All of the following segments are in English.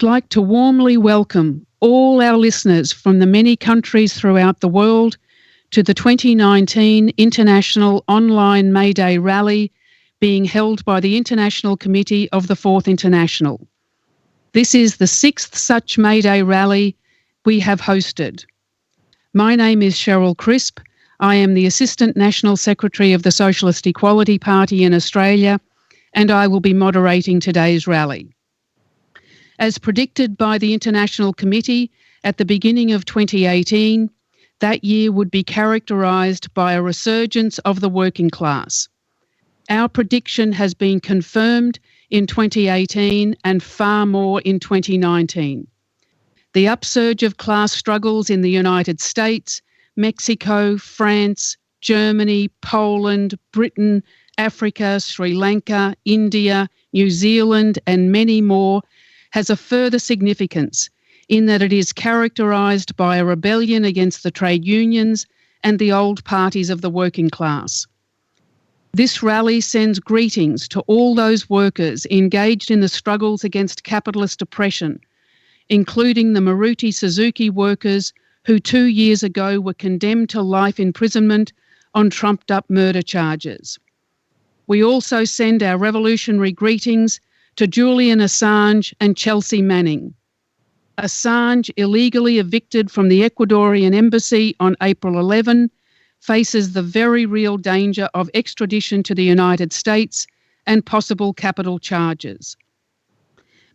I'd like to warmly welcome all our listeners from the many countries throughout the world to the 2019 International Online May Day Rally being held by the International Committee of the Fourth International. This is the sixth such May Day rally we have hosted. My name is Cheryl Crisp. I am the Assistant National Secretary of the Socialist Equality Party in Australia, and I will be moderating today's rally. As predicted by the International Committee at the beginning of 2018, that year would be characterised by a resurgence of the working class. Our prediction has been confirmed in 2018 and far more in 2019. The upsurge of class struggles in the United States, Mexico, France, Germany, Poland, Britain, Africa, Sri Lanka, India, New Zealand, and many more has a further significance in that it is characterised by a rebellion against the trade unions and the old parties of the working class. This rally sends greetings to all those workers engaged in the struggles against capitalist oppression, including the Maruti Suzuki workers who 2 years ago were condemned to life imprisonment on trumped-up murder charges. We also send our revolutionary greetings to Julian Assange and Chelsea Manning. Assange, illegally evicted from the Ecuadorian embassy on April 11, faces the very real danger of extradition to the United States and possible capital charges.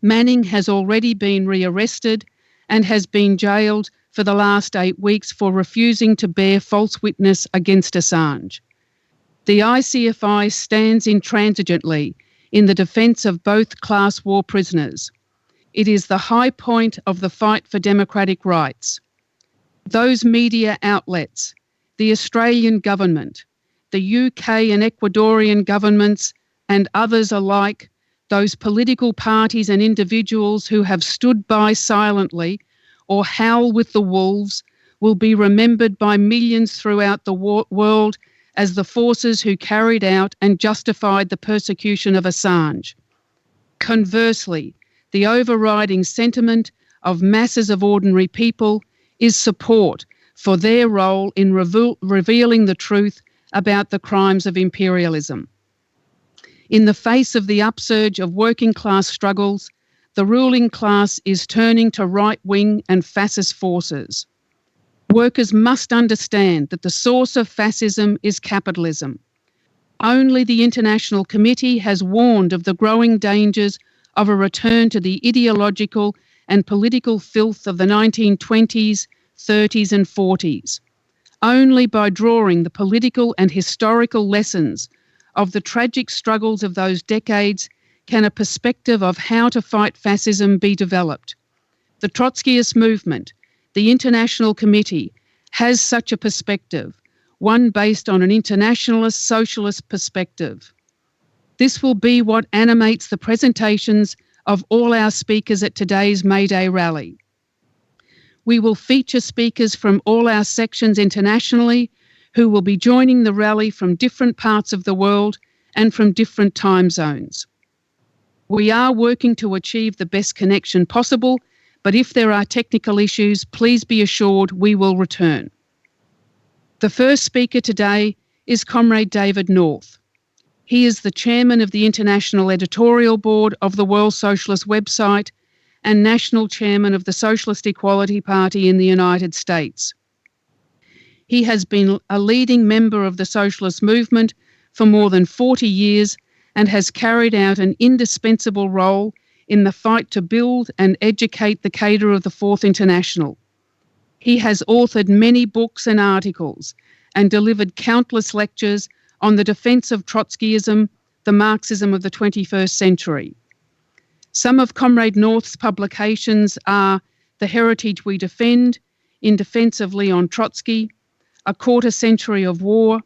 Manning has already been rearrested and has been jailed for the last 8 weeks for refusing to bear false witness against Assange. The ICFI stands intransigently in the defence of both class war prisoners. It is the high point of the fight for democratic rights. Those media outlets, the Australian government, the UK and Ecuadorian governments, and others alike, those political parties and individuals who have stood by silently or howl with the wolves, will be remembered by millions throughout the world as the forces who carried out and justified the persecution of Assange. Conversely, the overriding sentiment of masses of ordinary people is support for their role in revealing the truth about the crimes of imperialism. In the face of the upsurge of working class struggles, the ruling class is turning to right-wing and fascist forces. Workers must understand that the source of fascism is capitalism. Only the International Committee has warned of the growing dangers of a return to the ideological and political filth of the 1920s, 30s and 40s. Only by drawing the political and historical lessons of the tragic struggles of those decades can a perspective of how to fight fascism be developed. The Trotskyist movement, the International Committee, has such a perspective, one based on an internationalist socialist perspective. This will be what animates the presentations of all our speakers at today's May Day rally. We will feature speakers from all our sections internationally who will be joining the rally from different parts of the world and from different time zones. We are working to achieve the best connection possible, but if there are technical issues, please be assured we will return. The first speaker today is Comrade David North. He is the chairman of the International Editorial Board of the World Socialist website and national chairman of the Socialist Equality Party in the United States. He has been a leading member of the socialist movement for more than 40 years and has carried out an indispensable role in the fight to build and educate the cadre of the Fourth International. He has authored many books and articles and delivered countless lectures on the defence of Trotskyism, the Marxism of the 21st century. Some of Comrade North's publications are The Heritage We Defend, In Defence of Leon Trotsky, A Quarter Century of War,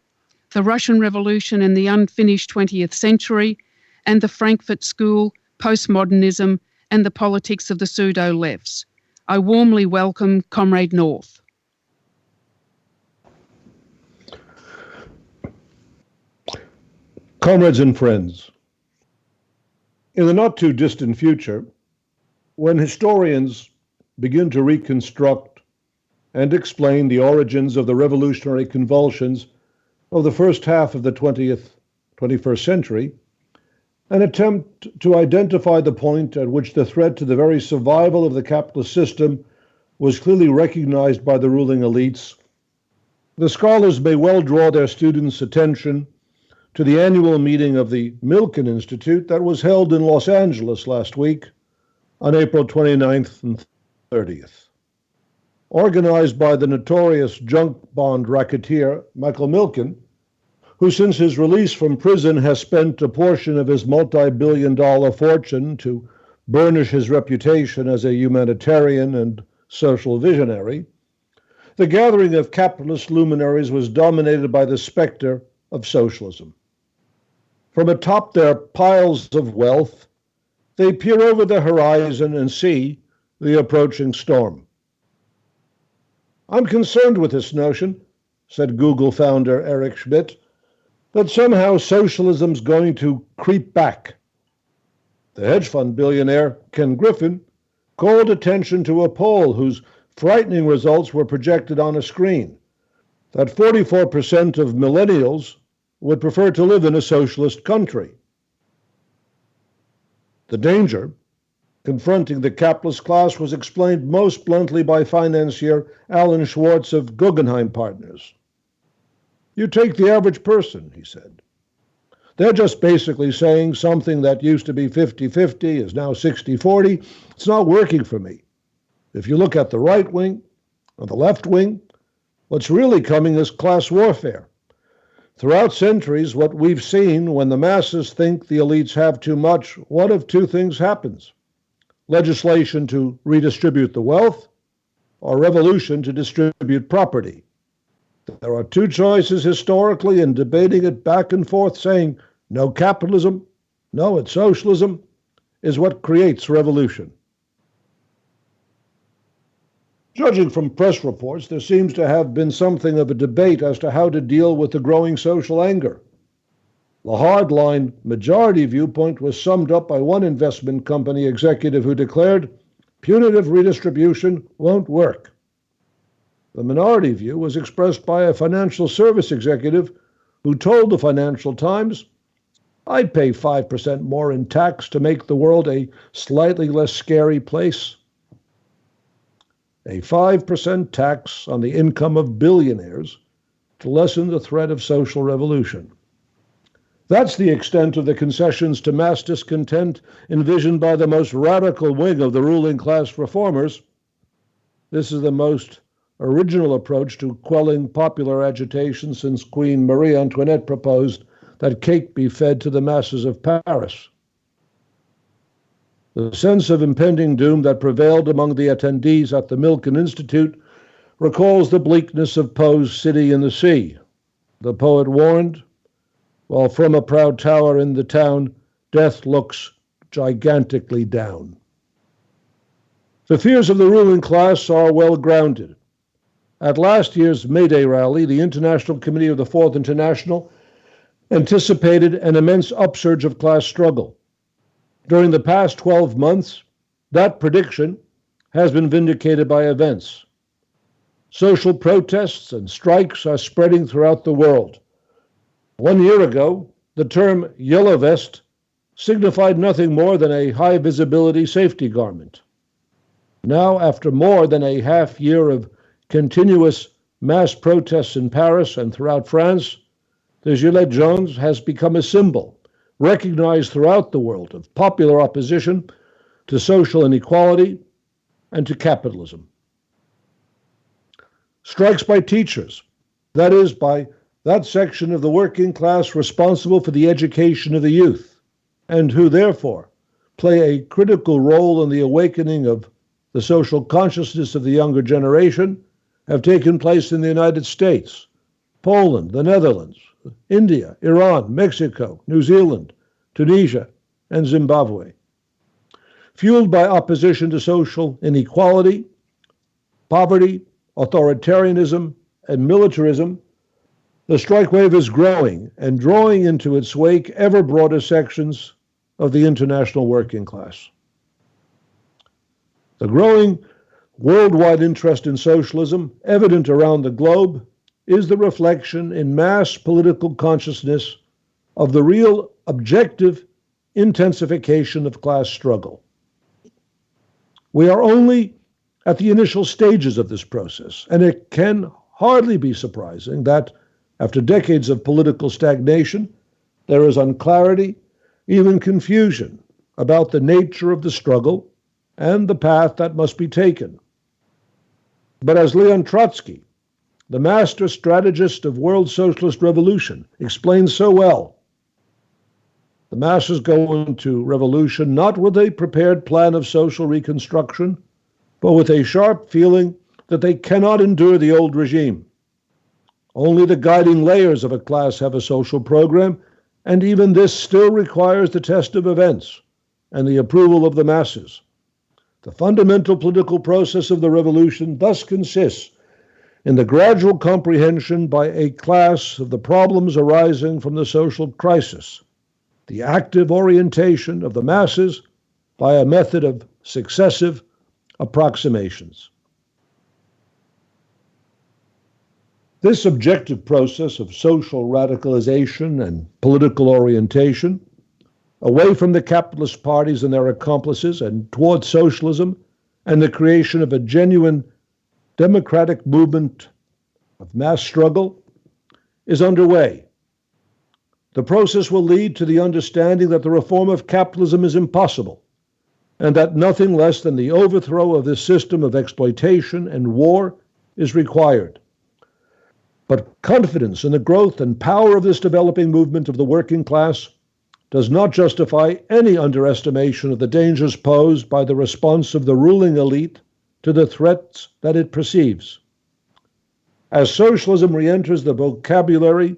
The Russian Revolution and the Unfinished 20th Century, and the Frankfurt School, Postmodernism and the Politics of the Pseudo-Lefts. I warmly welcome Comrade North. Comrades and friends, in the not too distant future, When historians begin to reconstruct and explain the origins of the revolutionary convulsions of the first half of the 21st century, an attempt to identify the point at which the threat to the very survival of the capitalist system was clearly recognized by the ruling elites, the scholars may well draw their students' attention to the annual meeting of the Milken Institute that was held in Los Angeles last week on April 29th and 30th. Organized by the notorious junk bond racketeer Michael Milken, who since his release from prison has spent a portion of his multi-billion-dollar fortune to burnish his reputation as a humanitarian and social visionary, the gathering of capitalist luminaries was dominated by the specter of socialism. From atop their piles of wealth, they peer over the horizon and see the approaching storm. I'm concerned with this notion, said Google founder Eric Schmidt, that somehow socialism's going to creep back. The hedge fund billionaire Ken Griffin called attention to a poll whose frightening results were projected on a screen, that 44% of millennials would prefer to live in a socialist country. The danger confronting the capitalist class was explained most bluntly by financier Alan Schwartz of Guggenheim Partners. You take the average person, he said. They're just basically saying something that used to be 50-50 is now 60-40. It's not working for me. If you look at the right wing or the left wing, what's really coming is class warfare. Throughout centuries, what we've seen when the masses think the elites have too much, one of two things happens: legislation to redistribute the wealth, or revolution to distribute property. There are two choices historically, and debating it back and forth, saying no capitalism, no, it's socialism, is what creates revolution. Judging from press reports, there seems to have been something of a debate as to how to deal with the growing social anger. The hardline majority viewpoint was summed up by one investment company executive who declared, punitive redistribution won't work. The minority view was expressed by a financial service executive who told the Financial Times, I'd pay 5% more in tax to make the world a slightly less scary place. A 5% tax on the income of billionaires to lessen the threat of social revolution. That's the extent of the concessions to mass discontent envisioned by the most radical wing of the ruling class reformers. This is the most original approach to quelling popular agitation since Queen Marie Antoinette proposed that cake be fed to the masses of Paris. The sense of impending doom that prevailed among the attendees at the Milken Institute recalls the bleakness of Poe's City in the Sea. The poet warned, while from a proud tower in the town, death looks gigantically down. The fears of the ruling class are well grounded. At last year's May Day rally, the International Committee of the Fourth International anticipated an immense upsurge of class struggle. During the past 12 months, that prediction has been vindicated by events. Social protests and strikes are spreading throughout the world. 1 year ago, the term yellow vest signified nothing more than a high-visibility safety garment. Now, after more than a half year of continuous mass protests in Paris and throughout France, the gilet jaune has become a symbol, recognized throughout the world, of popular opposition to social inequality and to capitalism. Strikes by teachers, that is, by that section of the working class responsible for the education of the youth, and who therefore play a critical role in the awakening of the social consciousness of the younger generation, have taken place in the United States, Poland, the Netherlands, India, Iran, Mexico, New Zealand, Tunisia, and Zimbabwe. Fueled by opposition to social inequality, poverty, authoritarianism, and militarism, the strike wave is growing and drawing into its wake ever broader sections of the international working class. The growing worldwide interest in socialism, evident around the globe, is the reflection in mass political consciousness of the real objective intensification of class struggle. We are only at the initial stages of this process, and it can hardly be surprising that, after decades of political stagnation, there is unclarity, even confusion, about the nature of the struggle and the path that must be taken. But as Leon Trotsky, the master strategist of world socialist revolution, explains so well, the masses go into revolution not with a prepared plan of social reconstruction, but with a sharp feeling that they cannot endure the old regime. Only the guiding layers of a class have a social program, and even this still requires the test of events and the approval of the masses. The fundamental political process of the revolution thus consists in the gradual comprehension by a class of the problems arising from the social crisis, the active orientation of the masses by a method of successive approximations. This objective process of social radicalization and political orientation, away from the capitalist parties and their accomplices and toward socialism and the creation of a genuine democratic movement of mass struggle, is underway. The process will lead to the understanding that the reform of capitalism is impossible, and that nothing less than the overthrow of this system of exploitation and war is required. But confidence in the growth and power of this developing movement of the working class does not justify any underestimation of the dangers posed by the response of the ruling elite to the threats that it perceives. As socialism re-enters the vocabulary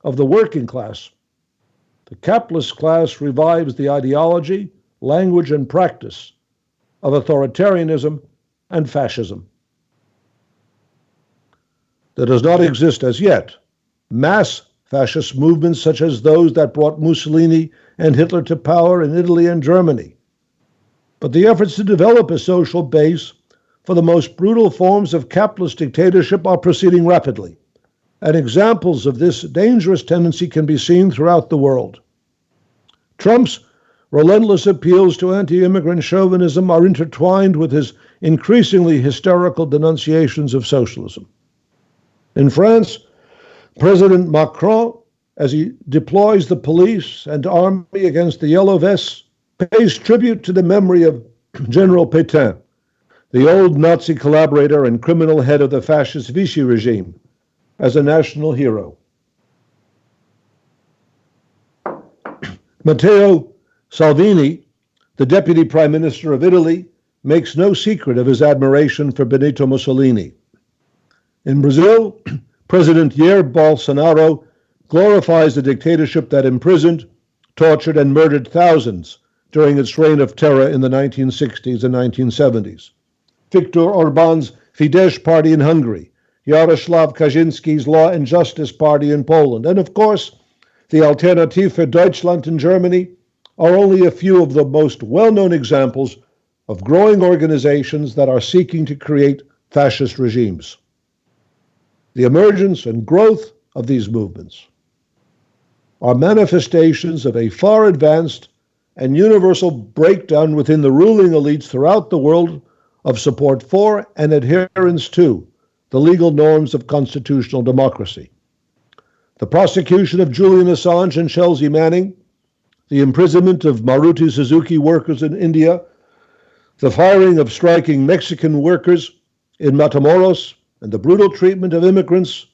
of the working class, the capitalist class revives the ideology, language, and practice of authoritarianism and fascism. There does not exist as yet mass fascist movements such as those that brought Mussolini and Hitler to power in Italy and Germany. But the efforts to develop a social base for the most brutal forms of capitalist dictatorship are proceeding rapidly, and examples of this dangerous tendency can be seen throughout the world. Trump's relentless appeals to anti-immigrant chauvinism are intertwined with his increasingly hysterical denunciations of socialism. In France, President Macron, as he deploys the police and army against the Yellow Vests, pays tribute to the memory of General Pétain, the old Nazi collaborator and criminal head of the fascist Vichy regime, as a national hero. Matteo Salvini, the Deputy Prime Minister of Italy, makes no secret of his admiration for Benito Mussolini. In Brazil, President Jair Bolsonaro glorifies the dictatorship that imprisoned, tortured, and murdered thousands during its reign of terror in the 1960s and 1970s. Viktor Orbán's Fidesz party in Hungary, Jaroslaw Kaczynski's Law and Justice Party in Poland, and of course, the Alternative für Deutschland in Germany are only a few of the most well-known examples of growing organizations that are seeking to create fascist regimes. The emergence and growth of these movements are manifestations of a far advanced and universal breakdown within the ruling elites throughout the world of support for and adherence to the legal norms of constitutional democracy. The prosecution of Julian Assange and Chelsea Manning, the imprisonment of Maruti Suzuki workers in India, the firing of striking Mexican workers in Matamoros, and the brutal treatment of immigrants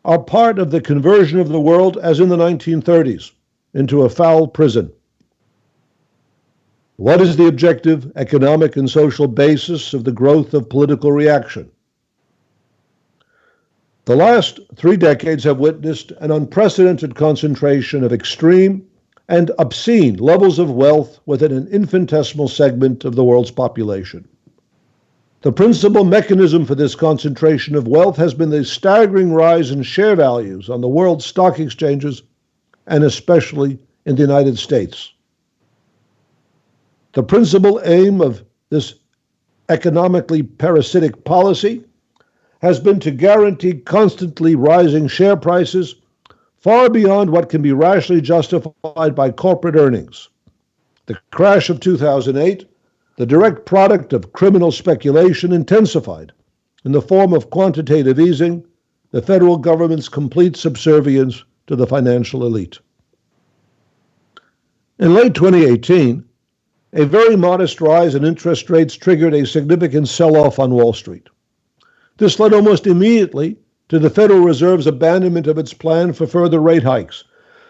are part of the conversion of the world, as in the 1930s, into a foul prison. What is the objective economic and social basis of the growth of political reaction? The last 3 decades have witnessed an unprecedented concentration of extreme and obscene levels of wealth within an infinitesimal segment of the world's population. The principal mechanism for this concentration of wealth has been the staggering rise in share values on the world's stock exchanges, and especially in the United States. The principal aim of this economically parasitic policy has been to guarantee constantly rising share prices far beyond what can be rationally justified by corporate earnings. The crash of 2008, the direct product of criminal speculation, intensified in the form of quantitative easing, the federal government's complete subservience to the financial elite. In late 2018, a very modest rise in interest rates triggered a significant sell-off on Wall Street. This led almost immediately to the Federal Reserve's abandonment of its plan for further rate hikes,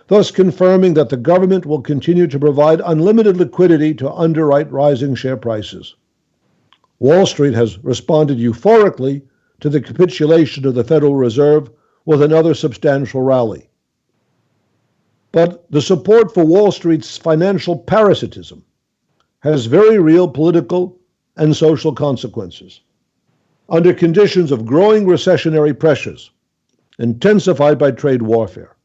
thus confirming that the government will continue to provide unlimited liquidity to underwrite rising share prices. Wall Street has responded euphorically to the capitulation of the Federal Reserve with another substantial rally. But the support for Wall Street's financial parasitism has very real political and social consequences. Under conditions of growing recessionary pressures, intensified by trade warfare,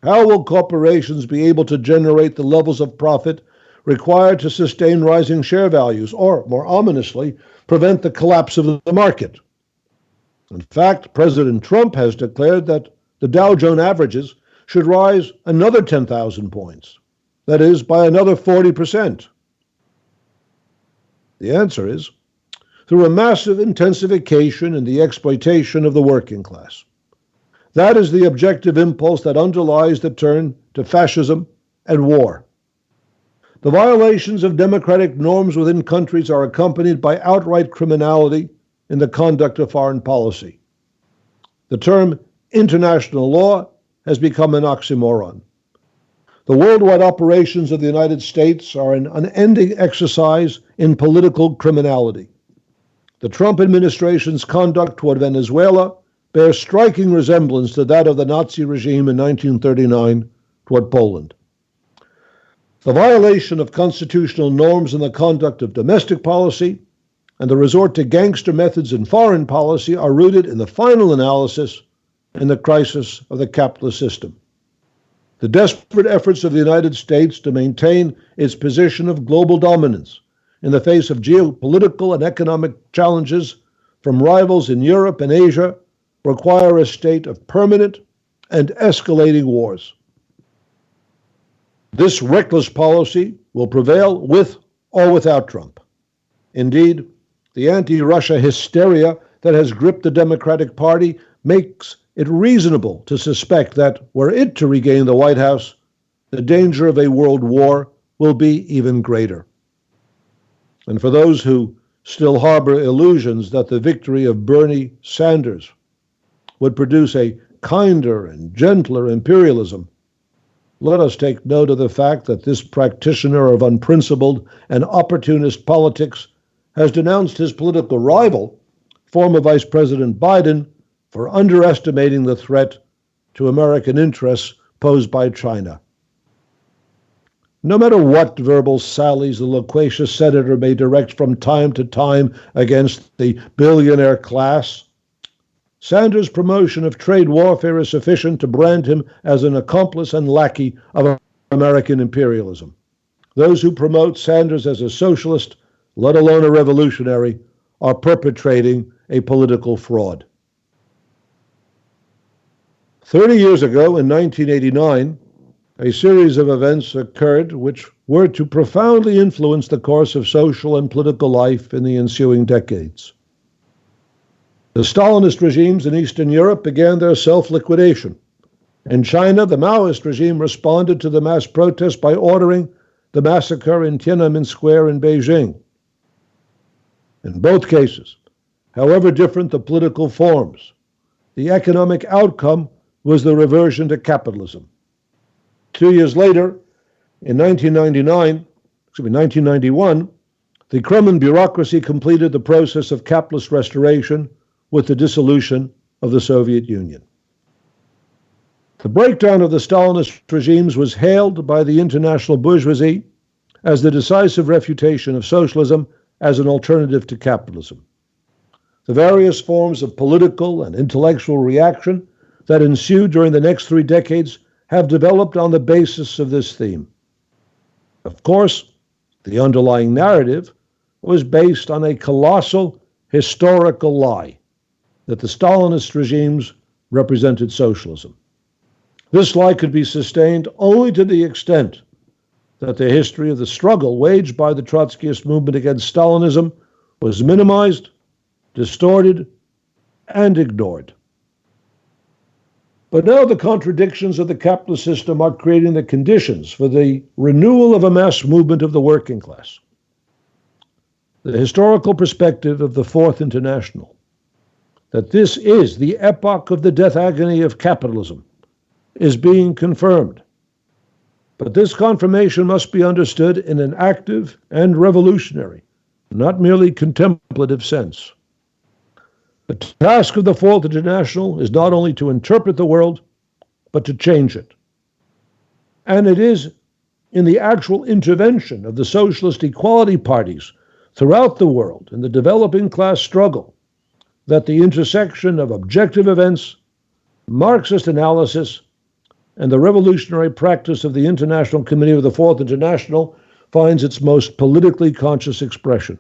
how will corporations be able to generate the levels of profit required to sustain rising share values, or, more ominously, prevent the collapse of the market? In fact, President Trump has declared that the Dow Jones averages should rise another 10,000 points, that is, by another 40%. The answer is through a massive intensification in the exploitation of the working class. That is the objective impulse that underlies the turn to fascism and war. The violations of democratic norms within countries are accompanied by outright criminality in the conduct of foreign policy. The term international law has become an oxymoron. The worldwide operations of the United States are an unending exercise in political criminality. The Trump administration's conduct toward Venezuela bears striking resemblance to that of the Nazi regime in 1939 toward Poland. The violation of constitutional norms in the conduct of domestic policy and the resort to gangster methods in foreign policy are rooted in the final analysis in the crisis of the capitalist system. The desperate efforts of the United States to maintain its position of global dominance in the face of geopolitical and economic challenges from rivals in Europe and Asia require a state of permanent and escalating wars. This reckless policy will prevail with or without Trump. Indeed, the anti-Russia hysteria that has gripped the Democratic Party makes it reasonable to suspect that, were it to regain the White House, the danger of a world war will be even greater. And for those who still harbor illusions that the victory of Bernie Sanders would produce a kinder and gentler imperialism, let us take note of the fact that this practitioner of unprincipled and opportunist politics has denounced his political rival, former Vice President Biden, for underestimating the threat to American interests posed by China. No matter what verbal sallies the loquacious senator may direct from time to time against the billionaire class, Sanders' promotion of trade warfare is sufficient to brand him as an accomplice and lackey of American imperialism. Those who promote Sanders as a socialist, let alone a revolutionary, are perpetrating a political fraud. 30 years ago, in 1989, a series of events occurred which were to profoundly influence the course of social and political life in the ensuing decades. The Stalinist regimes in Eastern Europe began their self-liquidation. In China, the Maoist regime responded to the mass protest by ordering the massacre in Tiananmen Square in Beijing. In both cases, however different the political forms, the economic outcome was the reversion to capitalism. 2 years later, in 1991, the Kremlin bureaucracy completed the process of capitalist restoration with the dissolution of the Soviet Union. The breakdown of the Stalinist regimes was hailed by the international bourgeoisie as the decisive refutation of socialism as an alternative to capitalism. The various forms of political and intellectual reaction that ensued during the next 3 decades have developed on the basis of this theme. Of course, the underlying narrative was based on a colossal historical lie that the Stalinist regimes represented socialism. This lie could be sustained only to the extent that the history of the struggle waged by the Trotskyist movement against Stalinism was minimized, distorted, and ignored. But now the contradictions of the capitalist system are creating the conditions for the renewal of a mass movement of the working class. The historical perspective of the Fourth International, that this is the epoch of the death agony of capitalism, is being confirmed. But this confirmation must be understood in an active and revolutionary, not merely contemplative sense. The task of the Fourth International is not only to interpret the world, but to change it. And it is in the actual intervention of the socialist equality parties throughout the world in the developing class struggle that the intersection of objective events, Marxist analysis, and the revolutionary practice of the International Committee of the Fourth International finds its most politically conscious expression.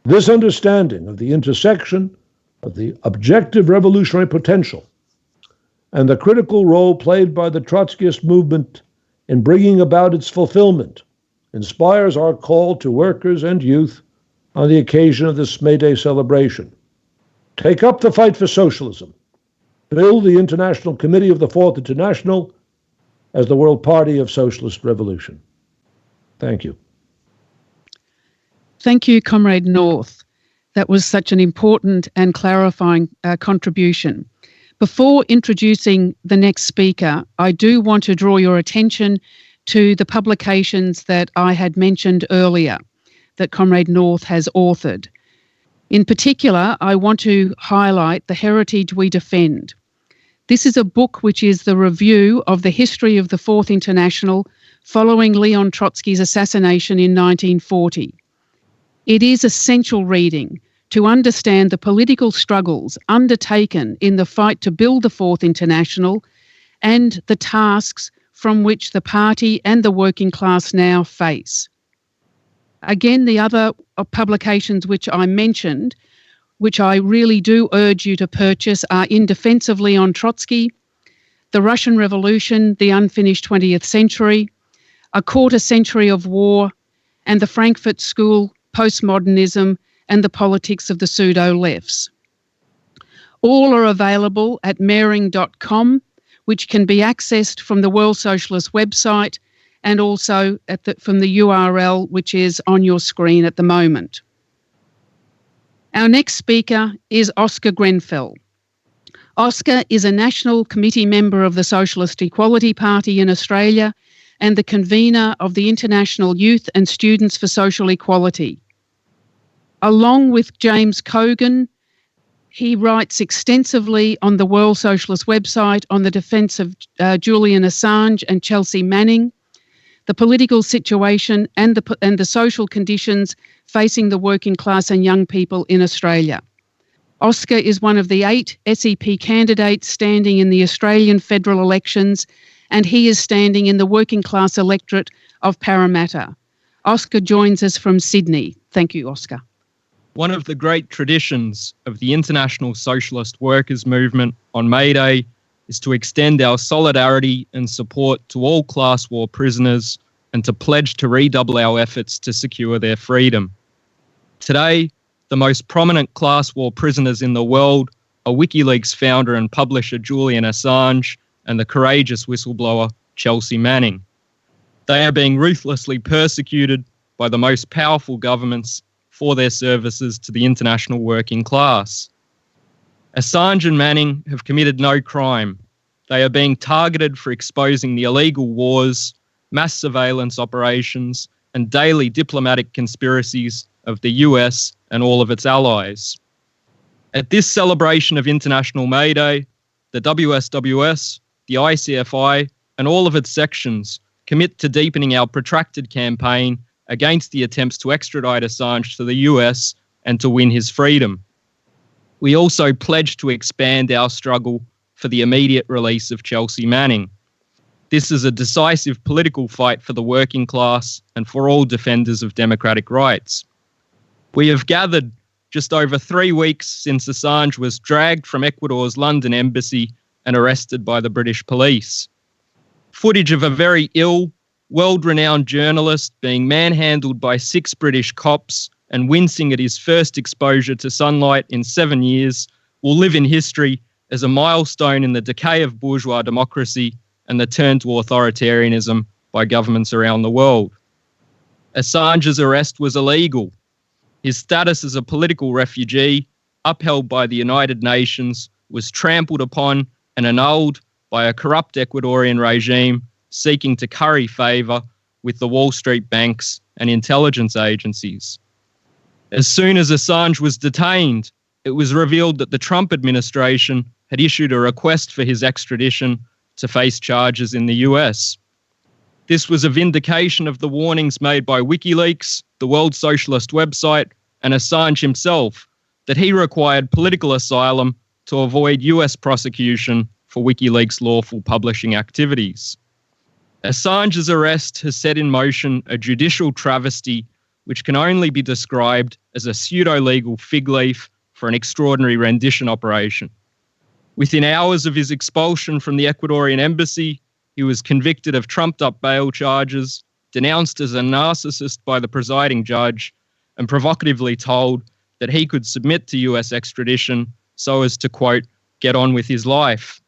This understanding of the intersection of the objective revolutionary potential and the critical role played by the Trotskyist movement in bringing about its fulfillment inspires our call to workers and youth on the occasion of this May Day celebration. Take up the fight for socialism. Build the International Committee of the Fourth International as the World Party of Socialist Revolution. Thank you. Thank you, Comrade North. That was such an important and clarifying contribution. Before introducing the next speaker, I do want to draw your attention to the publications that I had mentioned earlier that Comrade North has authored. In particular, I want to highlight The Heritage We Defend. This is a book which is the review of the history of the Fourth International following Leon Trotsky's assassination in 1940. It is essential reading to understand the political struggles undertaken in the fight to build the Fourth International and the tasks from which the party and the working class now face. Again, the other publications which I mentioned, which I really do urge you to purchase, are In Defense of Leon Trotsky, The Russian Revolution, The Unfinished 20th Century, A Quarter Century of War, and The Frankfurt School, Postmodernism, and the Politics of the Pseudo-Lefts. All are available at mehring.com, which can be accessed from the World Socialist website and also from the URL which is on your screen at the moment. Our next speaker is Oscar Grenfell. Oscar is a National Committee member of the Socialist Equality Party in Australia and the convener of the International Youth and Students for Social Equality. Along with James Cogan, he writes extensively on the World Socialist website on the defence of Julian Assange and Chelsea Manning, the political situation and the social conditions facing the working class and young people in Australia. Oscar is one of the 8 SEP candidates standing in the Australian federal elections, and he is standing in the working class electorate of Parramatta. Oscar joins us from Sydney. Thank you, Oscar. One of the great traditions of the International Socialist Workers Movement on May Day is to extend our solidarity and support to all class war prisoners and to pledge to redouble our efforts to secure their freedom. Today, the most prominent class war prisoners in the world are WikiLeaks founder and publisher Julian Assange and the courageous whistleblower Chelsea Manning. They are being ruthlessly persecuted by the most powerful governments for their services to the international working class. Assange and Manning have committed no crime. They are being targeted for exposing the illegal wars, mass surveillance operations, and daily diplomatic conspiracies of the US and all of its allies. At this celebration of International May Day, the WSWS, the ICFI, and all of its sections commit to deepening our protracted campaign against the attempts to extradite Assange to the US and to win his freedom. We also pledge to expand our struggle for the immediate release of Chelsea Manning. This is a decisive political fight for the working class and for all defenders of democratic rights. We have gathered just over 3 weeks since Assange was dragged from Ecuador's London embassy and arrested by the British police. Footage of a very ill, world-renowned journalist being manhandled by 6 British cops and wincing at his first exposure to sunlight in 7 years will live in history as a milestone in the decay of bourgeois democracy and the turn to authoritarianism by governments around the world. Assange's arrest was illegal. His status as a political refugee, upheld by the United Nations, was trampled upon and annulled by a corrupt Ecuadorian regime seeking to curry favour with the Wall Street banks and intelligence agencies. As soon as Assange was detained, it was revealed that the Trump administration had issued a request for his extradition to face charges in the US. This was a vindication of the warnings made by WikiLeaks, the World Socialist website, and Assange himself, that he required political asylum to avoid US prosecution for WikiLeaks' lawful publishing activities. Assange's arrest has set in motion a judicial travesty which can only be described as a pseudo-legal fig leaf for an extraordinary rendition operation. Within hours of his expulsion from the Ecuadorian embassy, he was convicted of trumped-up bail charges, denounced as a narcissist by the presiding judge, and provocatively told that he could submit to US extradition so as to, quote, get on with his life.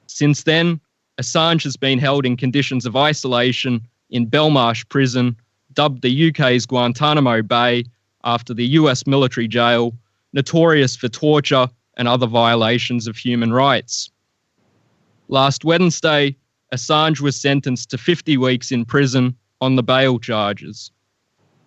Since then, Assange has been held in conditions of isolation in Belmarsh Prison, dubbed the UK's Guantanamo Bay after the US military jail, notorious for torture and other violations of human rights. Last Wednesday, Assange was sentenced to 50 weeks in prison on the bail charges.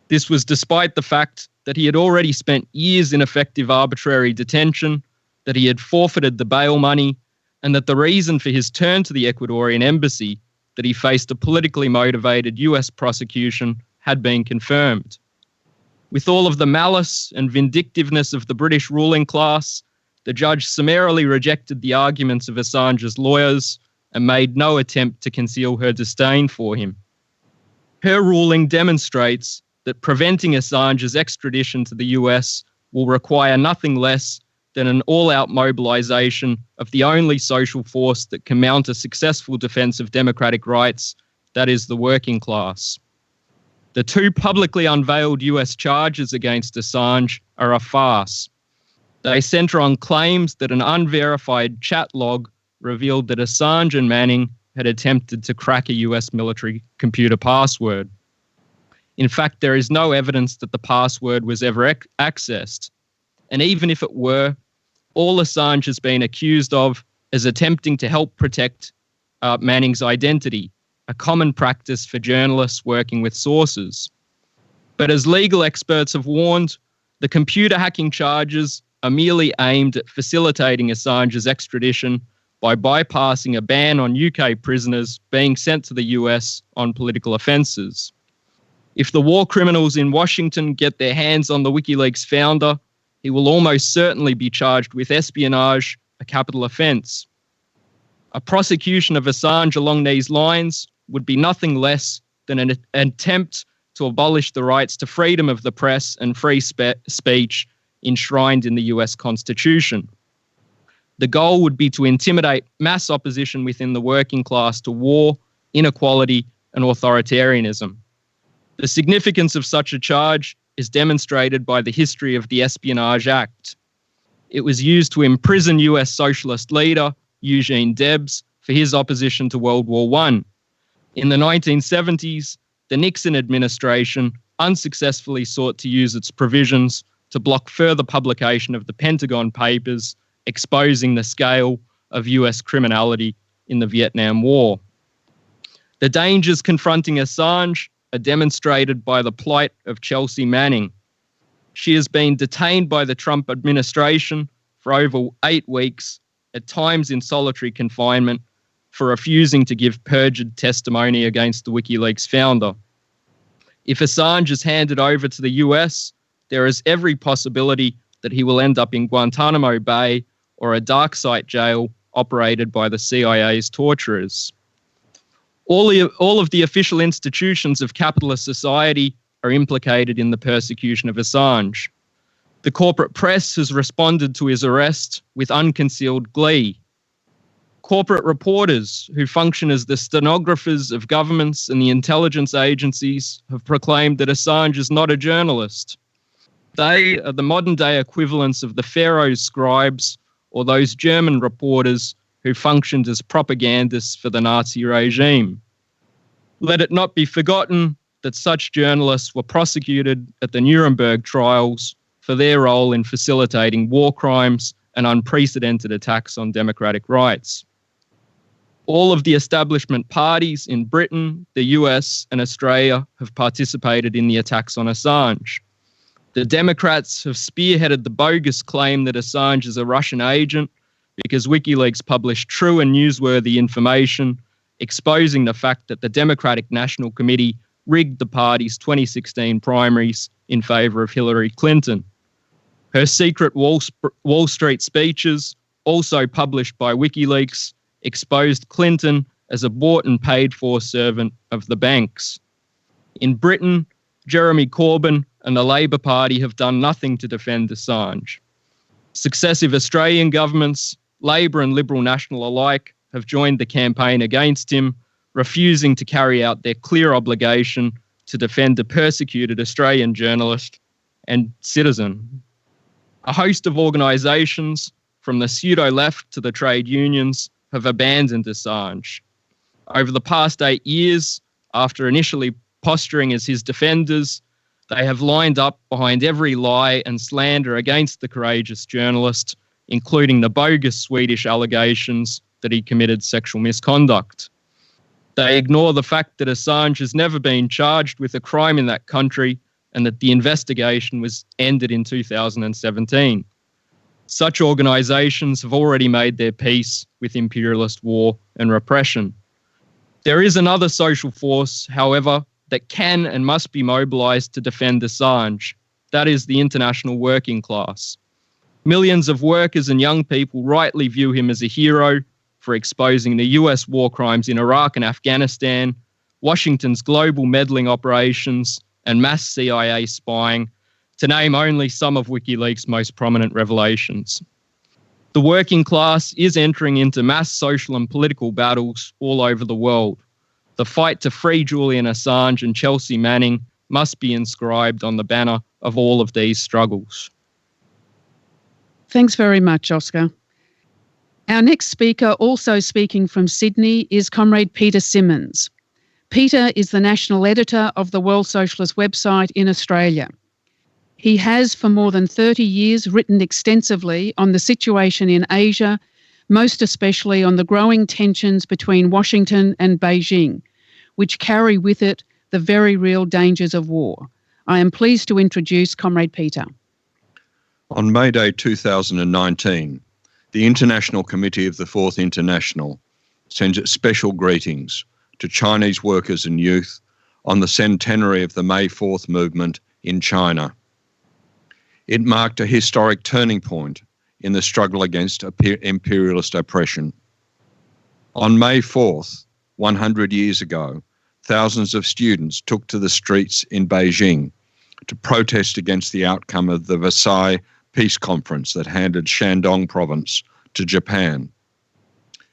This was despite the fact that he had already spent years in effective arbitrary detention, that he had forfeited the bail money, and that the reason for his turn to the Ecuadorian embassy, that he faced a politically motivated US prosecution, had been confirmed. With all of the malice and vindictiveness of the British ruling class, the judge summarily rejected the arguments of Assange's lawyers and made no attempt to conceal her disdain for him. Her ruling demonstrates that preventing Assange's extradition to the US will require nothing less than an all-out mobilisation of the only social force that can mount a successful defence of democratic rights, that is the working class. The 2 publicly unveiled US charges against Assange are a farce. They centre on claims that an unverified chat log revealed that Assange and Manning had attempted to crack a US military computer password. In fact, there is no evidence that the password was ever accessed. And even if it were, all Assange has been accused of is attempting to help protect Manning's identity, a common practice for journalists working with sources. But as legal experts have warned, the computer hacking charges are merely aimed at facilitating Assange's extradition by bypassing a ban on UK prisoners being sent to the US on political offences. If the war criminals in Washington get their hands on the WikiLeaks founder, he will almost certainly be charged with espionage, a capital offence. A prosecution of Assange along these lines would be nothing less than an attempt to abolish the rights to freedom of the press and free speech enshrined in the US Constitution. The goal would be to intimidate mass opposition within the working class to war, inequality, and authoritarianism. The significance of such a charge is demonstrated by the history of the Espionage Act. It was used to imprison US socialist leader Eugene Debs for his opposition to World War I. In the 1970s, the Nixon administration unsuccessfully sought to use its provisions to block further publication of the Pentagon Papers exposing the scale of US criminality in the Vietnam War. The dangers confronting Assange are demonstrated by the plight of Chelsea Manning. She has been detained by the Trump administration for over 8 weeks, at times in solitary confinement, for refusing to give perjured testimony against the WikiLeaks founder. If Assange is handed over to the US, there is every possibility that he will end up in Guantanamo Bay or a dark site jail operated by the CIA's torturers. All of the official institutions of capitalist society are implicated in the persecution of Assange. The corporate press has responded to his arrest with unconcealed glee. Corporate reporters, who function as the stenographers of governments and the intelligence agencies, have proclaimed that Assange is not a journalist. They are the modern-day equivalents of the Pharaoh's scribes or those German reporters who functioned as propagandists for the Nazi regime. Let it not be forgotten that such journalists were prosecuted at the Nuremberg trials for their role in facilitating war crimes and unprecedented attacks on democratic rights. All of the establishment parties in Britain, the US, and Australia have participated in the attacks on Assange. The Democrats have spearheaded the bogus claim that Assange is a Russian agent because WikiLeaks published true and newsworthy information exposing the fact that the Democratic National Committee rigged the party's 2016 primaries in favour of Hillary Clinton. Her secret Wall Street speeches, also published by WikiLeaks, exposed Clinton as a bought and paid for servant of the banks. In Britain, Jeremy Corbyn and the Labour Party have done nothing to defend Assange. Successive Australian governments, Labour and Liberal National alike, have joined the campaign against him, refusing to carry out their clear obligation to defend a persecuted Australian journalist and citizen. A host of organisations, from the pseudo-left to the trade unions, have abandoned Assange. Over the past 8 years, after initially posturing as his defenders, they have lined up behind every lie and slander against the courageous journalist, including the bogus Swedish allegations that he committed sexual misconduct. They ignore the fact that Assange has never been charged with a crime in that country and that the investigation was ended in 2017. Such organisations have already made their peace with imperialist war and repression. There is another social force, however, that can and must be mobilised to defend Assange. That is the international working class. Millions of workers and young people rightly view him as a hero for exposing the US war crimes in Iraq and Afghanistan, Washington's global meddling operations, and mass CIA spying, to name only some of WikiLeaks' most prominent revelations. The working class is entering into mass social and political battles all over the world. The fight to free Julian Assange and Chelsea Manning must be inscribed on the banner of all of these struggles. Thanks very much, Oscar. Our next speaker, also speaking from Sydney, is Comrade Peter Simmons. Peter is the national editor of the World Socialist website in Australia. He has for more than 30 years written extensively on the situation in Asia, most especially on the growing tensions between Washington and Beijing, which carry with it the very real dangers of war. I am pleased to introduce Comrade Peter. On May Day 2019, the International Committee of the Fourth International sends its special greetings to Chinese workers and youth on the centenary of the May 4th movement in China. It marked a historic turning point in the struggle against imperialist oppression. On May 4th, 100 years ago, thousands of students took to the streets in Beijing to protest against the outcome of the Versailles Peace Conference that handed Shandong province to Japan.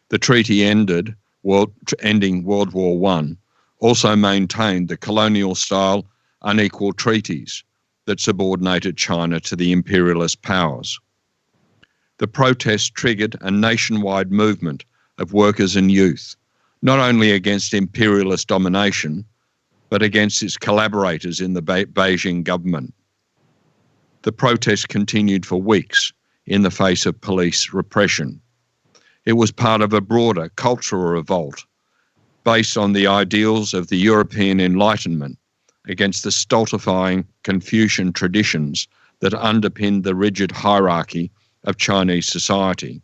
The treaty ending World War I also maintained the colonial-style unequal treaties that subordinated China to the imperialist powers. The protest triggered a nationwide movement of workers and youth, not only against imperialist domination, but against its collaborators in the Beijing government. The protest continued for weeks in the face of police repression. It was part of a broader cultural revolt based on the ideals of the European Enlightenment against the stultifying Confucian traditions that underpinned the rigid hierarchy of Chinese society.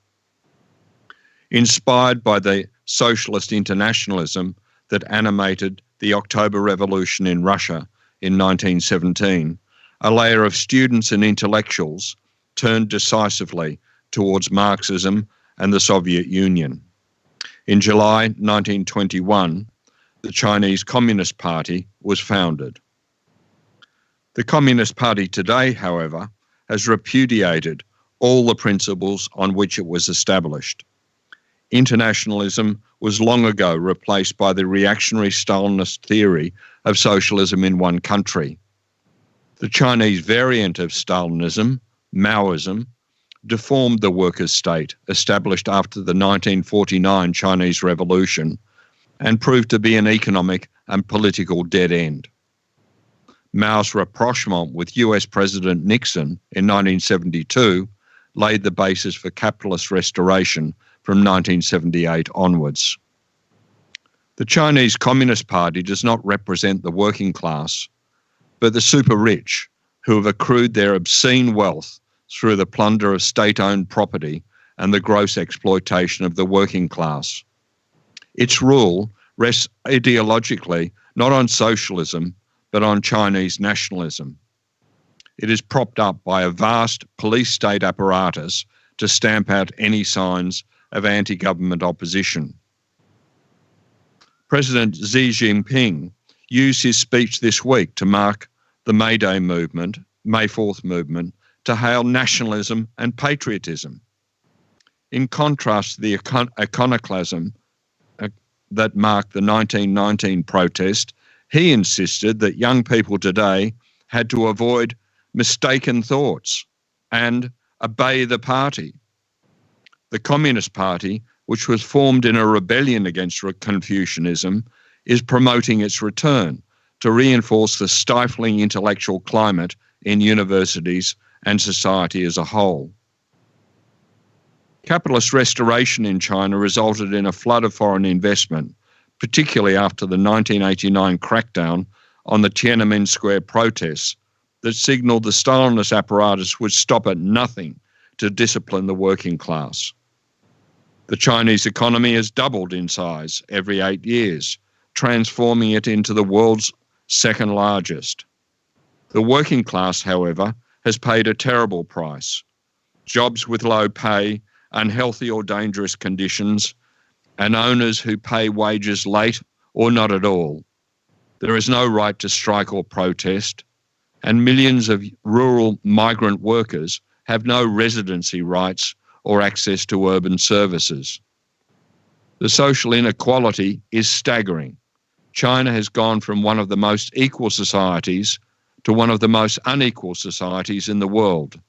Inspired by the socialist internationalism that animated the October Revolution in Russia in 1917, a layer of students and intellectuals turned decisively towards Marxism and the Soviet Union. In July 1921, the Chinese Communist Party was founded. The Communist Party today, however, has repudiated all the principles on which it was established. Internationalism was long ago replaced by the reactionary Stalinist theory of socialism in one country. The Chinese variant of Stalinism, Maoism, deformed the workers' state established after the 1949 Chinese Revolution and proved to be an economic and political dead end. Mao's rapprochement with US President Nixon in 1972 laid the basis for capitalist restoration from 1978 onwards. The Chinese Communist Party does not represent the working class, but the super rich who have accrued their obscene wealth through the plunder of state-owned property and the gross exploitation of the working class. Its rule rests ideologically not on socialism, but on Chinese nationalism. It is propped up by a vast police state apparatus to stamp out any signs of anti-government opposition. President Xi Jinping used his speech this week to mark the May Day movement, May 4th movement, to hail nationalism and patriotism. In contrast to the iconoclasm that marked the 1919 protest, he insisted that young people today had to avoid mistaken thoughts and obey the party. The Communist Party, which was formed in a rebellion against Confucianism, is promoting its return to reinforce the stifling intellectual climate in universities and society as a whole. Capitalist restoration in China resulted in a flood of foreign investment, particularly after the 1989 crackdown on the Tiananmen Square protests that signalled the Stalinist apparatus would stop at nothing to discipline the working class. The Chinese economy has doubled in size every 8 years, transforming it into the world's second largest. The working class, however, has paid a terrible price. Jobs with low pay, unhealthy or dangerous conditions, and owners who pay wages late or not at all. There is no right to strike or protest, and millions of rural migrant workers have no residency rights or access to urban services. The social inequality is staggering. China has gone from one of the most equal societies to one of the most unequal societies in the world.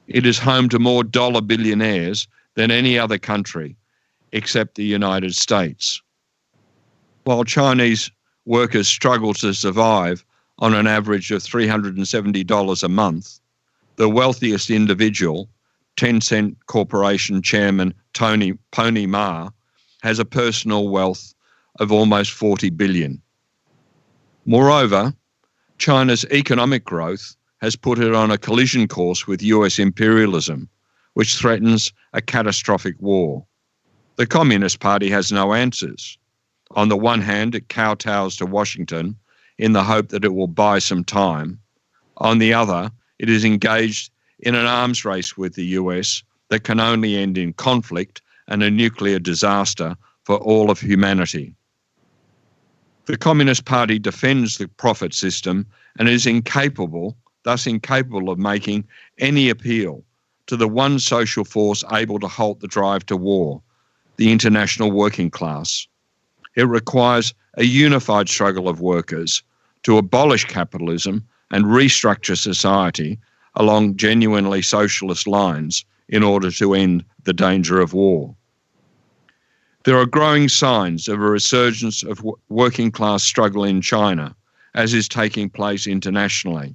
It is home to more dollar billionaires than any other country, except the United States. While Chinese workers struggle to survive on an average of $370 a month, the wealthiest individual, Tencent Corporation Chairman Pony Ma, has a personal wealth of almost $40 billion. Moreover, China's economic growth has put it on a collision course with US imperialism, which threatens a catastrophic war. The Communist Party has no answers. On the one hand, it kowtows to Washington in the hope that it will buy some time. On the other, it is engaged in an arms race with the US that can only end in conflict and a nuclear disaster for all of humanity. The Communist Party defends the profit system and is thus incapable of making any appeal to the one social force able to halt the drive to war, the international working class. It requires a unified struggle of workers to abolish capitalism and restructure society along genuinely socialist lines in order to end the danger of war. There are growing signs of a resurgence of working class struggle in China, as is taking place internationally.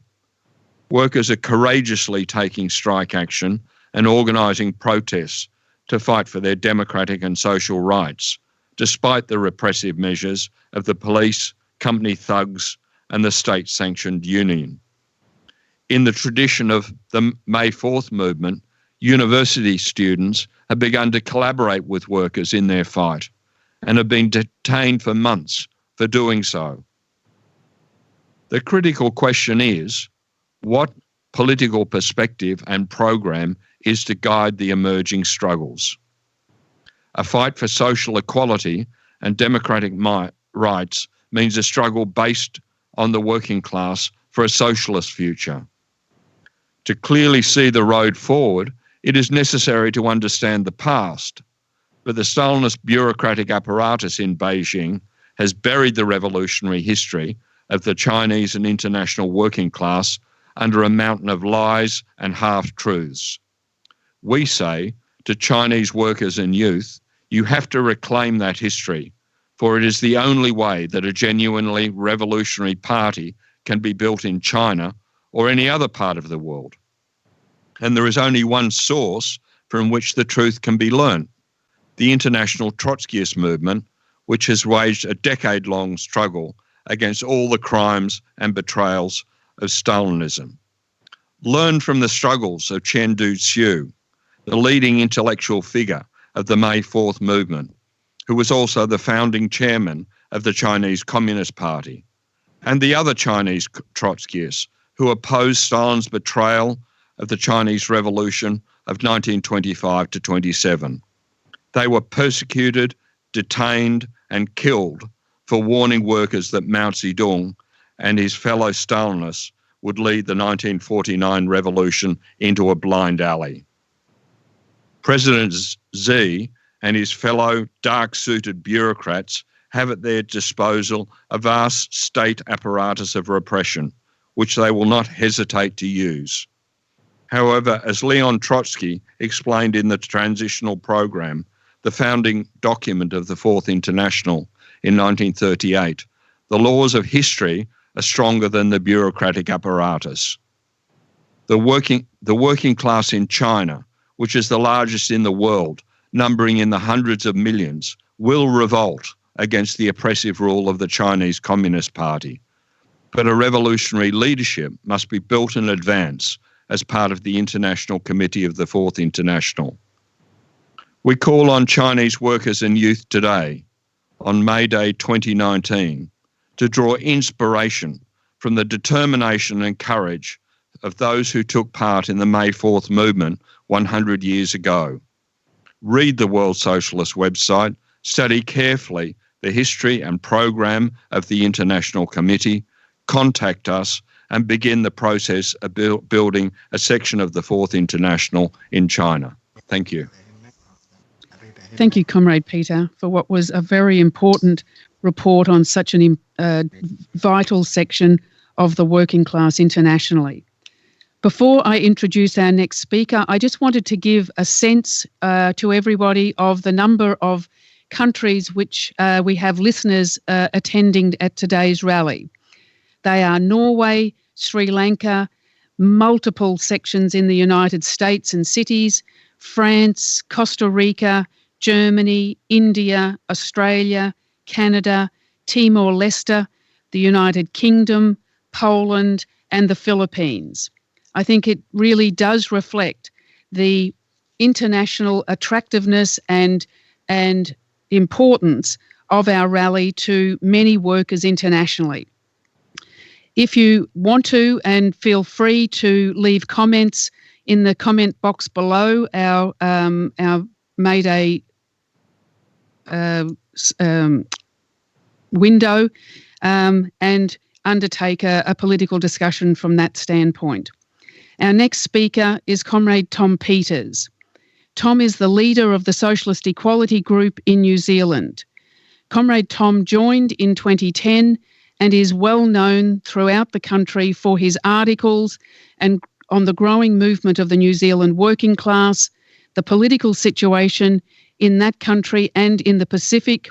Workers are courageously taking strike action and organising protests to fight for their democratic and social rights, despite the repressive measures of the police, company thugs, and the state-sanctioned union. In the tradition of the May 4th movement, university students have begun to collaborate with workers in their fight and have been detained for months for doing so. The critical question is, what political perspective and program is to guide the emerging struggles? A fight for social equality and democratic rights means a struggle based on the working class for a socialist future. To clearly see the road forward, it is necessary to understand the past, but the Stalinist bureaucratic apparatus in Beijing has buried the revolutionary history of the Chinese and international working class under a mountain of lies and half-truths. We say to Chinese workers and youth, you have to reclaim that history, for it is the only way that a genuinely revolutionary party can be built in China or any other part of the world. And there is only one source from which the truth can be learnt: the international Trotskyist movement, which has waged a decade-long struggle against all the crimes and betrayals of Stalinism. Learn from the struggles of Chen Duxiu, the leading intellectual figure of the May 4th movement, who was also the founding chairman of the Chinese Communist Party, and the other Chinese Trotskyists who opposed Stalin's betrayal of the Chinese Revolution of 1925 to 27. They were persecuted, detained, and killed for warning workers that Mao Zedong and his fellow Stalinists would lead the 1949 revolution into a blind alley. President Xi and his fellow dark-suited bureaucrats have at their disposal a vast state apparatus of repression, which they will not hesitate to use. However, as Leon Trotsky explained in the Transitional Program, the founding document of the Fourth International in 1938, the laws of history are stronger than the bureaucratic apparatus. The working class in China, which is the largest in the world, numbering in the hundreds of millions, will revolt against the oppressive rule of the Chinese Communist Party. But a revolutionary leadership must be built in advance as part of the International Committee of the Fourth International. We call on Chinese workers and youth today, on May Day 2019, to draw inspiration from the determination and courage of those who took part in the May 4th movement 100 years ago. Read the World Socialist website, study carefully the history and program of the International Committee, contact us, and begin the process of building a section of the Fourth International in China. Thank you. Thank you, Comrade Peter, for what was a very important report on such an vital section of the working class internationally. Before I introduce our next speaker, I just wanted to give a sense to everybody of the number of countries which we have listeners attending at today's rally. They are Norway, Sri Lanka, multiple sections in the United States and cities, France, Costa Rica, Germany, India, Australia, Canada, Timor-Leste, the United Kingdom, Poland, and the Philippines. I think it really does reflect the international attractiveness and importance of our rally to many workers internationally. If you want to, and feel free to leave comments in the comment box below our May Day window, and undertake a political discussion from that standpoint. Our next speaker is Comrade Tom Peters. Tom is the leader of the Socialist Equality Group in New Zealand. Comrade Tom joined in 2010 and is well known throughout the country for his articles and on the growing movement of the New Zealand working class, the political situation in that country and in the Pacific,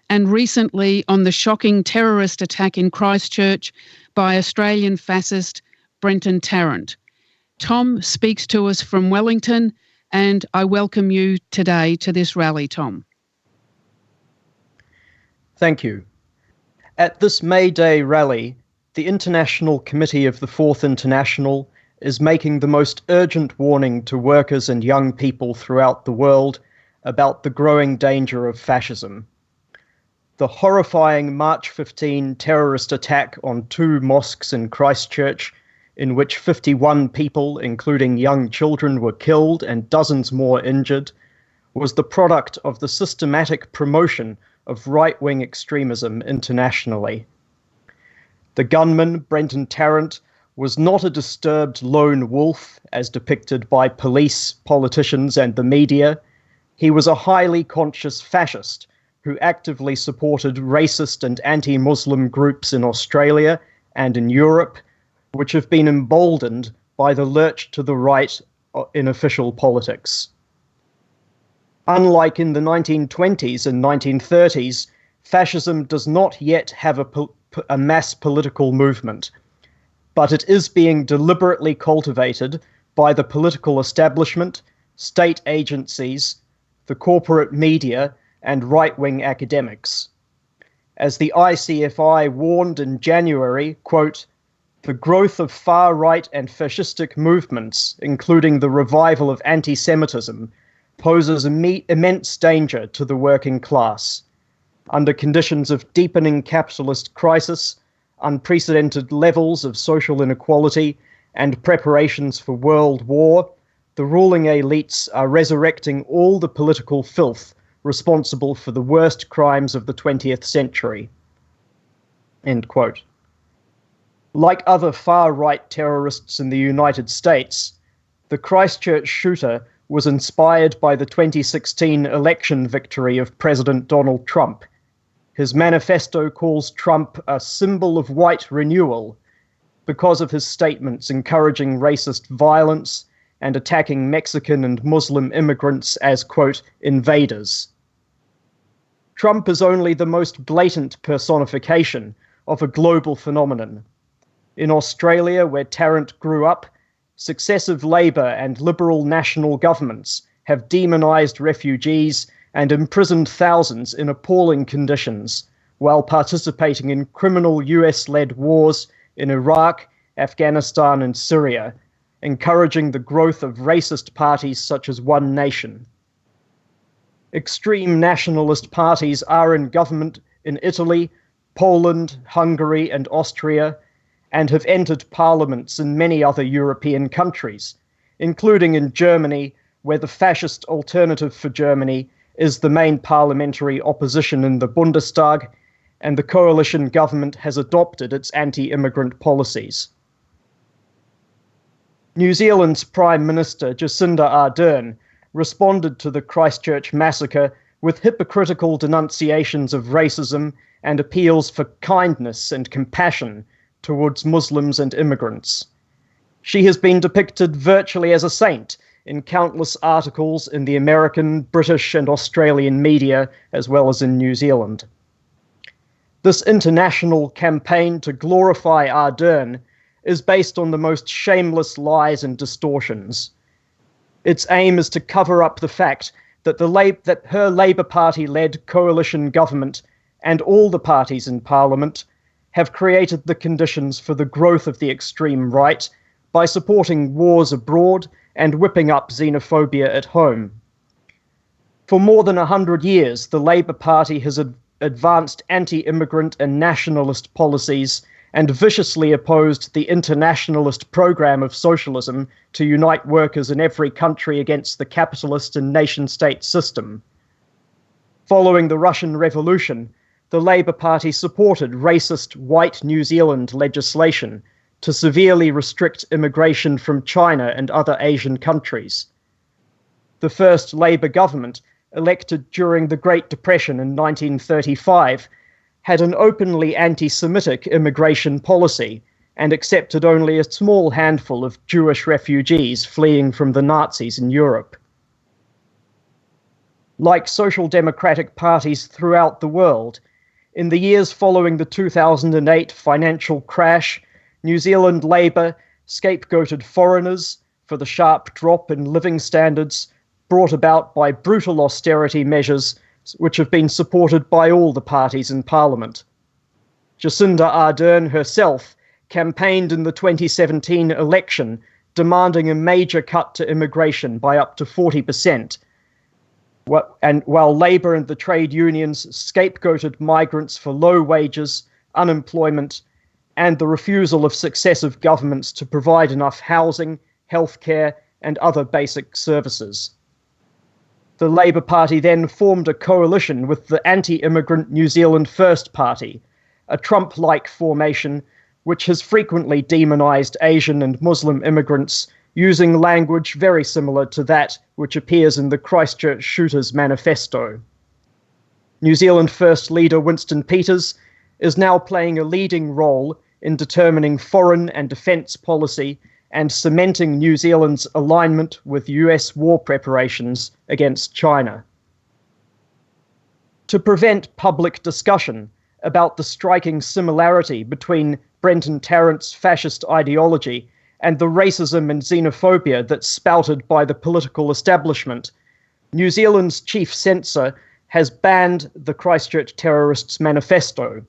and recently on the shocking terrorist attack in Christchurch by Australian fascist Brenton Tarrant. Tom speaks to us from Wellington, and I welcome you today to this rally, Tom. Thank you. At this May Day rally, the International Committee of the Fourth International is making the most urgent warning to workers and young people throughout the world about the growing danger of fascism. The horrifying March 15 terrorist attack on 2 mosques in Christchurch, in which 51 people, including young children, were killed and dozens more injured, was the product of the systematic promotion of right-wing extremism internationally. The gunman, Brenton Tarrant, was not a disturbed lone wolf as depicted by police, politicians, and the media. He was a highly conscious fascist who actively supported racist and anti-Muslim groups in Australia and in Europe, which have been emboldened by the lurch to the right in official politics. Unlike in the 1920s and 1930s, fascism does not yet have a mass political movement, but it is being deliberately cultivated by the political establishment, state agencies, the corporate media, and right-wing academics. As the ICFI warned in January, quote, "The growth of far-right and fascistic movements, including the revival of anti-Semitism, poses immense danger to the working class. Under conditions of deepening capitalist crisis, unprecedented levels of social inequality, and preparations for world war, the ruling elites are resurrecting all the political filth responsible for the worst crimes of the 20th century." End quote. Like other far-right terrorists in the United States, the Christchurch shooter was inspired by the 2016 election victory of President Donald Trump. His manifesto calls Trump a symbol of white renewal because of his statements encouraging racist violence and attacking Mexican and Muslim immigrants as, quote, invaders. Trump is only the most blatant personification of a global phenomenon. In Australia, where Tarrant grew up, successive Labour and Liberal national governments have demonised refugees and imprisoned thousands in appalling conditions, while participating in criminal US-led wars in Iraq, Afghanistan, and Syria, encouraging the growth of racist parties such as One Nation. Extreme nationalist parties are in government in Italy, Poland, Hungary, and Austria, and have entered parliaments in many other European countries, including in Germany, where the fascist Alternative for Germany is the main parliamentary opposition in the Bundestag, and the coalition government has adopted its anti-immigrant policies. New Zealand's Prime Minister Jacinda Ardern responded to the Christchurch massacre with hypocritical denunciations of racism and appeals for kindness and compassion towards Muslims and immigrants. She has been depicted virtually as a saint in countless articles in the American, British, and Australian media, as well as in New Zealand. This international campaign to glorify Ardern is based on the most shameless lies and distortions. Its aim is to cover up the fact that her Labour Party-led coalition government and all the parties in Parliament have created the conditions for the growth of the extreme right by supporting wars abroad and whipping up xenophobia at home. For more than 100 years, the Labour Party has advanced anti-immigrant and nationalist policies and viciously opposed the internationalist program of socialism to unite workers in every country against the capitalist and nation-state system. Following the Russian Revolution, the Labour Party supported racist white New Zealand legislation to severely restrict immigration from China and other Asian countries. The first Labour government, elected during the Great Depression in 1935, had an openly anti-Semitic immigration policy and accepted only a small handful of Jewish refugees fleeing from the Nazis in Europe. Like social democratic parties throughout the world, in the years following the 2008 financial crash, New Zealand Labour scapegoated foreigners for the sharp drop in living standards brought about by brutal austerity measures which have been supported by all the parties in Parliament. Jacinda Ardern herself campaigned in the 2017 election demanding a major cut to immigration by up to 40%, and while Labour and the trade unions scapegoated migrants for low wages, unemployment, and the refusal of successive governments to provide enough housing, healthcare, and other basic services. The Labour Party then formed a coalition with the anti-immigrant New Zealand First Party, a Trump-like formation which has frequently demonised Asian and Muslim immigrants using language very similar to that which appears in the Christchurch shooters' manifesto. New Zealand First leader Winston Peters is now playing a leading role in determining foreign and defence policy and cementing New Zealand's alignment with US war preparations against China. To prevent public discussion about the striking similarity between Brenton Tarrant's fascist ideology and the racism and xenophobia that's spouted by the political establishment, New Zealand's chief censor has banned the Christchurch terrorists' manifesto.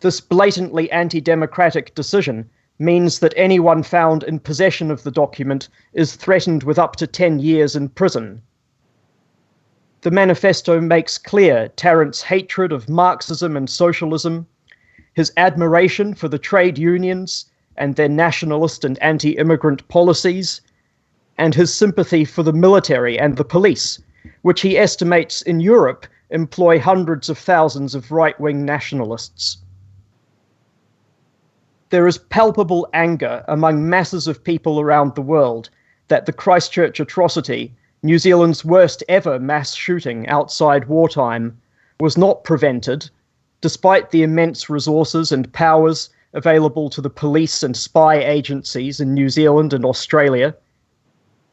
This blatantly anti-democratic decision means that anyone found in possession of the document is threatened with up to 10 years in prison. The manifesto makes clear Tarrant's hatred of Marxism and socialism, his admiration for the trade unions and their nationalist and anti-immigrant policies, and his sympathy for the military and the police, which he estimates in Europe employ hundreds of thousands of right-wing nationalists. There is palpable anger among masses of people around the world that the Christchurch atrocity, New Zealand's worst ever mass shooting outside wartime, was not prevented, despite the immense resources and powers available to the police and spy agencies in New Zealand and Australia.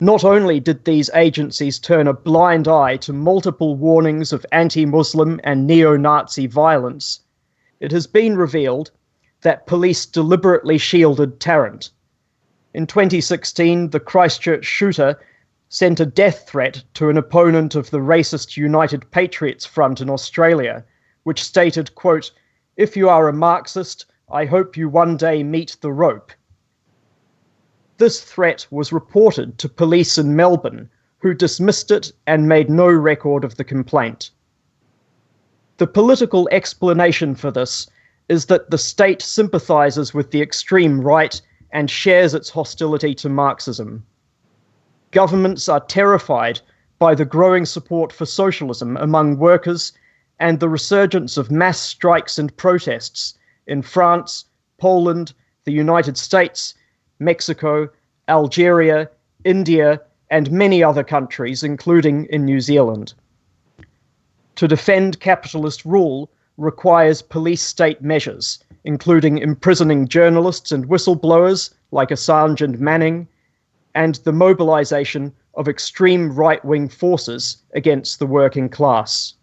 Not only did these agencies turn a blind eye to multiple warnings of anti-Muslim and neo-Nazi violence, it has been revealed that police deliberately shielded Tarrant. In 2016, the Christchurch shooter sent a death threat to an opponent of the racist United Patriots Front in Australia, which stated, quote, "If you are a Marxist, I hope you one day meet the rope." This threat was reported to police in Melbourne, who dismissed it and made no record of the complaint. The political explanation for this is that the state sympathises with the extreme right and shares its hostility to Marxism. Governments are terrified by the growing support for socialism among workers and the resurgence of mass strikes and protests in France, Poland, the United States, Mexico, Algeria, India, and many other countries, including in New Zealand. To defend capitalist rule requires police-state measures, including imprisoning journalists and whistleblowers like Assange and Manning, and the mobilization of extreme right-wing forces against the working class.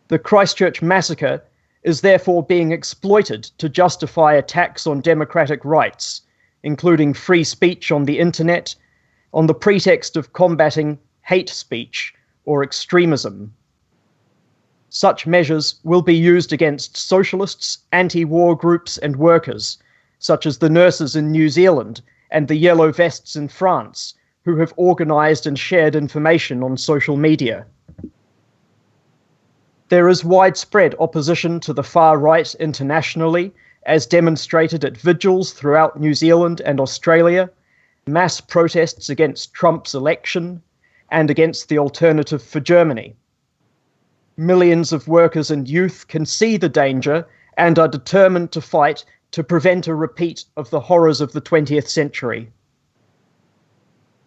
The Christchurch massacre is therefore being exploited to justify attacks on democratic rights, including free speech on the internet, on the pretext of combating hate speech or extremism. Such measures will be used against socialists, anti-war groups and workers, such as the nurses in New Zealand and the Yellow Vests in France, who have organised and shared information on social media. There is widespread opposition to the far right internationally, as demonstrated at vigils throughout New Zealand and Australia, mass protests against Trump's election, and against the alternative for Germany. Millions of workers and youth can see the danger and are determined to fight to prevent a repeat of the horrors of the 20th century.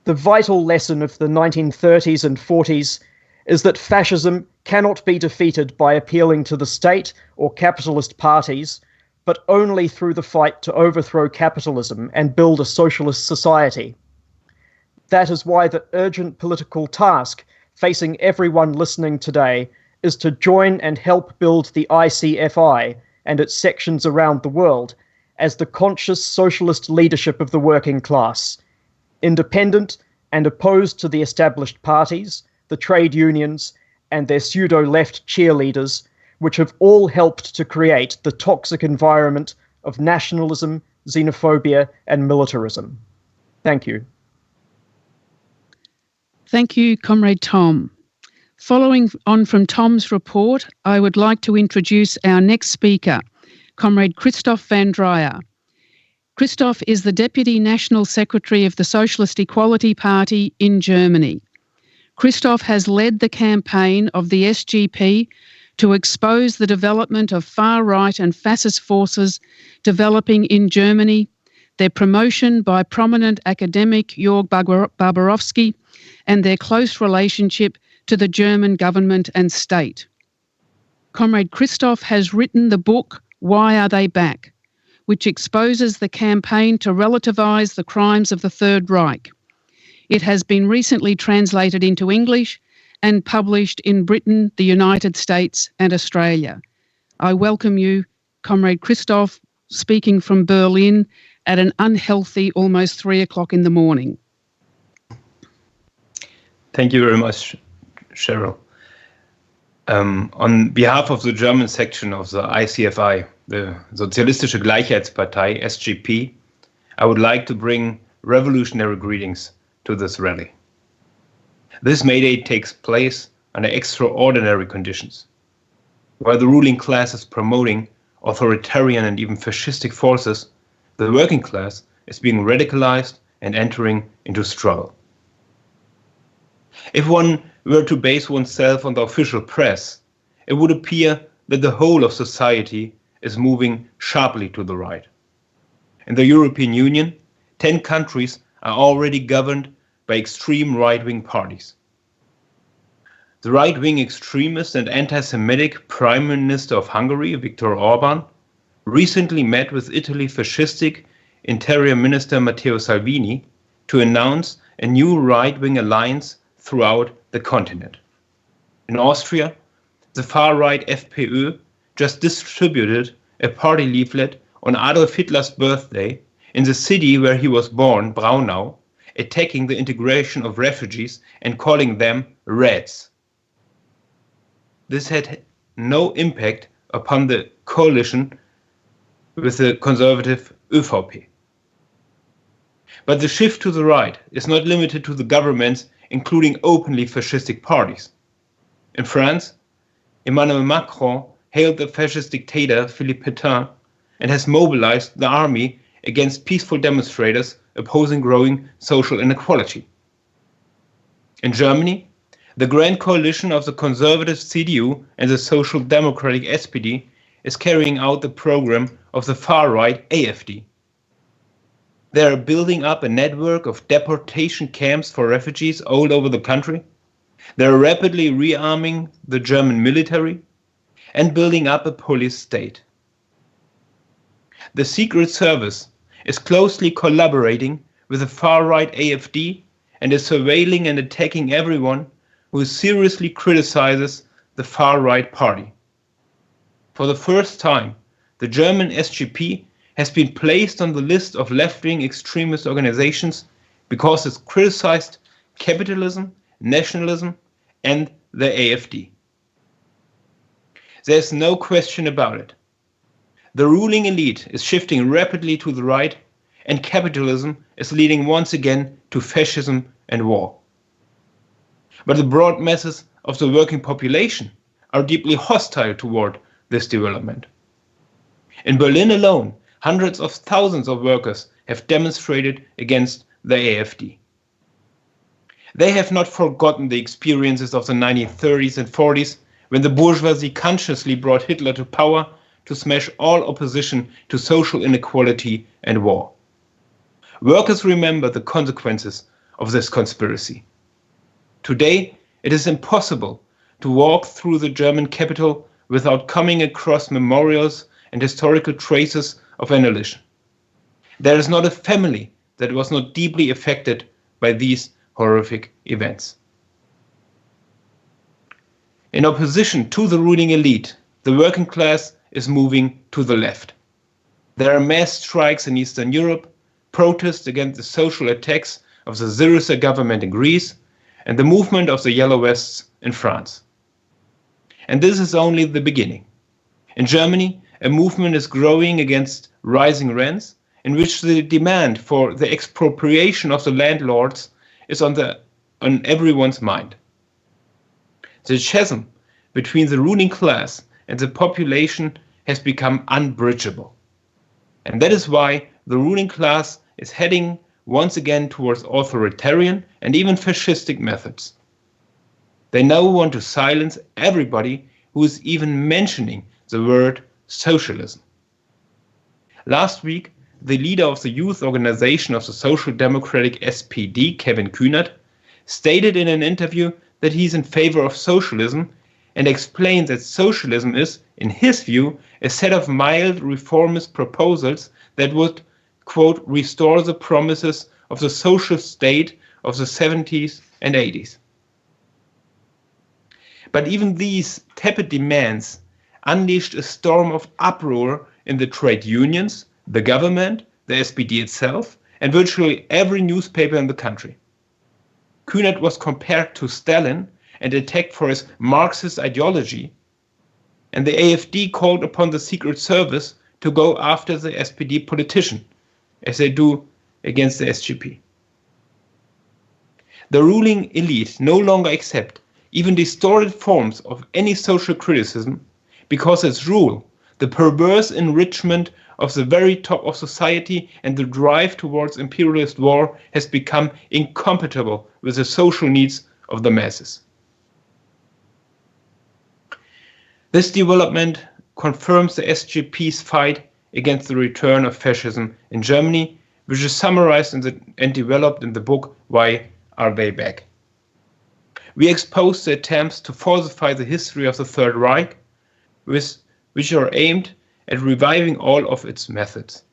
The vital lesson of the 1930s and 40s is that fascism cannot be defeated by appealing to the state or capitalist parties, but only through the fight to overthrow capitalism and build a socialist society. That is why the urgent political task facing everyone listening today is to join and help build the ICFI and its sections around the world as the conscious socialist leadership of the working class, independent and opposed to the established parties, the trade unions, and their pseudo-left cheerleaders, which have all helped to create the toxic environment of nationalism, xenophobia, and militarism. Thank you. Thank you, Comrade Tom. Following on from Tom's report, I would like to introduce our next speaker, Comrade Christoph van Dryer. Christoph is the Deputy National Secretary of the Socialist Equality Party in Germany. Christoph has led the campaign of the SGP to expose the development of far-right and fascist forces developing in Germany, their promotion by prominent academic Jörg Barbarowski, and their close relationship to the German government and state. Comrade Christoph has written the book Why Are They Back?, which exposes the campaign to relativise the crimes of the Third Reich. It has been recently translated into English and published in Britain, the United States and Australia. I welcome you, Comrade Christoph, speaking from Berlin at an unhealthy almost 3 o'clock in the morning. Thank you very much, Cheryl. On behalf of the German section of the ICFI, the Sozialistische Gleichheitspartei, SGP, I would like to bring revolutionary greetings to this rally. This May Day takes place under extraordinary conditions, while the ruling class is promoting authoritarian and even fascistic forces. The working class is being radicalized and entering into struggle. If one were to base oneself on the official press, it would appear that the whole of society is moving sharply to the right. In the European Union, 10 countries are already governed by extreme right-wing parties. The right-wing extremist and anti-Semitic Prime Minister of Hungary, Viktor Orban, recently met with Italy's fascistic Interior Minister Matteo Salvini to announce a new right-wing alliance throughout the continent. In Austria, the far-right FPÖ just distributed a party leaflet on Adolf Hitler's birthday in the city where he was born, Braunau, attacking the integration of refugees and calling them Reds. This had no impact upon the coalition with the conservative ÖVP. But the shift to the right is not limited to the governments, including openly fascistic parties. In France, Emmanuel Macron hailed the fascist dictator Philippe Pétain and has mobilized the army against peaceful demonstrators opposing growing social inequality. In Germany, the grand coalition of the conservative CDU and the social democratic SPD is carrying out the program of the far-right AfD. They are building up a network of deportation camps for refugees all over the country. They are rapidly rearming the German military and building up a police state. The Secret Service is closely collaborating with the far-right AfD and is surveilling and attacking everyone who seriously criticizes the far-right party. For the first time, the German SGP has been placed on the list of left-wing extremist organizations because it criticized capitalism, nationalism, and the AfD. There's no question about it. The ruling elite is shifting rapidly to the right, and capitalism is leading once again to fascism and war. But the broad masses of the working population are deeply hostile toward this development. In Berlin alone, hundreds of thousands of workers have demonstrated against the AfD. They have not forgotten the experiences of the 1930s and 40s when the bourgeoisie consciously brought Hitler to power to smash all opposition to social inequality and war. Workers remember the consequences of this conspiracy. Today, it is impossible to walk through the German capital without coming across memorials and historical traces of annihilation. There is not a family that was not deeply affected by these horrific events. In opposition to the ruling elite, the working class is moving to the left. There are mass strikes in Eastern Europe, protests against the social attacks of the Syriza government in Greece, and the movement of the Yellow Vests in France. And this is only the beginning. In Germany, a movement is growing against rising rents, in which the demand for the expropriation of the landlords is on everyone's mind. The chasm between the ruling class and the population has become unbridgeable. And that is why the ruling class is heading once again towards authoritarian and even fascistic methods. They now want to silence everybody who is even mentioning the word socialism. Last week, the leader of the youth organization of the Social Democratic SPD, Kevin Kühnert, stated in an interview that he's in favor of socialism and explained that socialism is, in his view, a set of mild reformist proposals that would, quote, restore the promises of the social state of the 70s and 80s. But even these tepid demands unleashed a storm of uproar in the trade unions, the government, the SPD itself, and virtually every newspaper in the country. Kühnert was compared to Stalin and attacked for his Marxist ideology, and the AfD called upon the Secret Service to go after the SPD politician, as they do against the SGP. The ruling elite no longer accept even distorted forms of any social criticism because its rule, the perverse enrichment of the very top of society and the drive towards imperialist war, has become incompatible with the social needs of the masses. This development confirms the SGP's fight against the return of fascism in Germany, which is summarized and developed in the book Why Are They Back? We exposed the attempts to falsify the history of the Third Reich, which are aimed at reviving all of its methods.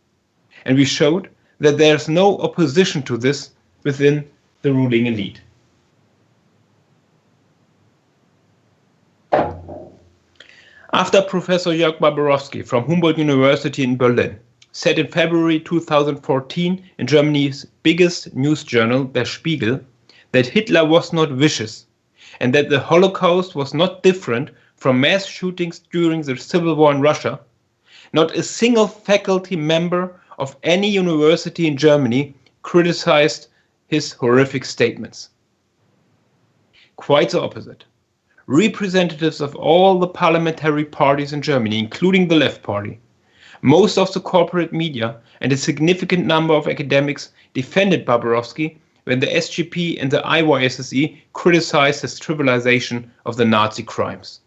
And we showed that there is no opposition to this within the ruling elite. After Professor Jörg Barbarowski from Humboldt University in Berlin said in February 2014 in Germany's biggest news journal, Der Spiegel, that Hitler was not vicious and that the Holocaust was not different from mass shootings during the Civil War in Russia, not a single faculty member of any university in Germany criticized his horrific statements. Quite the opposite. Representatives of all the parliamentary parties in Germany, including the Left Party, most of the corporate media, and a significant number of academics defended Barbarowski when the SGP and the IYSSE criticized his trivialization of the Nazi crimes.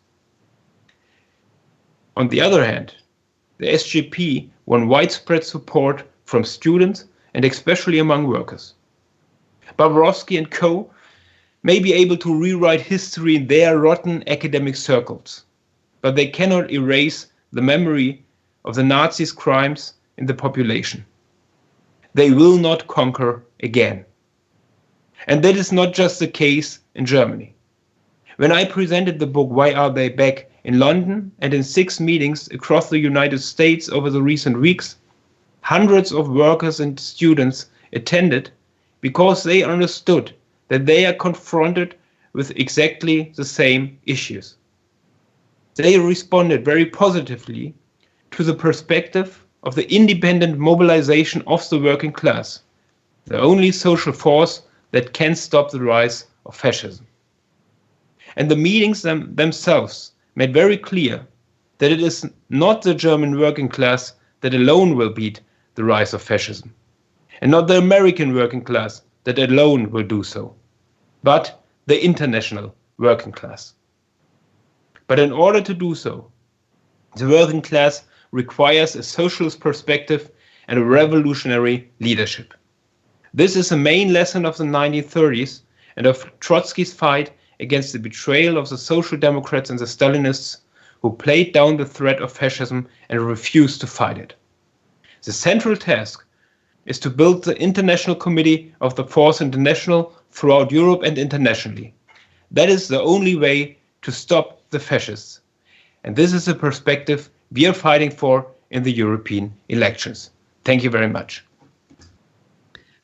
On the other hand, the SGP won widespread support from students and especially among workers. Barbarowski and co. may be able to rewrite history in their rotten academic circles, but they cannot erase the memory of the Nazis' crimes in the population. They will not conquer again. And that is not just the case in Germany. When I presented the book Why Are They Back in London and in 6 meetings across the United States over the recent weeks, hundreds of workers and students attended because they understood that they are confronted with exactly the same issues. They responded very positively to the perspective of the independent mobilization of the working class, the only social force that can stop the rise of fascism. And the meetings themselves made very clear that it is not the German working class that alone will beat the rise of fascism, and not the American working class that alone will do so, but the international working class. But in order to do so, the working class requires a socialist perspective and a revolutionary leadership. This is a main lesson of the 1930s and of Trotsky's fight against the betrayal of the Social Democrats and the Stalinists, who played down the threat of fascism and refused to fight it. The central task is to build the International Committee of the Fourth International throughout Europe and internationally. That is the only way to stop the fascists. And this is the perspective we are fighting for in the European elections. Thank you very much.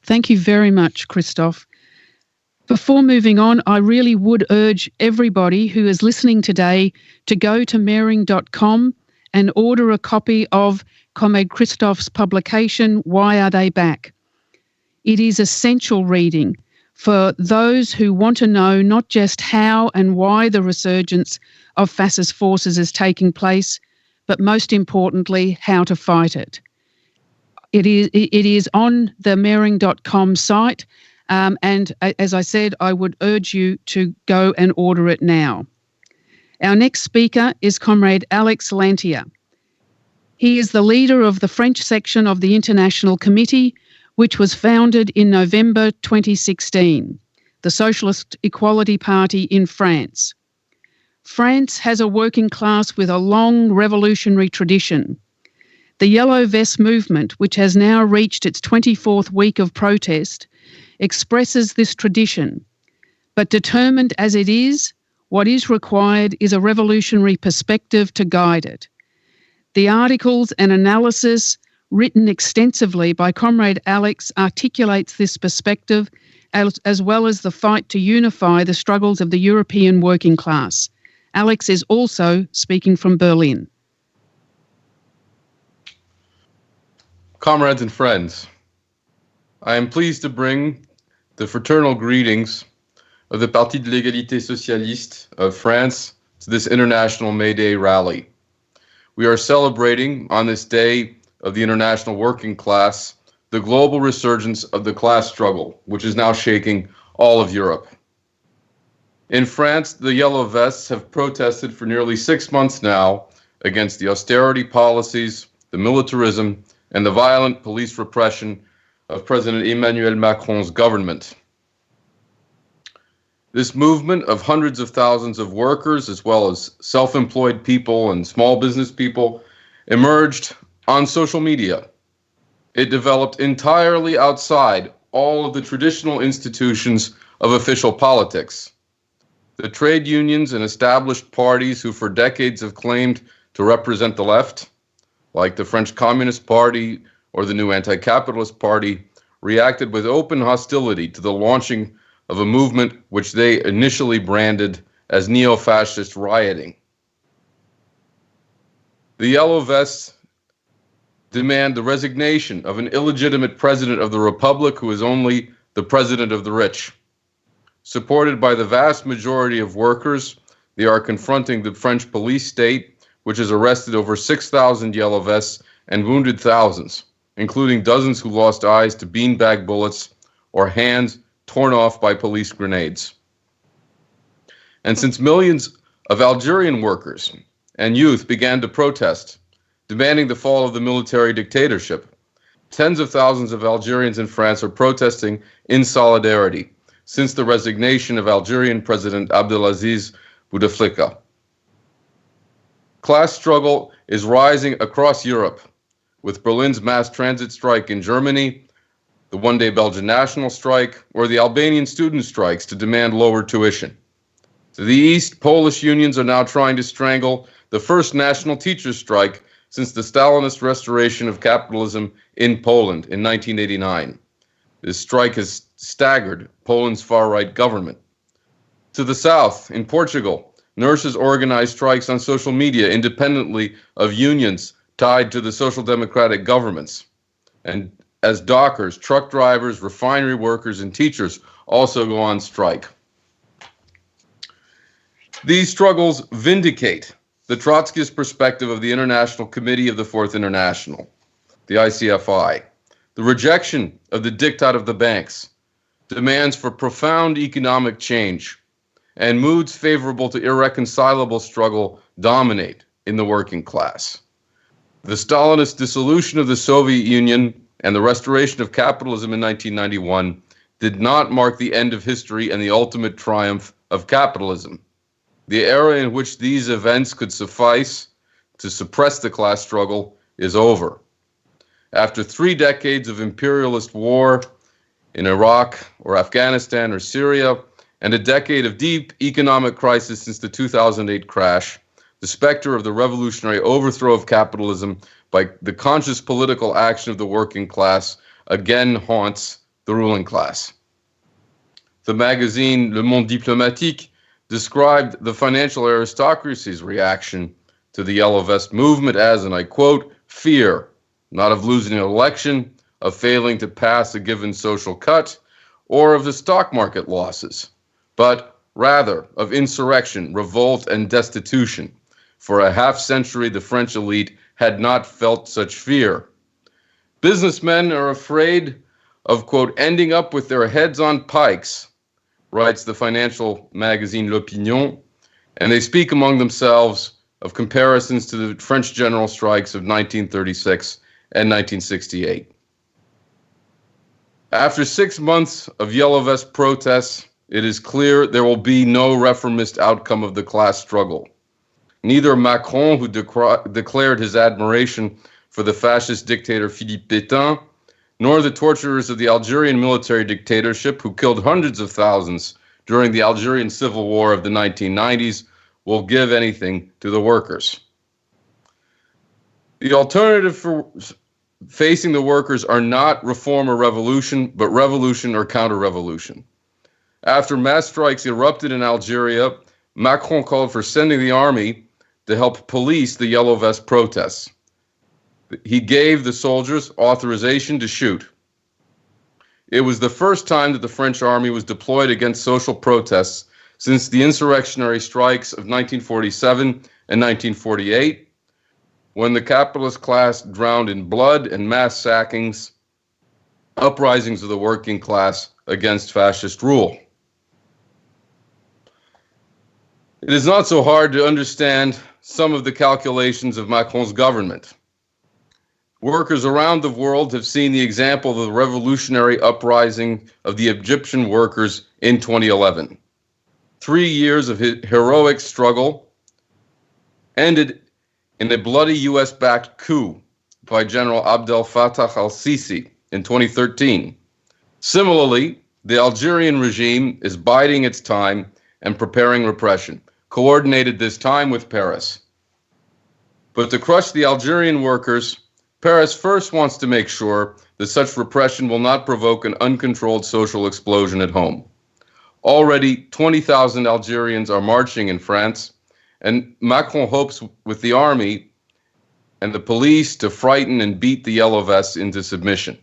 Thank you very much, Christoph. Before moving on, I really would urge everybody who is listening today to go to mehring.com and order a copy of Comrade Christoph's publication, Why Are They Back? It is essential reading for those who want to know not just how and why the resurgence of fascist forces is taking place, but most importantly, how to fight it. It is on the mehring.com site, And as I said, I would urge you to go and order it now. Our next speaker is Comrade Alex Lantier. He is the leader of the French section of the International Committee, which was founded in November 2016, the Socialist Equality Party in France. France has a working class with a long revolutionary tradition. The Yellow Vest movement, which has now reached its 24th week of protest, expresses this tradition. But determined as it is, what is required is a revolutionary perspective to guide it. The articles and analysis written extensively by Comrade Alex articulates this perspective, as well as the fight to unify the struggles of the European working class. Alex is also speaking from Berlin. Comrades and friends, I am pleased to bring the fraternal greetings of the Parti de l'Égalité Socialiste of France to this International May Day rally. We are celebrating on this day of the international working class the global resurgence of the class struggle, which is now shaking all of Europe. In France, the Yellow Vests have protested for nearly 6 months now against the austerity policies, the militarism, and the violent police repression of President Emmanuel Macron's government. This movement of hundreds of thousands of workers, as well as self-employed people and small business people, emerged on social media. It developed entirely outside all of the traditional institutions of official politics. The trade unions and established parties who for decades have claimed to represent the left, like the French Communist Party or the new Anti-Capitalist Party, reacted with open hostility to the launching of a movement which they initially branded as neo-fascist rioting. The Yellow Vests demand the resignation of an illegitimate president of the Republic who is only the president of the rich. Supported by the vast majority of workers, they are confronting the French police state, which has arrested over 6,000 Yellow Vests and wounded thousands, including dozens who lost eyes to beanbag bullets or hands torn off by police grenades. And since millions of Algerian workers and youth began to protest, demanding the fall of the military dictatorship, tens of thousands of Algerians in France are protesting in solidarity since the resignation of Algerian President Abdelaziz Bouteflika. Class struggle is rising across Europe, with Berlin's mass transit strike in Germany, the one-day Belgian national strike, or the Albanian student strikes to demand lower tuition. To the east, Polish unions are now trying to strangle the first national teachers' strike since the Stalinist restoration of capitalism in Poland in 1989. This strike has staggered Poland's far-right government. To the south, in Portugal, nurses organize strikes on social media independently of unions tied to the social democratic governments. And as dockers, truck drivers, refinery workers, and teachers also go on strike. These struggles vindicate the Trotskyist perspective of the International Committee of the Fourth International, the ICFI, the rejection of the diktat of the banks, demands for profound economic change, and moods favorable to irreconcilable struggle dominate in the working class. The Stalinist dissolution of the Soviet Union and the restoration of capitalism in 1991 did not mark the end of history and the ultimate triumph of capitalism. The era in which these events could suffice to suppress the class struggle is over. After 3 decades of imperialist war in Iraq or Afghanistan or Syria, and a decade of deep economic crisis since the 2008 crash, the specter of the revolutionary overthrow of capitalism by the conscious political action of the working class again haunts the ruling class. The magazine Le Monde Diplomatique described the financial aristocracy's reaction to the Yellow Vest movement as, and I quote, fear, not of losing an election, of failing to pass a given social cut, or of the stock market losses, but rather of insurrection, revolt, and destitution. For a half-century, the French elite had not felt such fear. Businessmen are afraid of, quote, ending up with their heads on pikes, writes the financial magazine L'Opinion, and they speak among themselves of comparisons to the French general strikes of 1936 and 1968. After 6 months of Yellow Vest protests, it is clear there will be no reformist outcome of the class struggle. Neither Macron, who declared his admiration for the fascist dictator Philippe Pétain, nor the torturers of the Algerian military dictatorship, who killed hundreds of thousands during the Algerian civil war of the 1990s, will give anything to the workers. The alternative for facing the workers are not reform or revolution, but revolution or counter-revolution. After mass strikes erupted in Algeria, Macron called for sending the army to help police the Yellow Vest protests. He gave the soldiers authorization to shoot. It was the first time that the French army was deployed against social protests since the insurrectionary strikes of 1947 and 1948, when the capitalist class drowned in blood and mass sackings, uprisings of the working class against fascist rule. It is not so hard to understand some of the calculations of Macron's government. Workers around the world have seen the example of the revolutionary uprising of the Egyptian workers in 2011. 3 years of heroic struggle ended in a bloody US-backed coup by General Abdel Fattah al-Sisi in 2013. Similarly, the Algerian regime is biding its time and preparing repression, coordinated this time with Paris. But to crush the Algerian workers, Paris first wants to make sure that such repression will not provoke an uncontrolled social explosion at home. Already, 20,000 Algerians are marching in France, and Macron hopes with the army and the police to frighten and beat the Yellow Vests into submission.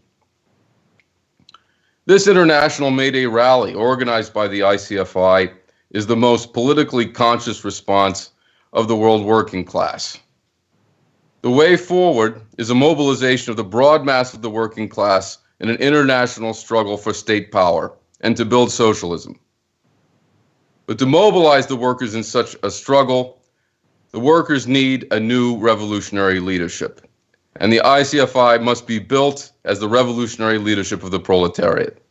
This international May Day rally, organized by the ICFI, is the most politically conscious response of the world working class. The way forward is a mobilization of the broad mass of the working class in an international struggle for state power and to build socialism. But to mobilize the workers in such a struggle, the workers need a new revolutionary leadership. And the ICFI must be built as the revolutionary leadership of the proletariat.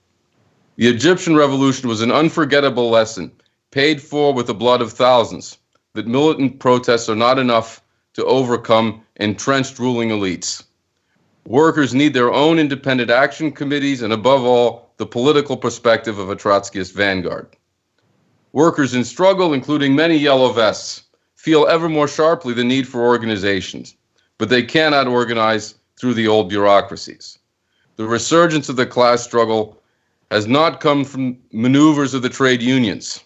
The Egyptian revolution was an unforgettable lesson, paid for with the blood of thousands, that militant protests are not enough to overcome entrenched ruling elites. Workers need their own independent action committees and, above all, the political perspective of a Trotskyist vanguard. Workers in struggle, including many Yellow Vests, feel ever more sharply the need for organizations, but they cannot organize through the old bureaucracies. The resurgence of the class struggle has not come from maneuvers of the trade unions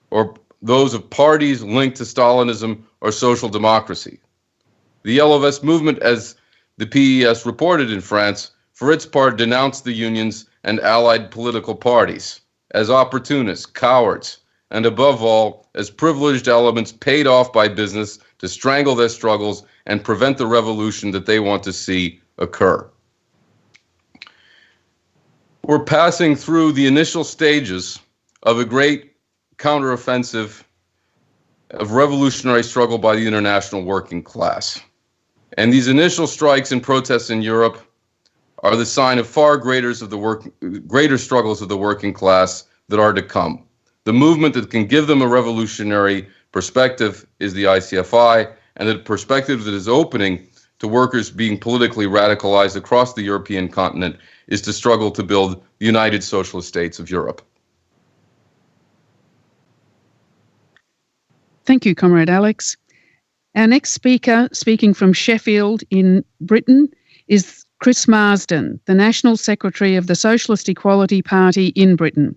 or those of parties linked to Stalinism or social democracy. The Yellow Vest movement, as the PES reported in France, for its part denounced the unions and allied political parties as opportunists, cowards, and above all, as privileged elements paid off by business to strangle their struggles and prevent the revolution that they want to see occur. We're passing through the initial stages of a great counteroffensive of revolutionary struggle by the international working class. And these initial strikes and protests in Europe are the sign of far greater struggles of the working class that are to come. The movement that can give them a revolutionary perspective is the ICFI, and the perspective that is opening to workers being politically radicalized across the European continent is to struggle to build the United Socialist States of Europe. Thank you, Comrade Alex. Our next speaker, speaking from Sheffield in Britain, is Chris Marsden, the National Secretary of the Socialist Equality Party in Britain.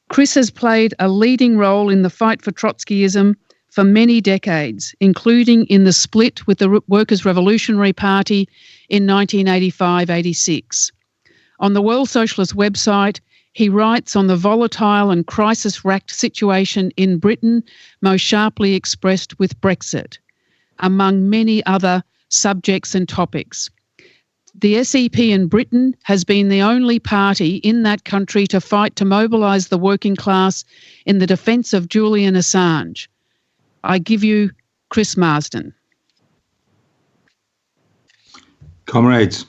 Chris has played a leading role in the fight for Trotskyism for many decades, including in the split with the Workers' Revolutionary Party in 1985-86. On the World Socialist website, he writes on the volatile and crisis-racked situation in Britain, most sharply expressed with Brexit, among many other subjects and topics. The SEP in Britain has been the only party in that country to fight to mobilise the working class in the defence of Julian Assange. I give you Chris Marsden. Comrades,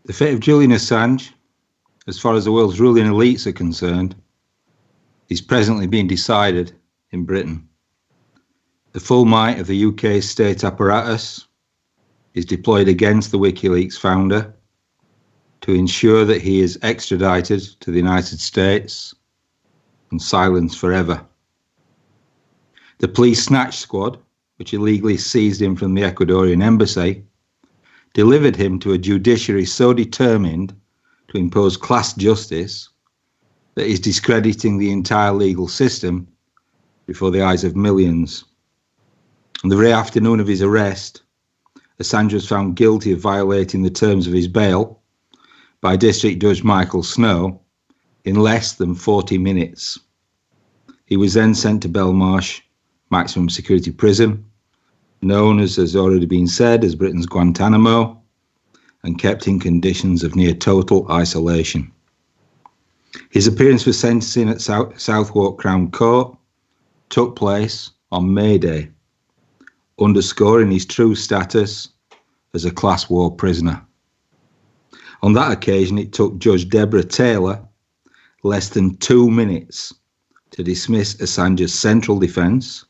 the fate of Julian Assange, as far as the world's ruling elites are concerned, is presently being decided in Britain. The full might of the UK state apparatus is deployed against the WikiLeaks founder to ensure that he is extradited to the United States and silenced forever. The police snatch squad, which illegally seized him from the Ecuadorian embassy, delivered him to a judiciary so determined to impose class justice that is discrediting the entire legal system before the eyes of millions. On the very afternoon of his arrest, Assange was found guilty of violating the terms of his bail by District Judge Michael Snow in less than 40 minutes. He was then sent to Belmarsh Maximum Security Prison, known as has already been said, as Britain's Guantanamo, and kept in conditions of near total isolation. His appearance for sentencing at Southwark Crown Court took place on May Day, underscoring his true status as a class war prisoner. On that occasion, it took Judge Deborah Taylor less than 2 minutes to dismiss Assange's central defence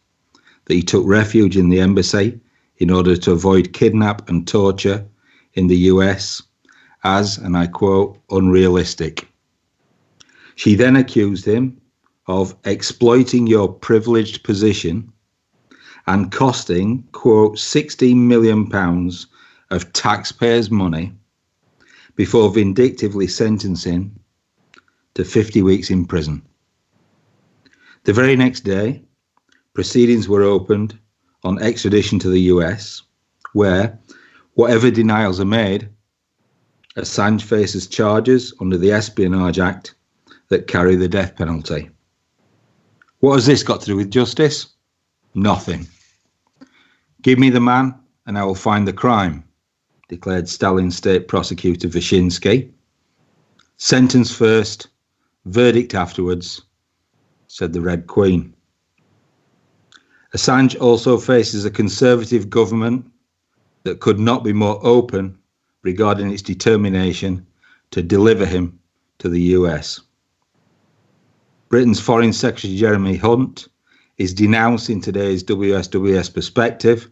that he took refuge in the embassy in order to avoid kidnap and torture in the US as, and I quote, unrealistic. She then accused him of exploiting your privileged position and costing, quote, £16 million of taxpayers' money before vindictively sentencing to 50 weeks in prison. The very next day, proceedings were opened on extradition to the US, where, whatever denials are made, Assange faces charges under the Espionage Act that carry the death penalty. What has this got to do with justice? Nothing. Give me the man and I will find the crime, declared Stalin State Prosecutor Wyszynski. Sentence first, verdict afterwards, said the Red Queen. Assange also faces a conservative government that could not be more open regarding its determination to deliver him to the US. Britain's Foreign Secretary Jeremy Hunt is denouncing today's WSWS Perspective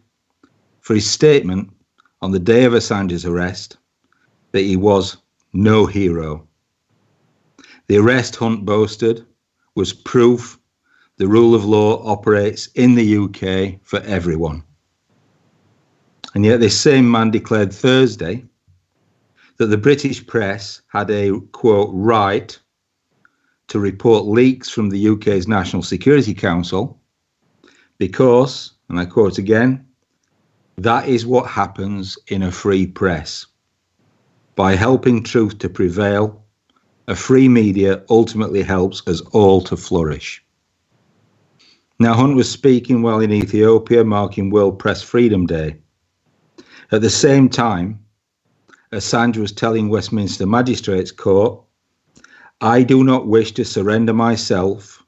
for his statement on the day of Assange's arrest that he was no hero. The arrest Hunt boasted was proof the rule of law operates in the UK for everyone. And yet this same man declared Thursday that the British press had a, quote, right to report leaks from the UK's National Security Council because, and I quote again, that is what happens in a free press. By helping truth to prevail, a free media ultimately helps us all to flourish. Now, Hunt was speaking while in Ethiopia, marking World Press Freedom Day. At the same time, Assange was telling Westminster Magistrates Court, I do not wish to surrender myself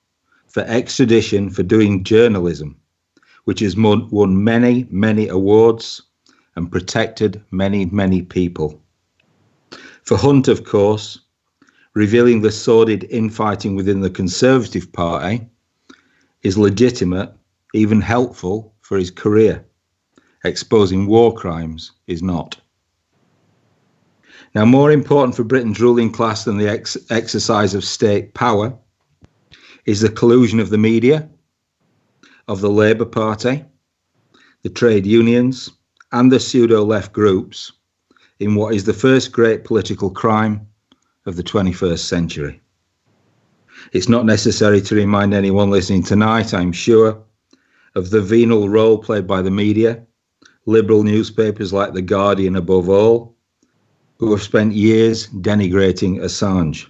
for extradition for doing journalism, which has won many, many awards and protected many, many people. For Hunt, of course, revealing the sordid infighting within the Conservative Party is legitimate, even helpful for his career. Exposing war crimes is not. Now, more important for Britain's ruling class than the exercise of state power is the collusion of the media, of the Labour Party, the trade unions, and the pseudo-left groups in what is the first great political crime of the 21st century. It's not necessary to remind anyone listening tonight, I'm sure, of the venal role played by the media, liberal newspapers like The Guardian above all, who have spent years denigrating Assange.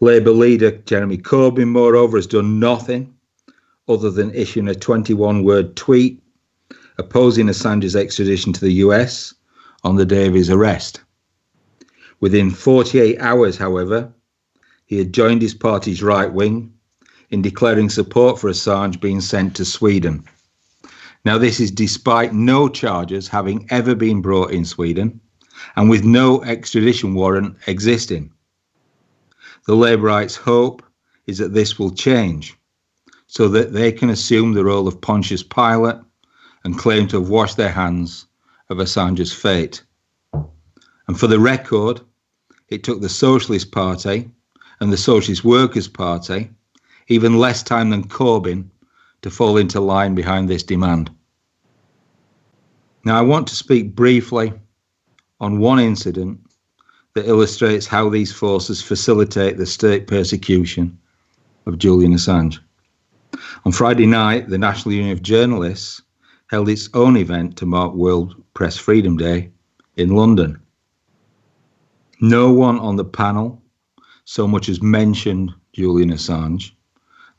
Labour leader Jeremy Corbyn, moreover, has done nothing other than issuing a 21-word tweet opposing Assange's extradition to the US on the day of his arrest. Within 48 hours, however, he had joined his party's right wing in declaring support for Assange being sent to Sweden. Now, this is despite no charges having ever been brought in Sweden and with no extradition warrant existing. The Labourites' hope is that this will change so that they can assume the role of Pontius Pilate and claim to have washed their hands of Assange's fate. And for the record, it took the Socialist Party and the Socialist Workers' Party even less time than Corbyn to fall into line behind this demand. Now, I want to speak briefly on one incident that illustrates how these forces facilitate the state persecution of Julian Assange. On Friday night, the National Union of Journalists held its own event to mark World Press Freedom Day in London. No one on the panel so much as mentioned Julian Assange,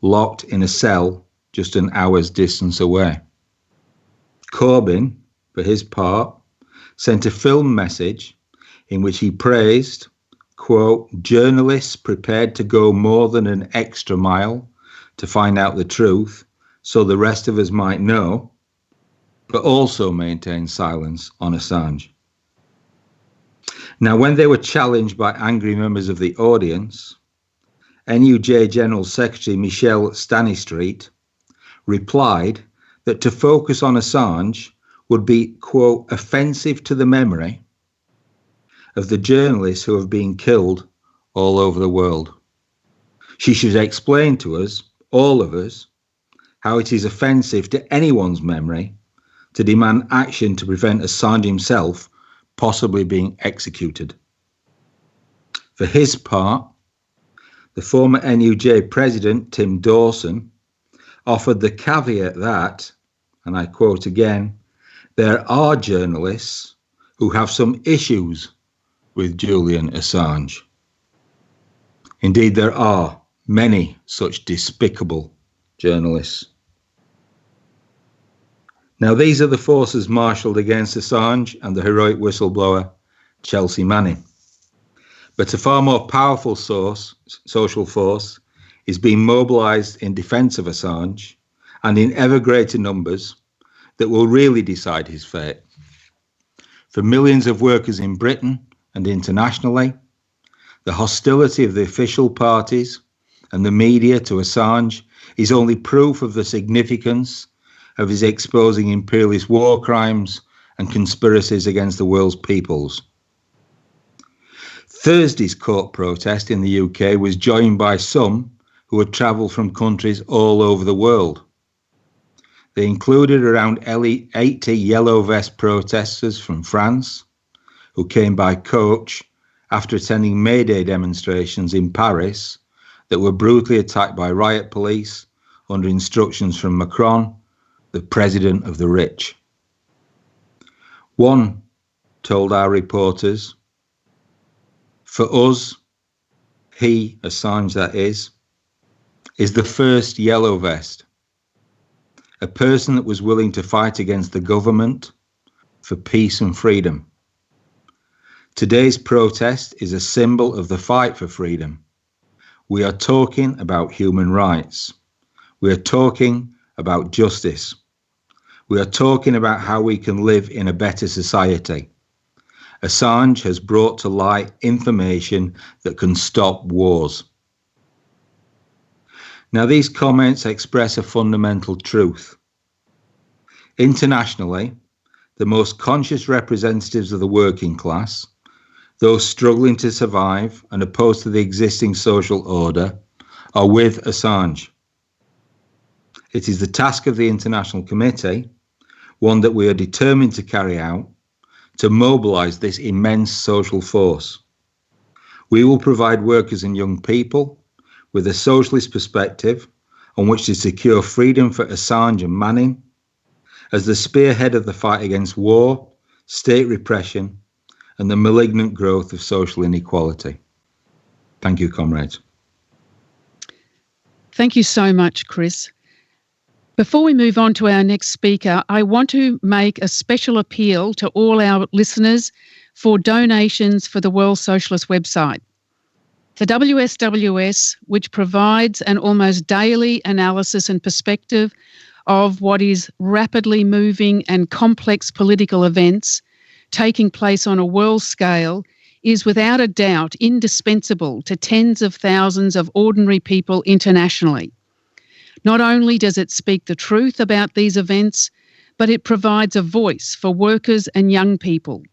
locked in a cell just an hour's distance away. Corbyn, for his part, sent a film message in which he praised, quote, journalists prepared to go more than an extra mile to find out the truth so the rest of us might know, but also maintain silence on Assange. Now, when they were challenged by angry members of the audience, NUJ General Secretary Michelle Stanistreet replied that to focus on Assange would be, quote, offensive to the memory of the journalists who have been killed all over the world. She should explain to us, all of us, how it is offensive to anyone's memory to demand action to prevent Assange himself possibly being executed. For his part, the former NUJ president, Tim Dawson, offered the caveat that, and I quote again, there are journalists who have some issues with Julian Assange. Indeed, there are many such despicable journalists. Now, these are the forces marshalled against Assange and the heroic whistleblower Chelsea Manning. But a far more powerful social force is being mobilised in defence of Assange and in ever greater numbers that will really decide his fate. For millions of workers in Britain and internationally, the hostility of the official parties and the media to Assange is only proof of the significance of his exposing imperialist war crimes and conspiracies against the world's peoples. Thursday's court protest in the UK was joined by some who had travelled from countries all over the world. They included around 80 yellow vest protesters from France who came by coach after attending May Day demonstrations in Paris that were brutally attacked by riot police under instructions from Macron, the president of the rich. One told our reporters, for us, he, Assange that is the first yellow vest, a person that was willing to fight against the government for peace and freedom. Today's protest is a symbol of the fight for freedom. We are talking about human rights. We are talking about justice. We are talking about how we can live in a better society. Assange has brought to light information that can stop wars. Now, these comments express a fundamental truth. Internationally, the most conscious representatives of the working class, those struggling to survive and opposed to the existing social order, are with Assange. It is the task of the International Committee, one that we are determined to carry out, to mobilise this immense social force. We will provide workers and young people with a socialist perspective on which to secure freedom for Assange and Manning as the spearhead of the fight against war, state repression, and the malignant growth of social inequality. Thank you, comrades. Thank you so much, Chris. Before we move on to our next speaker, I want to make a special appeal to all our listeners for donations for the World Socialist website. The WSWS, which provides an almost daily analysis and perspective of what is rapidly moving and complex political events taking place on a world scale, is without a doubt indispensable to tens of thousands of ordinary people internationally. Not only does it speak the truth about these events, but it provides a voice for workers and young people.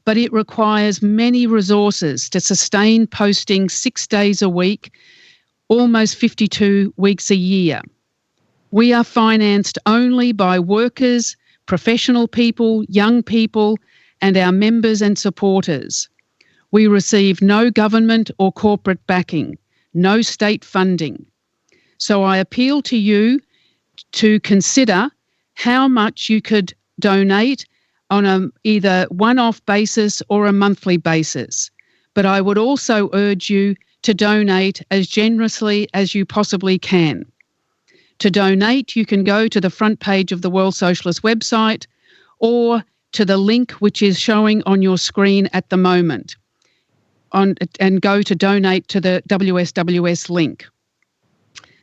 But it requires many resources to sustain posting 6 days a week, almost 52 weeks a year. We are financed only by workers, professional people, young people, and our members and supporters. We receive no government or corporate backing, no state funding. So I appeal to you to consider how much you could donate on a either one-off basis or a monthly basis. But I would also urge you to donate as generously as you possibly can. To donate, you can go to the front page of the World Socialist website or to the link which is showing on your screen at the moment, and go to donate to the WSWS link.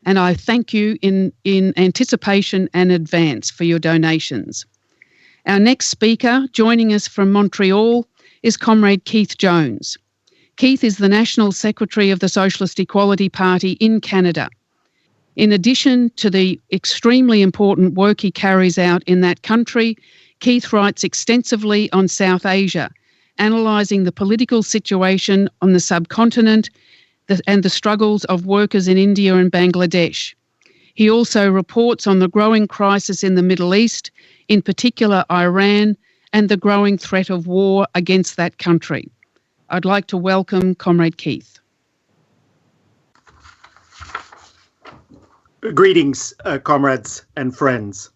And I thank you in anticipation and advance for your donations. Our next speaker, joining us from Montreal, is Comrade Keith Jones. Keith is the National Secretary of the Socialist Equality Party in Canada. In addition to the extremely important work he carries out in that country, Keith writes extensively on South Asia, analysing the political situation on the subcontinent and the struggles of workers in India and Bangladesh. He also reports on the growing crisis in the Middle East, in particular Iran, and the growing threat of war against that country. I'd like to welcome Comrade Keith. Greetings, comrades and friends.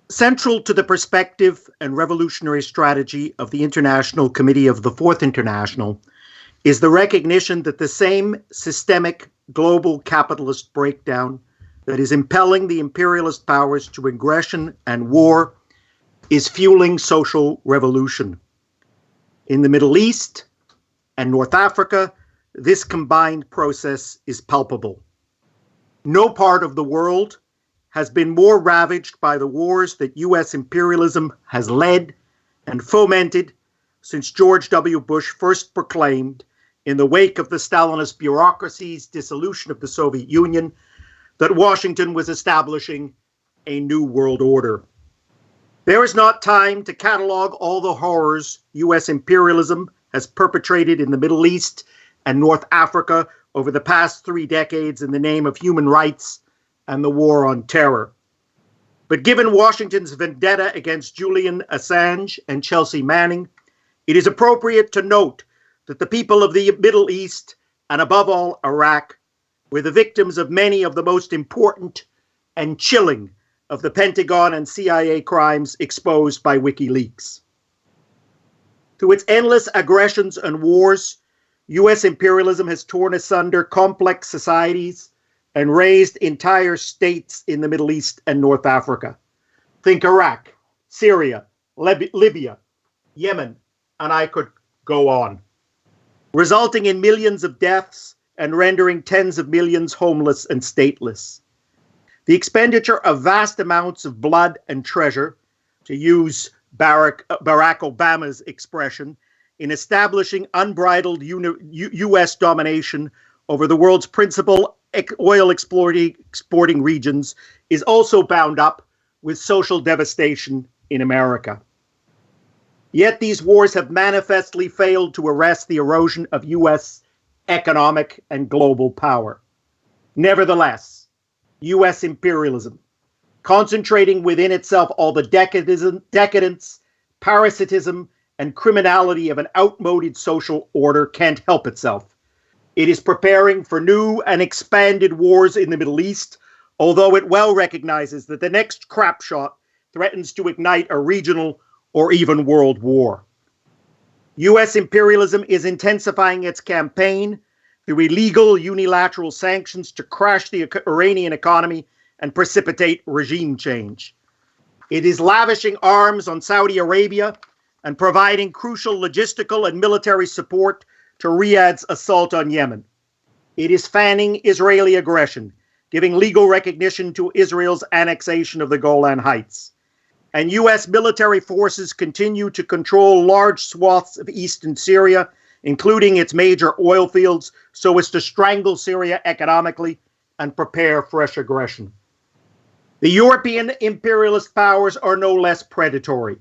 Central to the perspective and revolutionary strategy of the International Committee of the Fourth International is the recognition that the same systemic global capitalist breakdown that is impelling the imperialist powers to aggression and war is fueling social revolution. In the Middle East and North Africa, this combined process is palpable. No part of the world has been more ravaged by the wars that U.S. imperialism has led and fomented since George W. Bush first proclaimed, in the wake of the Stalinist bureaucracy's dissolution of the Soviet Union, that Washington was establishing a new world order. There is not time to catalog all the horrors U.S. imperialism has perpetrated in the Middle East and North Africa over the past 3 decades in the name of human rights and the war on terror. But given Washington's vendetta against Julian Assange and Chelsea Manning, it is appropriate to note that the people of the Middle East, and above all Iraq, were the victims of many of the most important and chilling of the Pentagon and CIA crimes exposed by WikiLeaks. Through its endless aggressions and wars, U.S. imperialism has torn asunder complex societies and razed entire states in the Middle East and North Africa. Think Iraq, Syria, Libya, Yemen, and I could go on, resulting in millions of deaths and rendering tens of millions homeless and stateless. The expenditure of vast amounts of blood and treasure, to use Barack Obama's expression, in establishing unbridled U.S. domination over the world's principal oil exporting regions is also bound up with social devastation in America. Yet these wars have manifestly failed to arrest the erosion of U.S. economic and global power. Nevertheless, U.S. imperialism, concentrating within itself all the decadence, parasitism, and criminality of an outmoded social order, can't help itself. It is preparing for new and expanded wars in the Middle East, although it well recognizes that the next crapshot threatens to ignite a regional or even world war. U.S. imperialism is intensifying its campaign through illegal unilateral sanctions to crash the Iranian economy and precipitate regime change. It is lavishing arms on Saudi Arabia and providing crucial logistical and military support to Riyadh's assault on Yemen. It is fanning Israeli aggression, giving legal recognition to Israel's annexation of the Golan Heights. And U.S. military forces continue to control large swaths of eastern Syria, including its major oil fields, so as to strangle Syria economically and prepare fresh aggression. The European imperialist powers are no less predatory.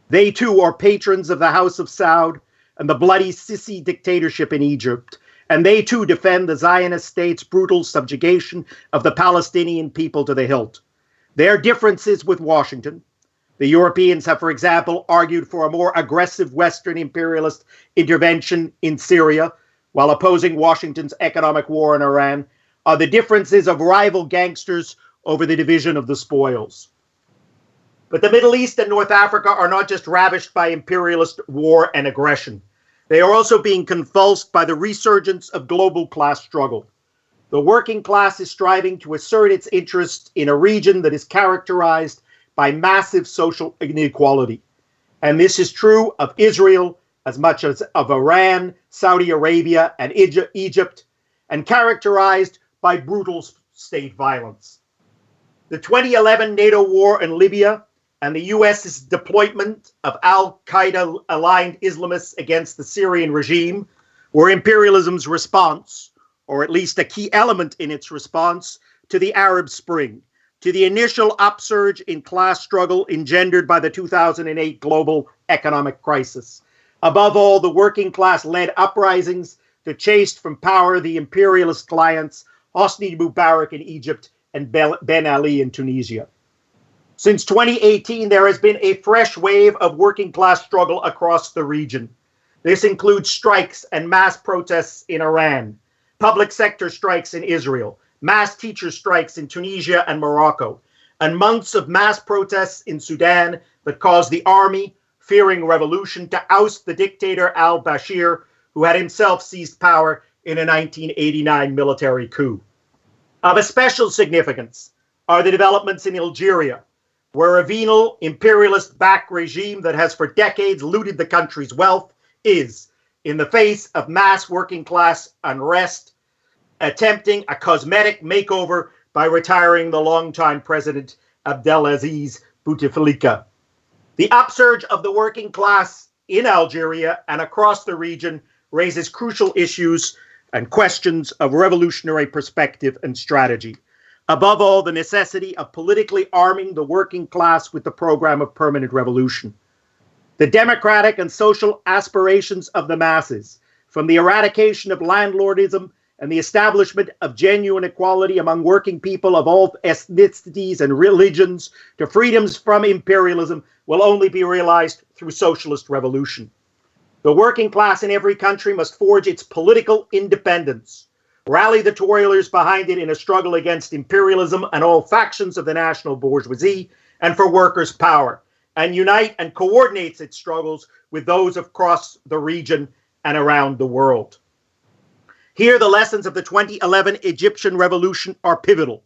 They too are patrons of the House of Saud and the bloody Sisi dictatorship in Egypt, and they too defend the Zionist state's brutal subjugation of the Palestinian people to the hilt. Their differences with Washington. The Europeans have, for example, argued for a more aggressive Western imperialist intervention in Syria, while opposing Washington's economic war in Iran, are the differences of rival gangsters over the division of the spoils. But the Middle East and North Africa are not just ravished by imperialist war and aggression. They are also being convulsed by the resurgence of global class struggle. The working class is striving to assert its interests in a region that is characterized by massive social inequality. And this is true of Israel as much as of Iran, Saudi Arabia, and Egypt, and characterized by brutal state violence. The 2011 NATO war in Libya and the US's deployment of al-Qaeda-aligned Islamists against the Syrian regime were imperialism's response, or at least a key element in its response, to the Arab Spring, to the initial upsurge in class struggle engendered by the 2008 global economic crisis. Above all, the working class led uprisings that chased from power the imperialist clients Hosni Mubarak in Egypt and Ben Ali in Tunisia. Since 2018, there has been a fresh wave of working class struggle across the region. This includes strikes and mass protests in Iran, public sector strikes in Israel, mass teacher strikes in Tunisia and Morocco, and months of mass protests in Sudan that caused the army, fearing revolution, to oust the dictator al-Bashir, who had himself seized power in a 1989 military coup. Of especial significance are the developments in Algeria, where a venal, imperialist-backed regime that has for decades looted the country's wealth is, in the face of mass working-class unrest, attempting a cosmetic makeover by retiring the longtime president Abdelaziz Bouteflika. The upsurge of the working class in Algeria and across the region raises crucial issues and questions of revolutionary perspective and strategy. Above all, the necessity of politically arming the working class with the program of permanent revolution. The democratic and social aspirations of the masses, from the eradication of landlordism and the establishment of genuine equality among working people of all ethnicities and religions, to freedoms from imperialism, will only be realized through socialist revolution. The working class in every country must forge its political independence, rally the toilers behind it in a struggle against imperialism and all factions of the national bourgeoisie and for workers' power, and unite and coordinate its struggles with those across the region and around the world. Here, the lessons of the 2011 Egyptian revolution are pivotal.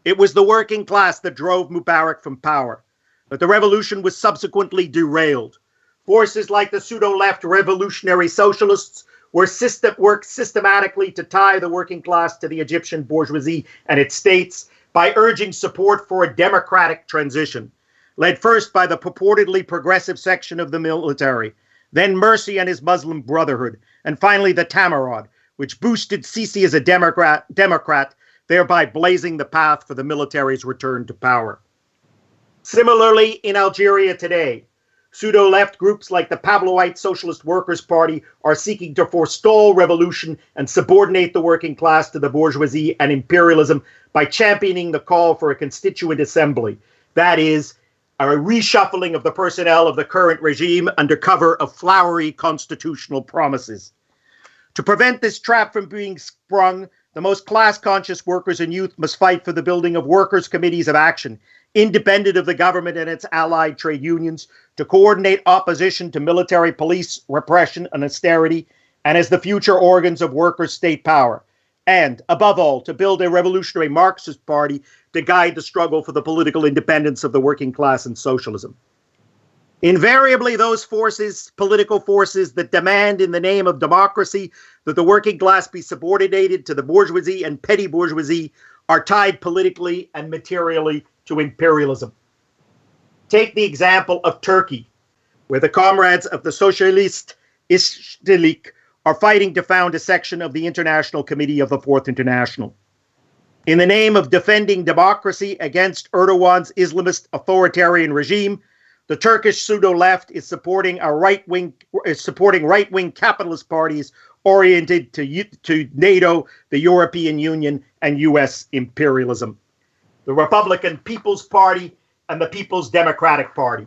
It was the working class that drove Mubarak from power, but the revolution was subsequently derailed. Forces like the pseudo-left revolutionary socialists worked systematically to tie the working class to the Egyptian bourgeoisie and its states by urging support for a democratic transition, led first by the purportedly progressive section of the military, then Morsi and his Muslim Brotherhood, and finally the Tamarod, which boosted Sisi as a Democrat, thereby blazing the path for the military's return to power. Similarly, in Algeria today, pseudo-left groups like the Pabloite Socialist Workers' Party are seeking to forestall revolution and subordinate the working class to the bourgeoisie and imperialism by championing the call for a constituent assembly. That is, a reshuffling of the personnel of the current regime under cover of flowery constitutional promises. To prevent this trap from being sprung, the most class-conscious workers and youth must fight for the building of workers' committees of action, independent of the government and its allied trade unions, to coordinate opposition to military police repression and austerity, and as the future organs of workers' state power, and, above all, to build a revolutionary Marxist party to guide the struggle for the political independence of the working class and socialism. Invariably, those forces, political forces that demand in the name of democracy that the working class be subordinated to the bourgeoisie and petty bourgeoisie, are tied politically and materially to imperialism. Take the example of Turkey, where the comrades of the Socialist İşçilik are fighting to found a section of the International Committee of the Fourth International. In the name of defending democracy against Erdogan's Islamist authoritarian regime, the Turkish pseudo-left is supporting right-wing capitalist parties oriented to NATO, the European Union, and U.S. imperialism. The Republican People's Party and the People's Democratic Party.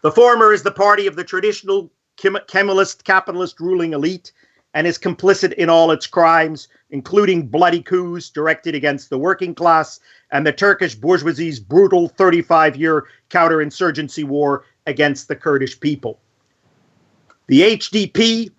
The former is the party of the traditional Kemalist capitalist ruling elite and is complicit in all its crimes, including bloody coups directed against the working class and the Turkish bourgeoisie's brutal 35-year counterinsurgency war against the Kurdish people. The HDP,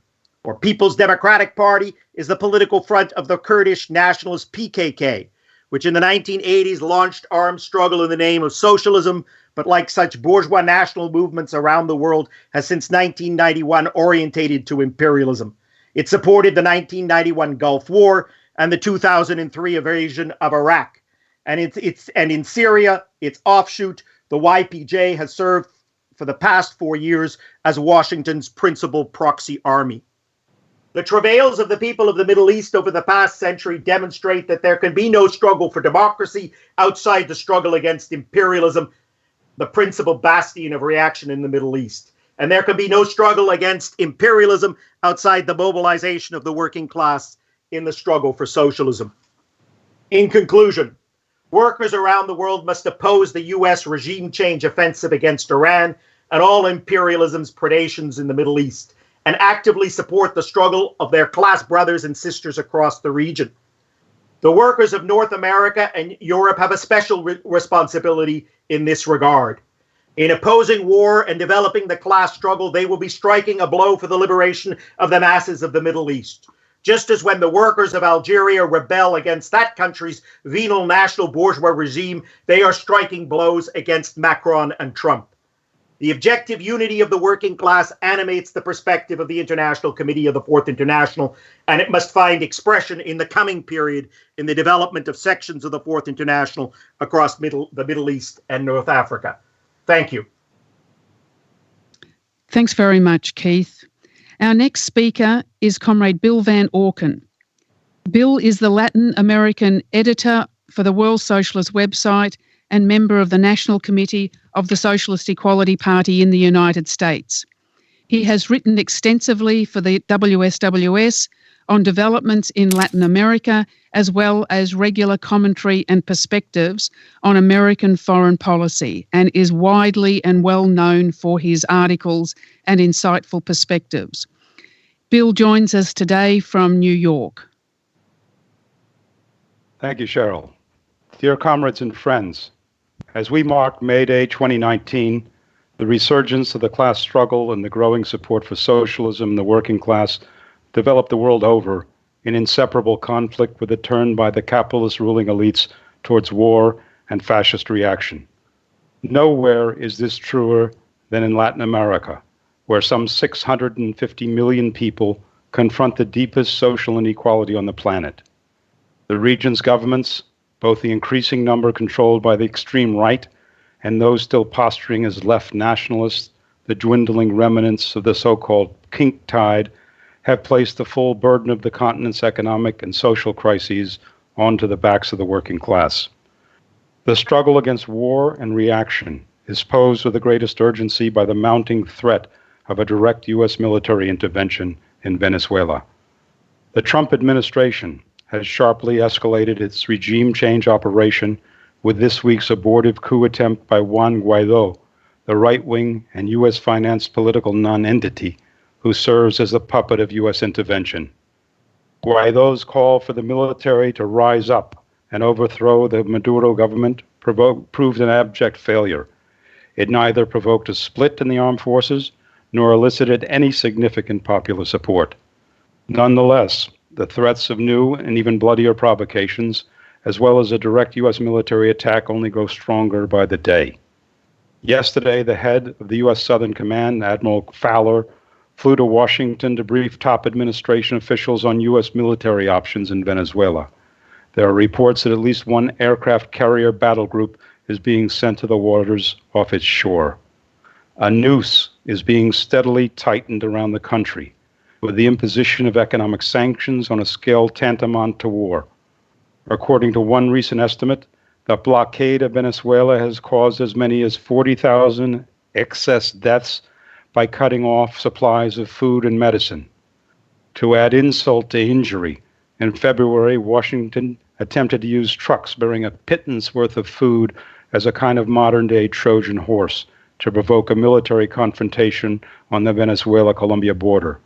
or People's Democratic Party, is the political front of the Kurdish nationalist PKK, which in the 1980s launched armed struggle in the name of socialism, but like such bourgeois national movements around the world, has since 1991 orientated to imperialism. It supported the 1991 Gulf War and the 2003 invasion of Iraq. And in Syria, its offshoot, the YPJ, has served for the past 4 years as Washington's principal proxy army. The travails of the people of the Middle East over the past century demonstrate that there can be no struggle for democracy outside the struggle against imperialism, the principal bastion of reaction in the Middle East. And there can be no struggle against imperialism outside the mobilization of the working class in the struggle for socialism. In conclusion, workers around the world must oppose the U.S. regime change offensive against Iran and all imperialism's predations in the Middle East, and actively support the struggle of their class brothers and sisters across the region. The workers of North America and Europe have a special responsibility in this regard. In opposing war and developing the class struggle, they will be striking a blow for the liberation of the masses of the Middle East. Just as when the workers of Algeria rebel against that country's venal national bourgeois regime, they are striking blows against Macron and Trump. The objective unity of the working class animates the perspective of the International Committee of the Fourth International, and it must find expression in the coming period in the development of sections of the Fourth International across the Middle East and North Africa. Thank you. Thanks very much, Keith. Our next speaker is Comrade Bill Van Auken. Bill is the Latin American editor for the World Socialist website and member of the National Committee of the Socialist Equality Party in the United States. He has written extensively for the WSWS on developments in Latin America, as well as regular commentary and perspectives on American foreign policy, and is widely and well known for his articles and insightful perspectives. Bill joins us today from New York. Thank you, Cheryl. Dear comrades and friends, as we mark May Day 2019, the resurgence of the class struggle and the growing support for socialism and the working class developed the world over in inseparable conflict with a turn by the capitalist ruling elites towards war and fascist reaction. Nowhere is this truer than in Latin America, where some 650 million people confront the deepest social inequality on the planet. The region's governments, both the increasing number controlled by the extreme right and those still posturing as left nationalists, the dwindling remnants of the so-called pink tide, have placed the full burden of the continent's economic and social crises onto the backs of the working class. The struggle against war and reaction is posed with the greatest urgency by the mounting threat of a direct U.S. military intervention in Venezuela. The Trump administration has sharply escalated its regime change operation with this week's abortive coup attempt by Juan Guaidó, the right-wing and U.S.-financed political non-entity who serves as the puppet of U.S. intervention. Guaidó's call for the military to rise up and overthrow the Maduro government proved an abject failure. It neither provoked a split in the armed forces nor elicited any significant popular support. Nonetheless, the threats of new and even bloodier provocations, as well as a direct U.S. military attack, only grow stronger by the day. Yesterday, the head of the U.S. Southern Command, Admiral Fowler, flew to Washington to brief top administration officials on U.S. military options in Venezuela. There are reports that at least one aircraft carrier battle group is being sent to the waters off its shore. A noose is being steadily tightened around the country, with the imposition of economic sanctions on a scale tantamount to war. According to one recent estimate, the blockade of Venezuela has caused as many as 40,000 excess deaths by cutting off supplies of food and medicine. To add insult to injury, in February, Washington attempted to use trucks bearing a pittance worth of food as a kind of modern-day Trojan horse to provoke a military confrontation on the Venezuela-Colombia border.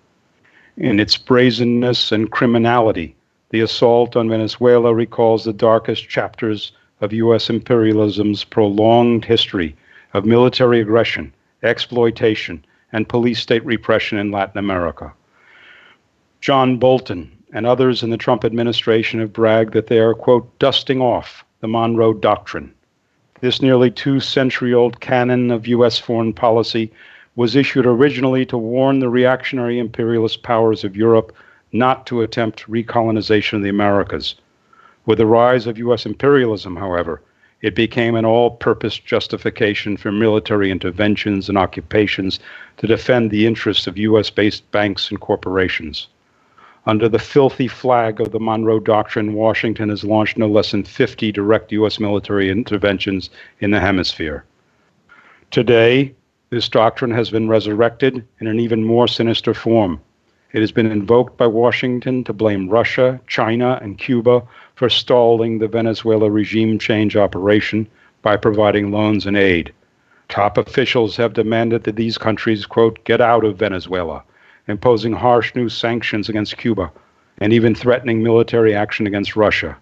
In its brazenness and criminality, the assault on Venezuela recalls the darkest chapters of U.S. imperialism's prolonged history of military aggression, exploitation, and police state repression in Latin America. John Bolton and others in the Trump administration have bragged that they are, quote, dusting off the Monroe Doctrine. This nearly two-century-old canon of U.S. foreign policy was issued originally to warn the reactionary imperialist powers of Europe not to attempt recolonization of the Americas. With the rise of U.S. imperialism, however, it became an all-purpose justification for military interventions and occupations to defend the interests of U.S.-based banks and corporations. Under the filthy flag of the Monroe Doctrine, Washington has launched no less than 50 direct U.S. military interventions in the hemisphere. Today, this doctrine has been resurrected in an even more sinister form. It has been invoked by Washington to blame Russia, China, and Cuba for stalling the Venezuela regime change operation by providing loans and aid. Top officials have demanded that these countries, quote, get out of Venezuela, imposing harsh new sanctions against Cuba, and even threatening military action against Russia.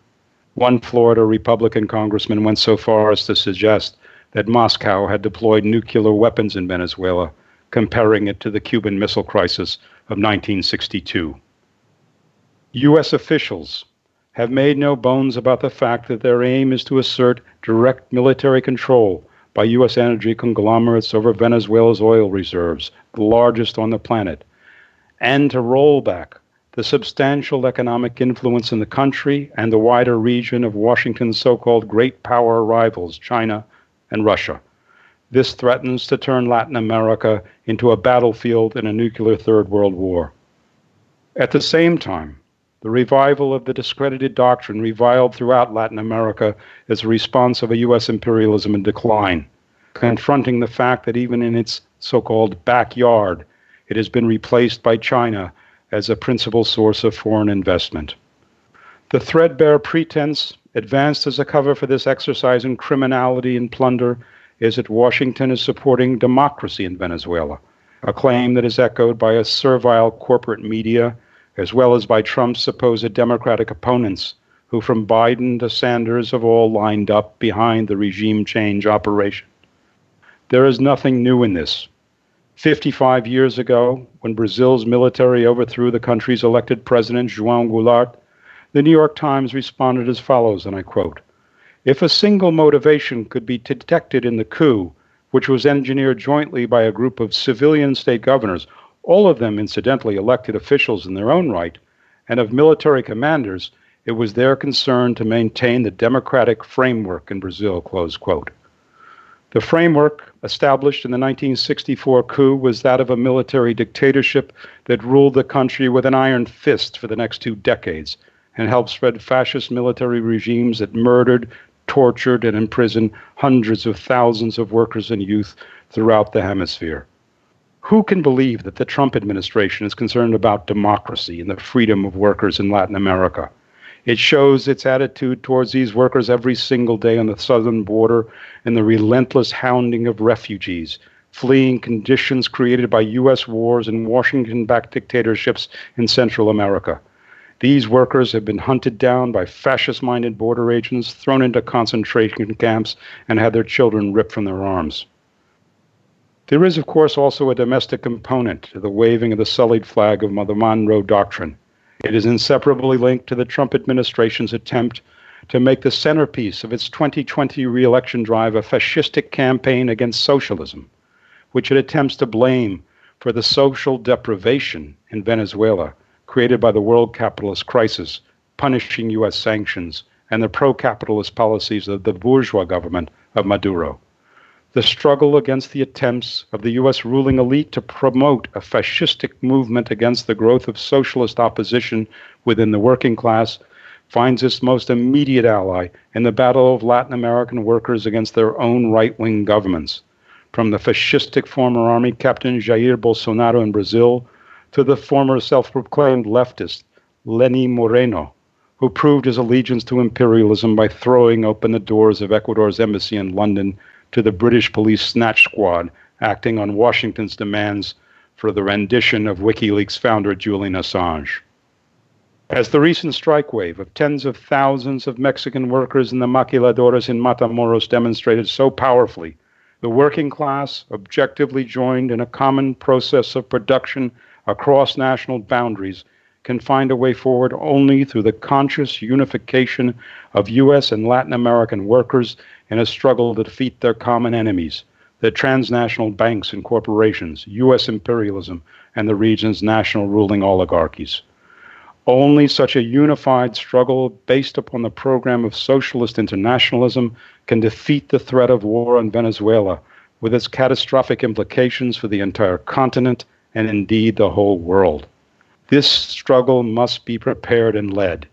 One Florida Republican congressman went so far as to suggest that Moscow had deployed nuclear weapons in Venezuela, comparing it to the Cuban Missile Crisis of 1962. U.S. officials have made no bones about the fact that their aim is to assert direct military control by U.S. energy conglomerates over Venezuela's oil reserves, the largest on the planet, and to roll back the substantial economic influence in the country and the wider region of Washington's so-called great power rivals, China and Russia. This threatens to turn Latin America into a battlefield in a nuclear Third World War. At the same time, the revival of the discredited doctrine reviled throughout Latin America is a response of a U.S. imperialism in decline, confronting the fact that even in its so-called backyard, it has been replaced by China as a principal source of foreign investment. The threadbare pretense, advanced as a cover for this exercise in criminality and plunder, is that Washington is supporting democracy in Venezuela, a claim that is echoed by a servile corporate media, as well as by Trump's supposed Democratic opponents, who from Biden to Sanders have all lined up behind the regime change operation. There is nothing new in this. 55 years ago, when Brazil's military overthrew the country's elected president, João Goulart, the New York Times responded as follows, and I quote, "If a single motivation could be detected in the coup, which was engineered jointly by a group of civilian state governors, all of them incidentally elected officials in their own right, and of military commanders, it was their concern to maintain the democratic framework in Brazil," close quote. The framework established in the 1964 coup was that of a military dictatorship that ruled the country with an iron fist for the next 2 decades and helped spread fascist military regimes that murdered, tortured, and imprisoned hundreds of thousands of workers and youth throughout the hemisphere. Who can believe that the Trump administration is concerned about democracy and the freedom of workers in Latin America? It shows its attitude towards these workers every single day on the southern border in the relentless hounding of refugees, fleeing conditions created by U.S. wars and Washington-backed dictatorships in Central America. These workers have been hunted down by fascist-minded border agents, thrown into concentration camps, and had their children ripped from their arms. There is, of course, also a domestic component to the waving of the sullied flag of the Monroe Doctrine. It is inseparably linked to the Trump administration's attempt to make the centerpiece of its 2020 re-election drive a fascistic campaign against socialism, which it attempts to blame for the social deprivation in Venezuela created by the world capitalist crisis, punishing U.S. sanctions, and the pro-capitalist policies of the bourgeois government of Maduro. The struggle against the attempts of the U.S. ruling elite to promote a fascistic movement against the growth of socialist opposition within the working class finds its most immediate ally in the battle of Latin American workers against their own right-wing governments, from the fascistic former army captain Jair Bolsonaro in Brazil to the former self-proclaimed leftist Lenin Moreno, who proved his allegiance to imperialism by throwing open the doors of Ecuador's embassy in London to the British police snatch squad acting on Washington's demands for the rendition of WikiLeaks founder Julian Assange. As the recent strike wave of tens of thousands of Mexican workers in the maquiladoras in Matamoros demonstrated so powerfully, the working class, objectively joined in a common process of production across national boundaries, can find a way forward only through the conscious unification of U.S. and Latin American workers in a struggle to defeat their common enemies, the transnational banks and corporations, U.S. imperialism, and the region's national ruling oligarchies. Only such a unified struggle based upon the program of socialist internationalism can defeat the threat of war in Venezuela, with its catastrophic implications for the entire continent and indeed the whole world. This struggle must be prepared and led.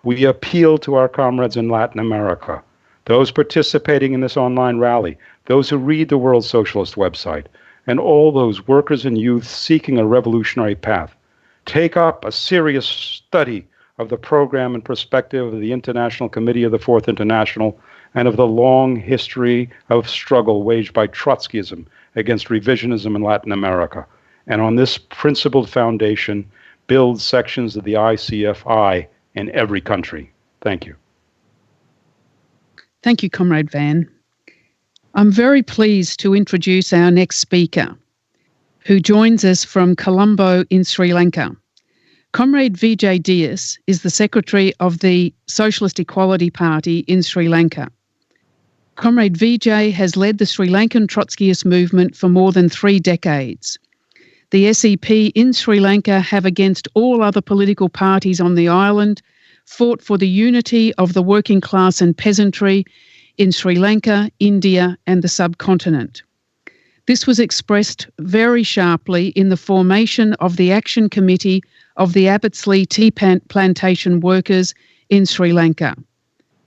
We appeal to our comrades in Latin America, those participating in this online rally, those who read the World Socialist website, and all those workers and youth seeking a revolutionary path. Take up a serious study of the program and perspective of the International Committee of the Fourth International and of the long history of struggle waged by Trotskyism against revisionism in Latin America. And on this principled foundation, build sections of the ICFI in every country. Thank you. Thank you, Comrade Van. I'm very pleased to introduce our next speaker, who joins us from Colombo in Sri Lanka. Comrade Vijay Dias is the Secretary of the Socialist Equality Party in Sri Lanka. Comrade Vijay has led the Sri Lankan Trotskyist movement for more than 3 decades. The SEP in Sri Lanka have, against all other political parties on the island, fought for the unity of the working class and peasantry in Sri Lanka, India, and the subcontinent. This was expressed very sharply in the formation of the Action Committee of the Abbotsleigh Tea Plantation Workers in Sri Lanka.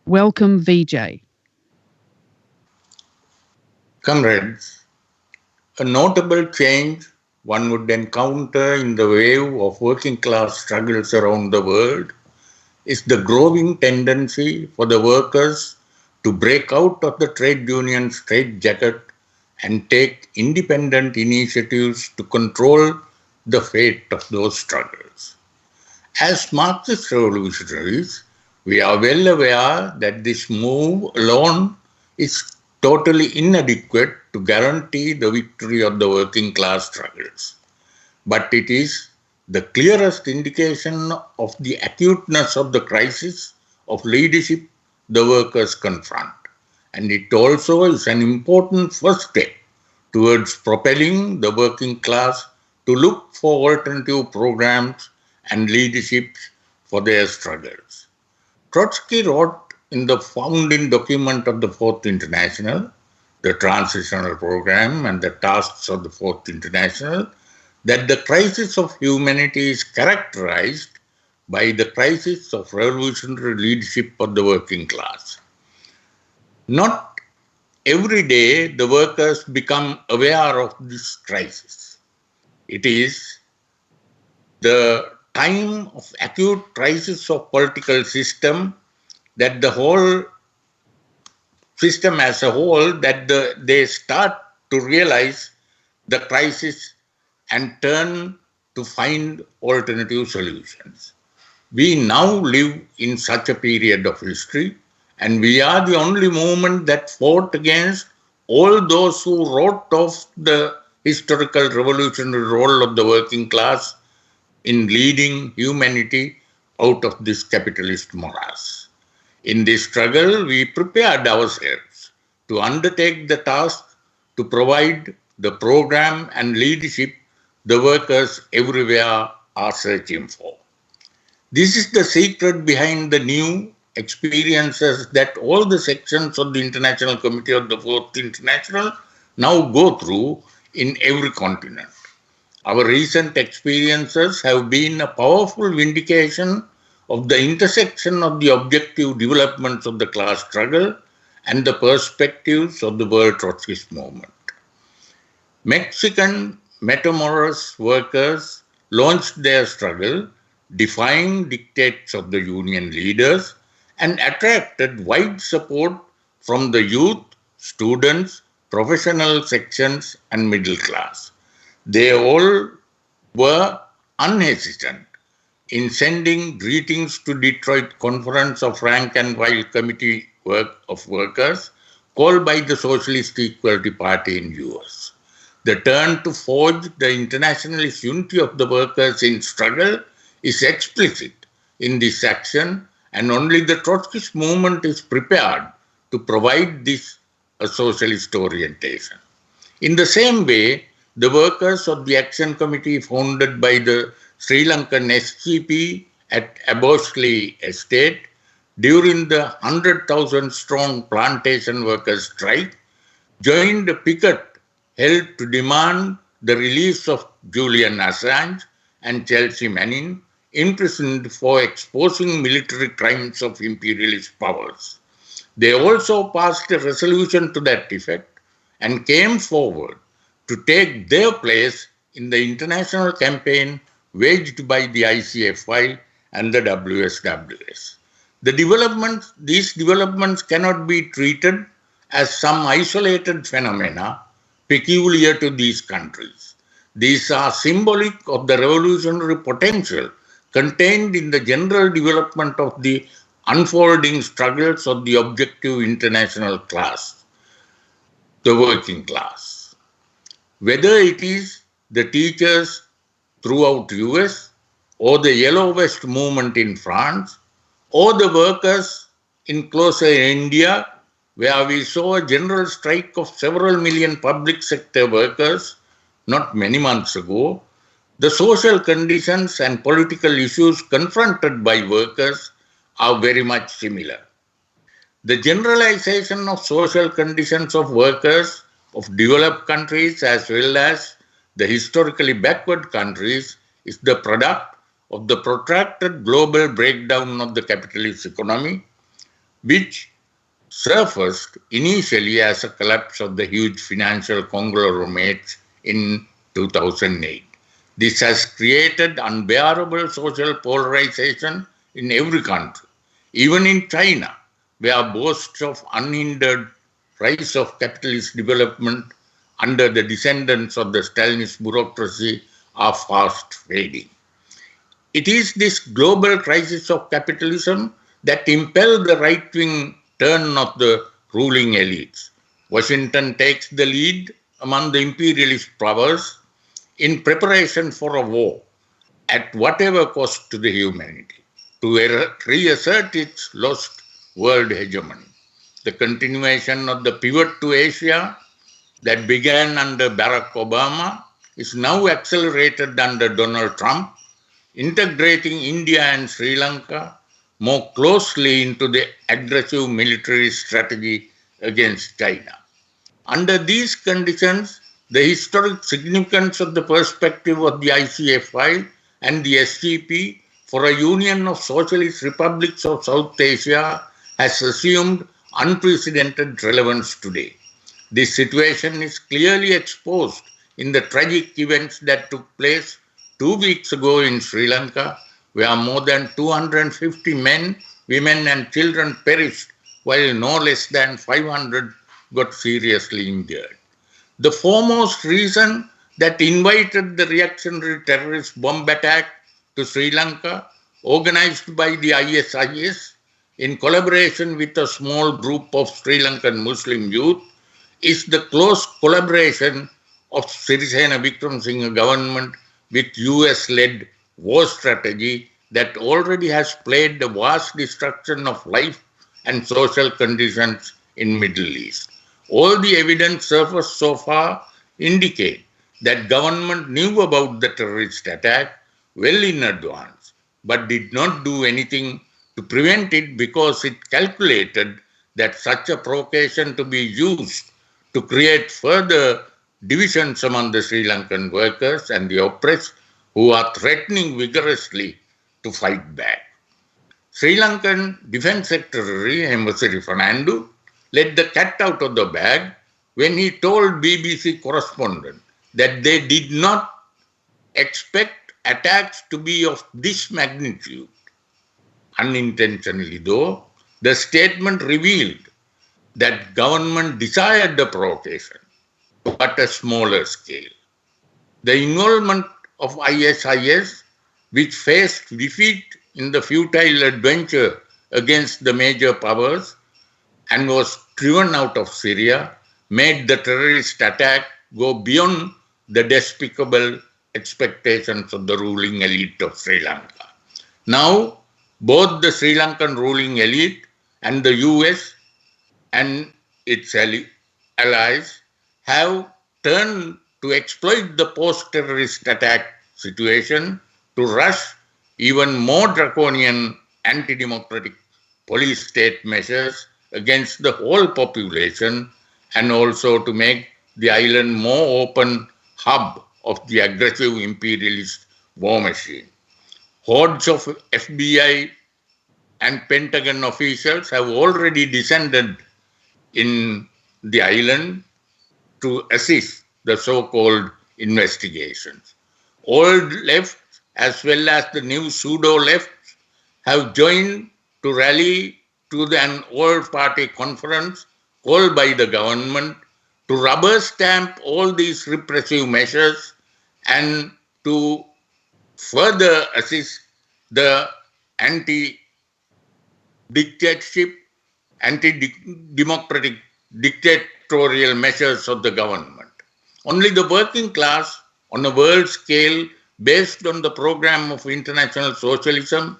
Welcome, Vijay. Comrades, a notable change one would encounter in the wave of working class struggles around the world is the growing tendency for the workers to break out of the trade union straitjacket and take independent initiatives to control the fate of those struggles. As Marxist revolutionaries, we are well aware that this move alone is totally inadequate to guarantee the victory of the working class struggles. But it is the clearest indication of the acuteness of the crisis of leadership the workers confront. And it also is an important first step towards propelling the working class to look for alternative programs and leaderships for their struggles. Trotsky wrote in the founding document of the Fourth International, the Transitional Program and the Tasks of the Fourth International, that the crisis of humanity is characterized by the crisis of revolutionary leadership of the working class. Not every day the workers become aware of this crisis. It is the time of acute crisis of political system that the whole system as a whole, that they start to realize the crisis and turn to find alternative solutions. We now live in such a period of history, and we are the only movement that fought against all those who wrote off the historical revolutionary role of the working class in leading humanity out of this capitalist morass. In this struggle, we prepared ourselves to undertake the task to provide the program and leadership the workers everywhere are searching for. This is the secret behind the new experiences that all the sections of the International Committee of the Fourth International now go through in every continent. Our recent experiences have been a powerful vindication of the intersection of the objective developments of the class struggle and the perspectives of the World Trotskyist movement. Mexican Matamoros workers launched their struggle, defying dictates of the union leaders, and attracted wide support from the youth, students, professional sections, and middle class. They all were unhesitant in sending greetings to Detroit Conference of Rank and File Committee of Workers called by the Socialist Equality Party in US. The turn to forge the internationalist unity of the workers in struggle is explicit in this action, and only the Trotskyist movement is prepared to provide this a socialist orientation. In the same way, the workers of the Action Committee founded by the Sri Lankan SGP at Abosley Estate during the 100,000 strong plantation workers strike joined a picket held to demand the release of Julian Assange and Chelsea Manning, imprisoned for exposing military crimes of imperialist powers. They also passed a resolution to that effect and came forward to take their place in the international campaign waged by the ICFI and the WSWS. These developments cannot be treated as some isolated phenomena peculiar to these countries. These are symbolic of the revolutionary potential contained in the general development of the unfolding struggles of the objective international class, the working class. Whether it is the teachers throughout US, or the Yellow Vest movement in France, or the workers in closer India, where we saw a general strike of several million public sector workers not many months ago, the social conditions and political issues confronted by workers are very much similar. The generalization of social conditions of workers of developed countries as well as the historically backward countries is the product of the protracted global breakdown of the capitalist economy, which surfaced initially as a collapse of the huge financial conglomerates in 2008. This has created unbearable social polarization in every country, even in China, where boasts of unhindered rise of capitalist development under the descendants of the Stalinist bureaucracy are fast fading. It is this global crisis of capitalism that impelled the right-wing turn of the ruling elites. Washington takes the lead among the imperialist powers in preparation for a war at whatever cost to the humanity, to reassert its lost world hegemony. The continuation of the pivot to Asia that began under Barack Obama is now accelerated under Donald Trump, integrating India and Sri Lanka more closely into the aggressive military strategy against China. Under these conditions, the historic significance of the perspective of the ICFI and the SGP for a union of socialist republics of South Asia has assumed unprecedented relevance today. This situation is clearly exposed in the tragic events that took place 2 weeks ago in Sri Lanka, where more than 250 men, women and children perished, while no less than 500 got seriously injured. The foremost reason that invited the reactionary terrorist bomb attack to Sri Lanka, organized by the ISIS in collaboration with a small group of Sri Lankan Muslim youth, is the close collaboration of Sirisena Wickremesinghe government with US-led war strategy that already has played the vast destruction of life and social conditions in Middle East. All the evidence surfaced so far indicate that government knew about the terrorist attack well in advance, but did not do anything to prevent it because it calculated that such a provocation to be used to create further divisions among the Sri Lankan workers and the oppressed who are threatening vigorously to fight back. Sri Lankan Defence Secretary Hemmasiri Fernando let the cat out of the bag when he told BBC correspondent that they did not expect attacks to be of this magnitude. Unintentionally though, the statement revealed that government desired the provocation, but a smaller scale. The involvement of ISIS, which faced defeat in the futile adventure against the major powers and was driven out of Syria, made the terrorist attack go beyond the despicable expectations of the ruling elite of Sri Lanka. Now, both the Sri Lankan ruling elite and the US and its allies have turned to exploit the post-terrorist attack situation to rush even more draconian anti-democratic police state measures against the whole population and also to make the island more open hub of the aggressive imperialist war machine. Hordes of FBI and Pentagon officials have already descended in the island to assist the so-called investigations. Old left as well as the new pseudo-left have joined to rally to an all-party conference called by the government to rubber stamp all these repressive measures and to further assist the anti-dictatorship, anti-democratic dictatorial measures of the government. Only the working class on a world scale based on the program of international socialism,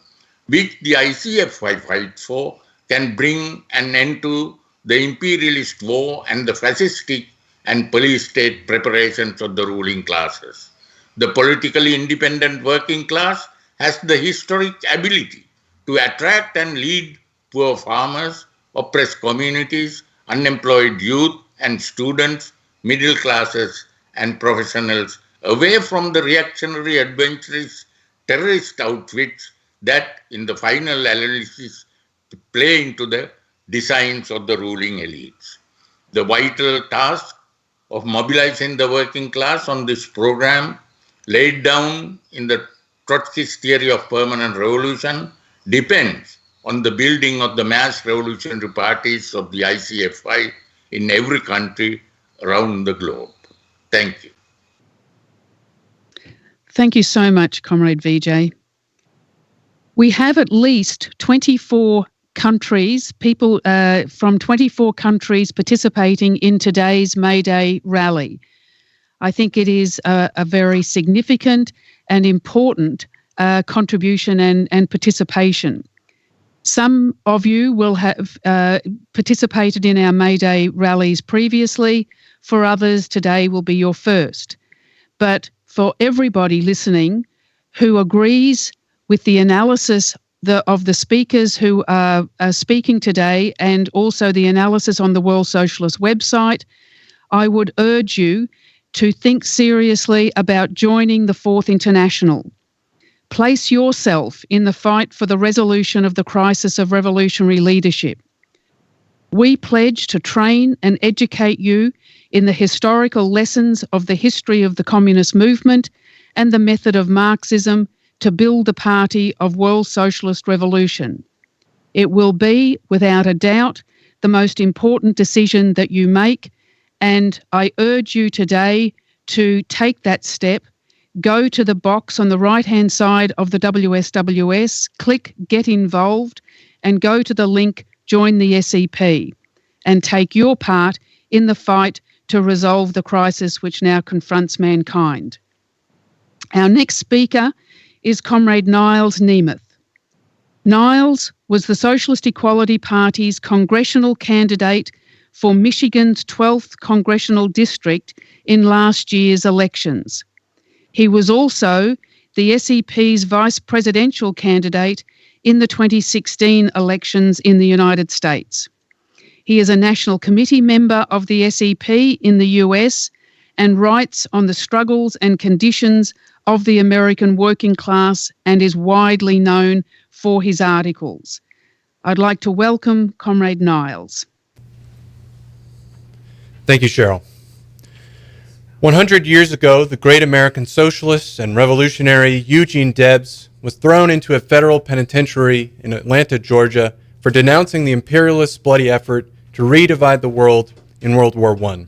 which the ICFI fights for, can bring an end to the imperialist war and the fascistic and police state preparations of the ruling classes. The politically independent working class has the historic ability to attract and lead poor farmers, oppressed communities, unemployed youth and students, middle classes and professionals away from the reactionary adventurous terrorist outfits that in the final analysis play into the designs of the ruling elites. The vital task of mobilizing the working class on this program laid down in the Trotsky's theory of permanent revolution depends on the building of the mass revolutionary parties of the ICFI in every country around the globe. Thank you. Thank you so much, Comrade Vijay. We have at least 24 countries, people from 24 countries participating in today's May Day rally. I think it is a very significant and important contribution and participation. Some of you will have participated in our May Day rallies previously. For others, today will be your first. But for everybody listening who agrees with the analysis of the speakers who are speaking today and also the analysis on the World Socialist website, I would urge you to think seriously about joining the Fourth International. Place yourself in the fight for the resolution of the crisis of revolutionary leadership. We pledge to train and educate you in the historical lessons of the history of the communist movement and the method of Marxism to build the party of world socialist revolution. It will be, without a doubt, the most important decision that you make, and I urge you today to take that step. Go to the box on the right-hand side of the WSWS, click Get Involved, and go to the link Join the SEP, and take your part in the fight to resolve the crisis which now confronts mankind. Our next speaker is Comrade Niles Nemeth. Niles was the Socialist Equality Party's congressional candidate for Michigan's 12th congressional district in last year's elections. He was also the SEP's vice presidential candidate in the 2016 elections in the United States. He is a National Committee member of the SEP in the US and writes on the struggles and conditions of the American working class and is widely known for his articles. I'd like to welcome Comrade Niles. Thank you, Cheryl. 100 years ago, the great American socialist and revolutionary Eugene Debs was thrown into a federal penitentiary in Atlanta, Georgia, for denouncing the imperialists' bloody effort to redivide the world in World War I.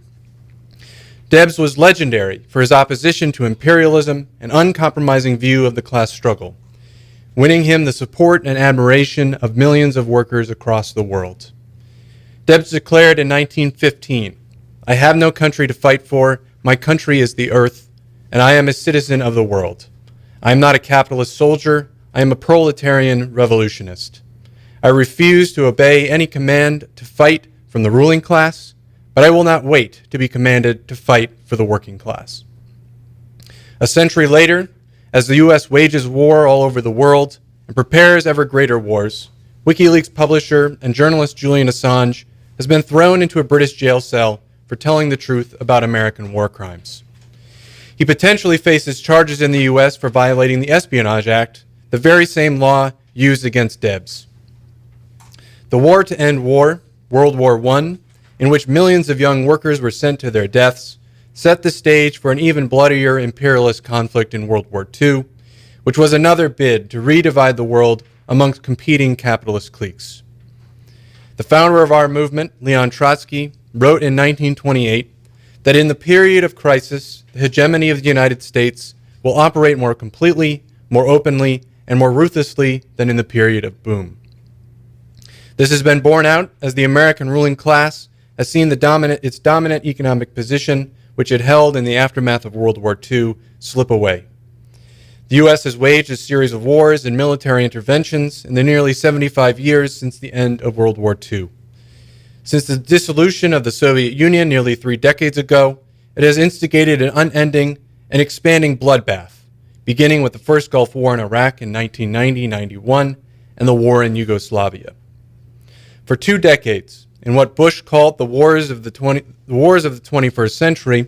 Debs was legendary for his opposition to imperialism and uncompromising view of the class struggle, winning him the support and admiration of millions of workers across the world. Debs declared in 1915, "I have no country to fight for. My country is the earth, and I am a citizen of the world. I am not a capitalist soldier. I am a proletarian revolutionist. I refuse to obey any command to fight from the ruling class, but I will not wait to be commanded to fight for the working class." A century later, as the U.S. wages war all over the world and prepares ever greater wars, WikiLeaks publisher and journalist Julian Assange has been thrown into a British jail cell for telling the truth about American war crimes. He potentially faces charges in the U.S. for violating the Espionage Act, the very same law used against Debs. The war to end war, World War I, in which millions of young workers were sent to their deaths, set the stage for an even bloodier imperialist conflict in World War II, which was another bid to redivide the world amongst competing capitalist cliques. The founder of our movement, Leon Trotsky, wrote in 1928 that in the period of crisis, the hegemony of the United States will operate more completely, more openly, and more ruthlessly than in the period of boom. This has been borne out as the American ruling class has seen its dominant economic position, which it held in the aftermath of World War II, slip away. The U.S. has waged a series of wars and military interventions in the nearly 75 years since the end of World War II. Since the dissolution of the Soviet Union nearly 3 decades ago, it has instigated an unending and expanding bloodbath, beginning with the first Gulf War in Iraq in 1990-91 and the war in Yugoslavia. For 2 decades, in what Bush called the wars of the 21st century,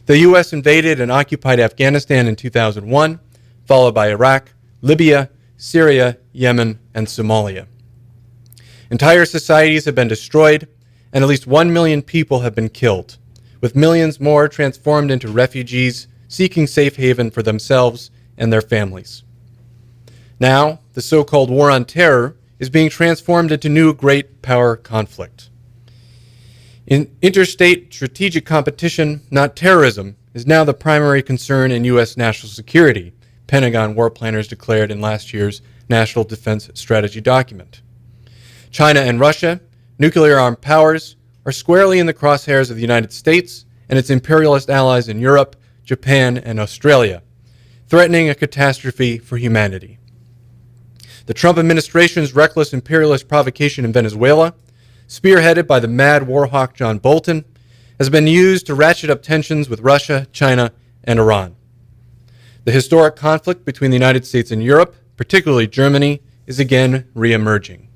the U.S. invaded and occupied Afghanistan in 2001, followed by Iraq, Libya, Syria, Yemen, and Somalia. Entire societies have been destroyed, and at least 1 million people have been killed, with millions more transformed into refugees seeking safe haven for themselves and their families. Now, the so-called war on terror is being transformed into new great power conflict. In interstate strategic competition, not terrorism, is now the primary concern in U.S. national security, Pentagon war planners declared in last year's National Defense Strategy document. China and Russia, nuclear-armed powers, are squarely in the crosshairs of the United States and its imperialist allies in Europe, Japan, and Australia, threatening a catastrophe for humanity. The Trump administration's reckless imperialist provocation in Venezuela, spearheaded by the mad war hawk John Bolton, has been used to ratchet up tensions with Russia, China, and Iran. The historic conflict between the United States and Europe, particularly Germany, is again re-emerging.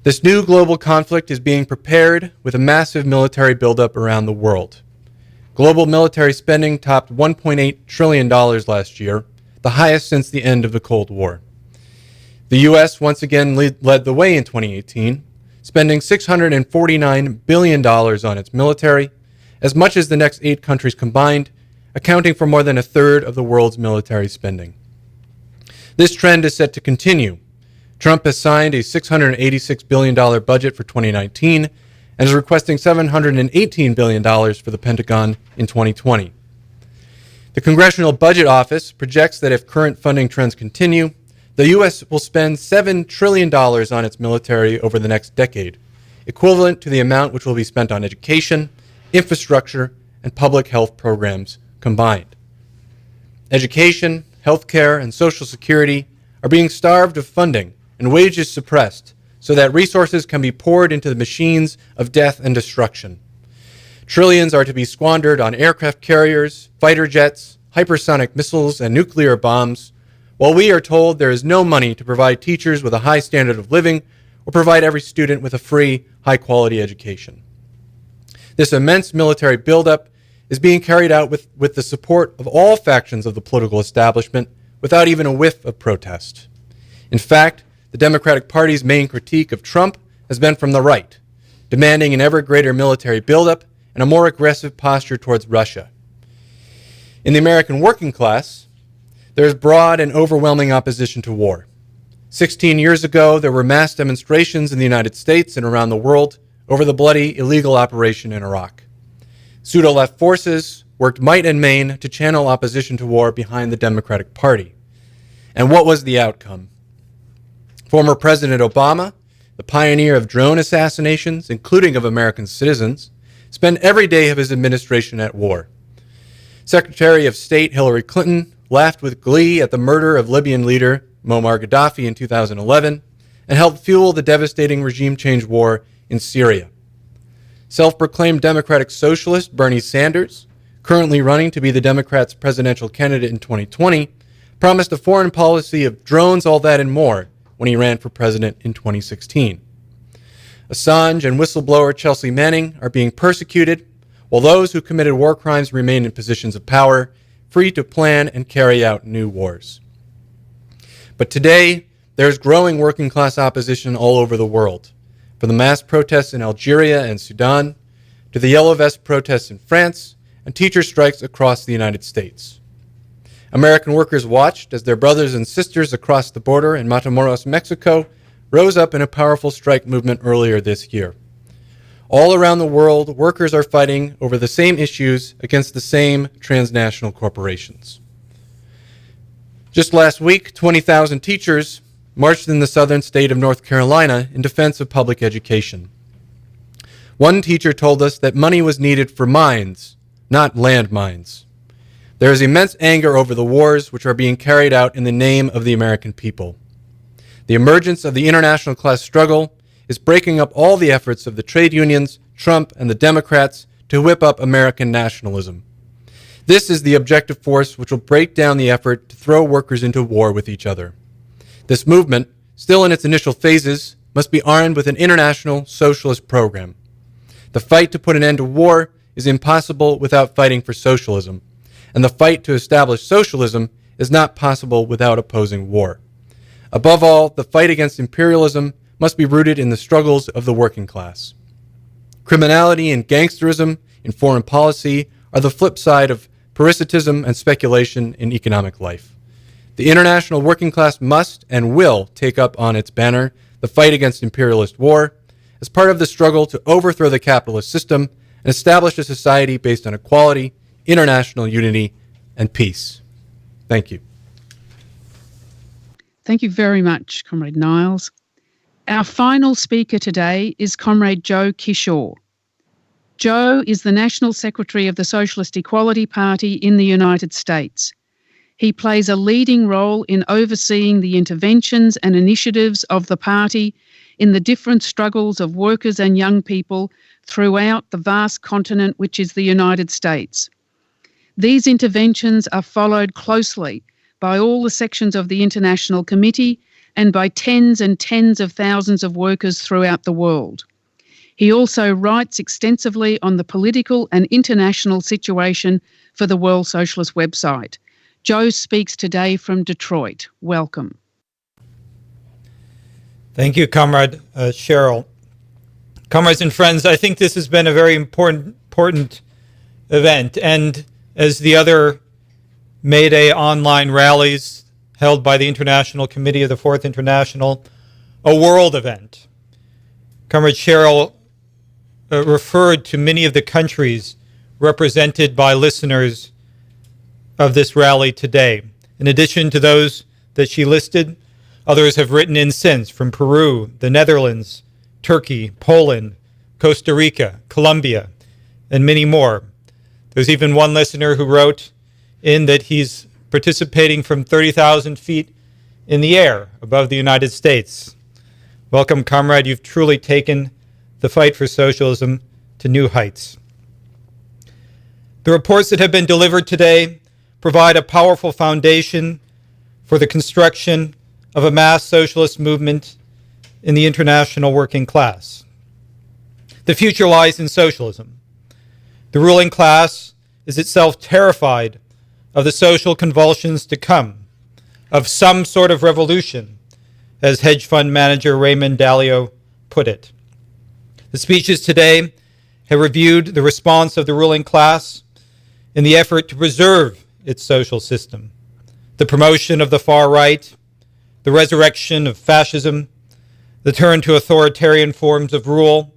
This new global conflict is being prepared with a massive military buildup around the world. Global military spending topped $1.8 trillion last year, the highest since the end of the Cold War. The U.S. once again led the way in 2018, spending $649 billion on its military, as much as the next 8 countries combined, accounting for more than a third of the world's military spending. This trend is set to continue. Trump has signed a $686 billion budget for 2019 and is requesting $718 billion for the Pentagon in 2020. The Congressional Budget Office projects that if current funding trends continue, the U.S. will spend $7 trillion on its military over the next decade, equivalent to the amount which will be spent on education, infrastructure, and public health programs combined. Education, healthcare, and Social Security are being starved of funding and wages suppressed so that resources can be poured into the machines of death and destruction. Trillions are to be squandered on aircraft carriers, fighter jets, hypersonic missiles, and nuclear bombs, while we are told there is no money to provide teachers with a high standard of living or provide every student with a free, high-quality education. This immense military buildup is being carried out with the support of all factions of the political establishment without even a whiff of protest. In fact, the Democratic Party's main critique of Trump has been from the right, demanding an ever greater military buildup and a more aggressive posture towards Russia. In the American working class, there is broad and overwhelming opposition to war. 16 years ago, there were mass demonstrations in the United States and around the world over the bloody, illegal operation in Iraq. Pseudo-left forces worked might and main to channel opposition to war behind the Democratic Party. And what was the outcome? Former President Obama, the pioneer of drone assassinations, including of American citizens, spent every day of his administration at war. Secretary of State Hillary Clinton laughed with glee at the murder of Libyan leader Muammar Gaddafi in 2011 and helped fuel the devastating regime change war in Syria. Self-proclaimed Democratic Socialist Bernie Sanders, currently running to be the Democrats' presidential candidate in 2020, promised a foreign policy of drones, all that, and more when he ran for president in 2016. Assange and whistleblower Chelsea Manning are being persecuted, while those who committed war crimes remain in positions of power, free to plan and carry out new wars. But today, there's growing working class opposition all over the world, from the mass protests in Algeria and Sudan, to the Yellow Vest protests in France, and teacher strikes across the United States. American workers watched as their brothers and sisters across the border in Matamoros, Mexico, rose up in a powerful strike movement earlier this year. All around the world, workers are fighting over the same issues against the same transnational corporations. Just last week, 20,000 teachers marched in the southern state of North Carolina in defense of public education. One teacher told us that money was needed for mines, not landmines. There is immense anger over the wars which are being carried out in the name of the American people. The emergence of the international class struggle is breaking up all the efforts of the trade unions, Trump, and the Democrats to whip up American nationalism. This is the objective force which will break down the effort to throw workers into war with each other. This movement, still in its initial phases, must be armed with an international socialist program. The fight to put an end to war is impossible without fighting for socialism, and the fight to establish socialism is not possible without opposing war. Above all, the fight against imperialism must be rooted in the struggles of the working class. Criminality and gangsterism in foreign policy are the flip side of parasitism and speculation in economic life. The international working class must and will take up on its banner the fight against imperialist war as part of the struggle to overthrow the capitalist system and establish a society based on equality, international unity, and peace. Thank you. Thank you very much, Comrade Niles. Our final speaker today is Comrade Joe Kishore. Joe is the National Secretary of the Socialist Equality Party in the United States. He plays a leading role in overseeing the interventions and initiatives of the party in the different struggles of workers and young people throughout the vast continent which is the United States. These interventions are followed closely by all the sections of the International Committee and by tens and tens of thousands of workers throughout the world. He also writes extensively on the political and international situation for the World Socialist website. Joe speaks today from Detroit. Welcome. Thank you, Comrade Cheryl. Comrades and friends, I think this has been a very important event, and as the other May Day online rallies held by the International Committee of the Fourth International, a world event. Comrade Cheryl referred to many of the countries represented by listeners of this rally today. In addition to those that she listed, others have written in since from Peru, the Netherlands, Turkey, Poland, Costa Rica, Colombia, and many more. There's even one listener who wrote in that he's participating from 30,000 feet in the air above the United States. Welcome, comrade. You've truly taken the fight for socialism to new heights. The reports that have been delivered today provide a powerful foundation for the construction of a mass socialist movement in the international working class. The future lies in socialism. The ruling class is itself terrified of the social convulsions to come, of some sort of revolution, as hedge fund manager Raymond Dalio put it. The speeches today have reviewed the response of the ruling class in the effort to preserve its social system, the promotion of the far right, the resurrection of fascism, the turn to authoritarian forms of rule,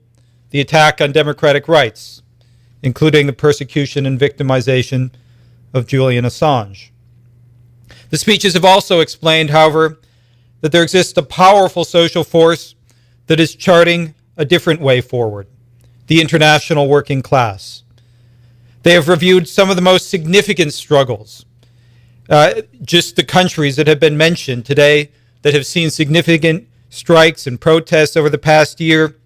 the attack on democratic rights, including the persecution and victimization of Julian Assange. The speeches have also explained, however, that there exists a powerful social force that is charting a different way forward, the international working class. They have reviewed some of the most significant struggles, just the countries that have been mentioned today that have seen significant strikes and protests over the past year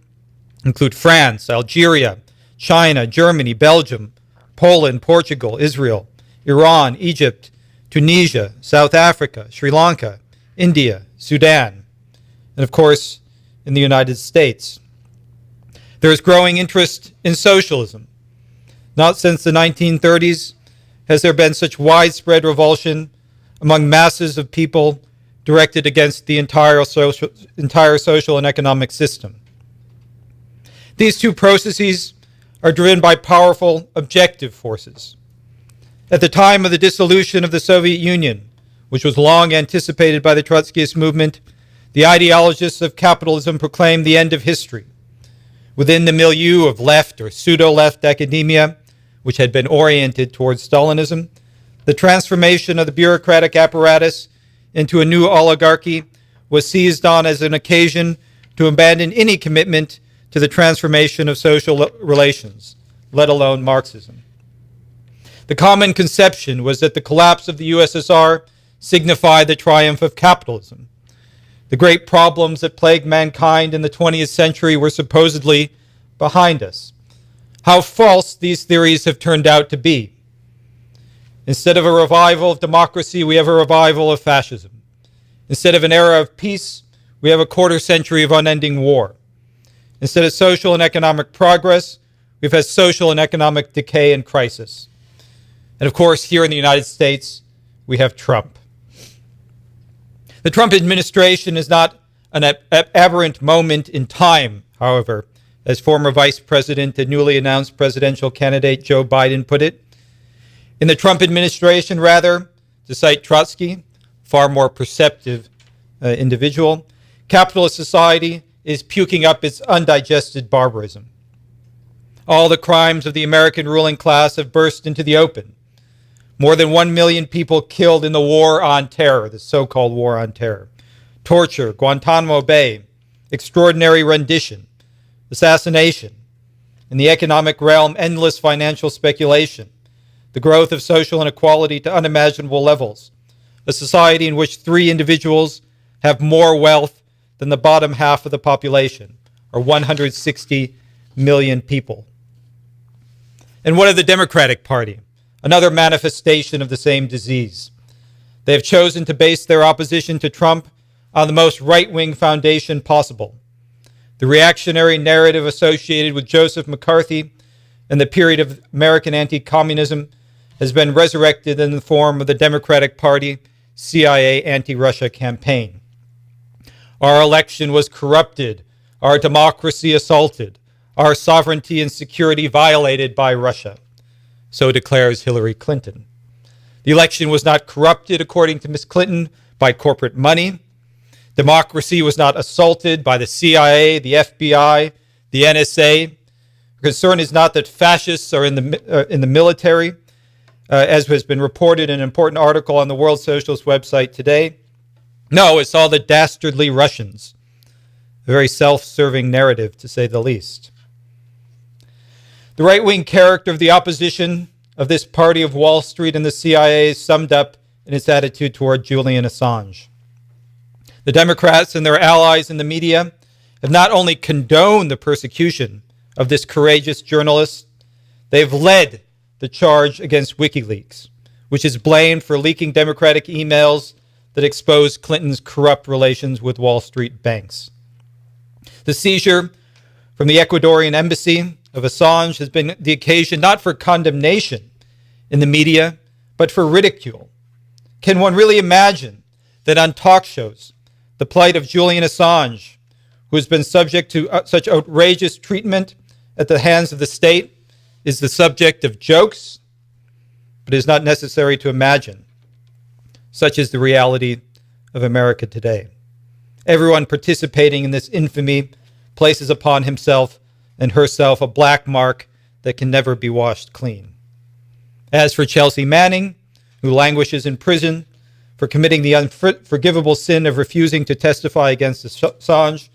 include France, Algeria, China, Germany, Belgium, Poland, Portugal, Israel, Iran, Egypt, Tunisia, South Africa, Sri Lanka, India, Sudan, and of course, in the United States. There is growing interest in socialism. Not since the 1930s has there been such widespread revulsion among masses of people directed against the entire social and economic system. These two processes are driven by powerful objective forces. At the time of the dissolution of the Soviet Union, which was long anticipated by the Trotskyist movement, the ideologists of capitalism proclaimed the end of history. Within the milieu of left or pseudo-left academia, which had been oriented towards Stalinism, the transformation of the bureaucratic apparatus into a new oligarchy was seized on as an occasion to abandon any commitment to the transformation of social relations, let alone Marxism. The common conception was that the collapse of the USSR signified the triumph of capitalism. The great problems that plagued mankind in the 20th century were supposedly behind us. How false these theories have turned out to be. Instead of a revival of democracy, we have a revival of fascism. Instead of an era of peace, we have a quarter century of unending war. Instead of social and economic progress, we've had social and economic decay and crisis. And of course, here in the United States, we have Trump. The Trump administration is not an aberrant moment in time, however, as former Vice President and newly announced presidential candidate Joe Biden put it. In the Trump administration, rather, to cite Trotsky, far more perceptive individual, capitalist society is puking up its undigested barbarism. All the crimes of the American ruling class have burst into the open. More than 1 million people killed in the war on terror, the so-called war on terror. Torture, Guantanamo Bay, extraordinary rendition, assassination. In the economic realm, endless financial speculation, the growth of social inequality to unimaginable levels, a society in which 3 individuals have more wealth than the bottom half of the population, or 160 million people. And what of the Democratic Party? Another manifestation of the same disease. They have chosen to base their opposition to Trump on the most right-wing foundation possible. The reactionary narrative associated with Joseph McCarthy and the period of American anti-communism has been resurrected in the form of the Democratic Party CIA anti-Russia campaign. Our election was corrupted, our democracy assaulted, our sovereignty and security violated by Russia. So declares Hillary Clinton. The election was not corrupted, according to Ms. Clinton, by corporate money. Democracy was not assaulted by the CIA, the FBI, the NSA. The concern is not that fascists are in the military, as has been reported in an important article on the World Socialist website today. No, it's all the dastardly Russians. A very self-serving narrative, to say the least. The right-wing character of the opposition of this party of Wall Street and the CIA is summed up in its attitude toward Julian Assange. The Democrats and their allies in the media have not only condoned the persecution of this courageous journalist, they've led the charge against WikiLeaks, which is blamed for leaking Democratic emails that exposed Clinton's corrupt relations with Wall Street banks. The seizure from the Ecuadorian embassy of Assange has been the occasion not for condemnation in the media, but for ridicule. Can one really imagine that on talk shows, the plight of Julian Assange, who has been subject to such outrageous treatment at the hands of the state, is the subject of jokes, but it is not necessary to imagine. Such is the reality of America today. Everyone participating in this infamy places upon himself and herself a black mark that can never be washed clean. As for Chelsea Manning, who languishes in prison for committing the unforgivable sin of refusing to testify against Assange,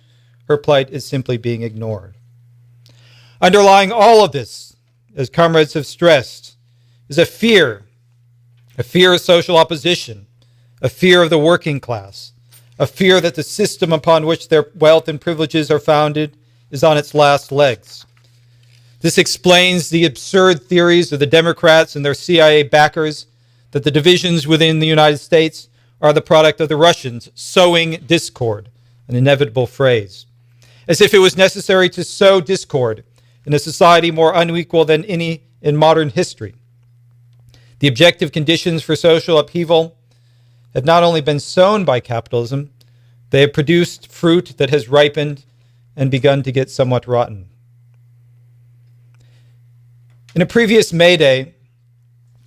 her plight is simply being ignored. Underlying all of this, as comrades have stressed, is a fear of social opposition, a fear of the working class, a fear that the system upon which their wealth and privileges are founded is on its last legs. This explains the absurd theories of the Democrats and their CIA backers that the divisions within the United States are the product of the Russians sowing discord, an inevitable phrase. As if it was necessary to sow discord in a society more unequal than any in modern history. The objective conditions for social upheaval have not only been sown by capitalism, they have produced fruit that has ripened and begun to get somewhat rotten. In a previous May Day,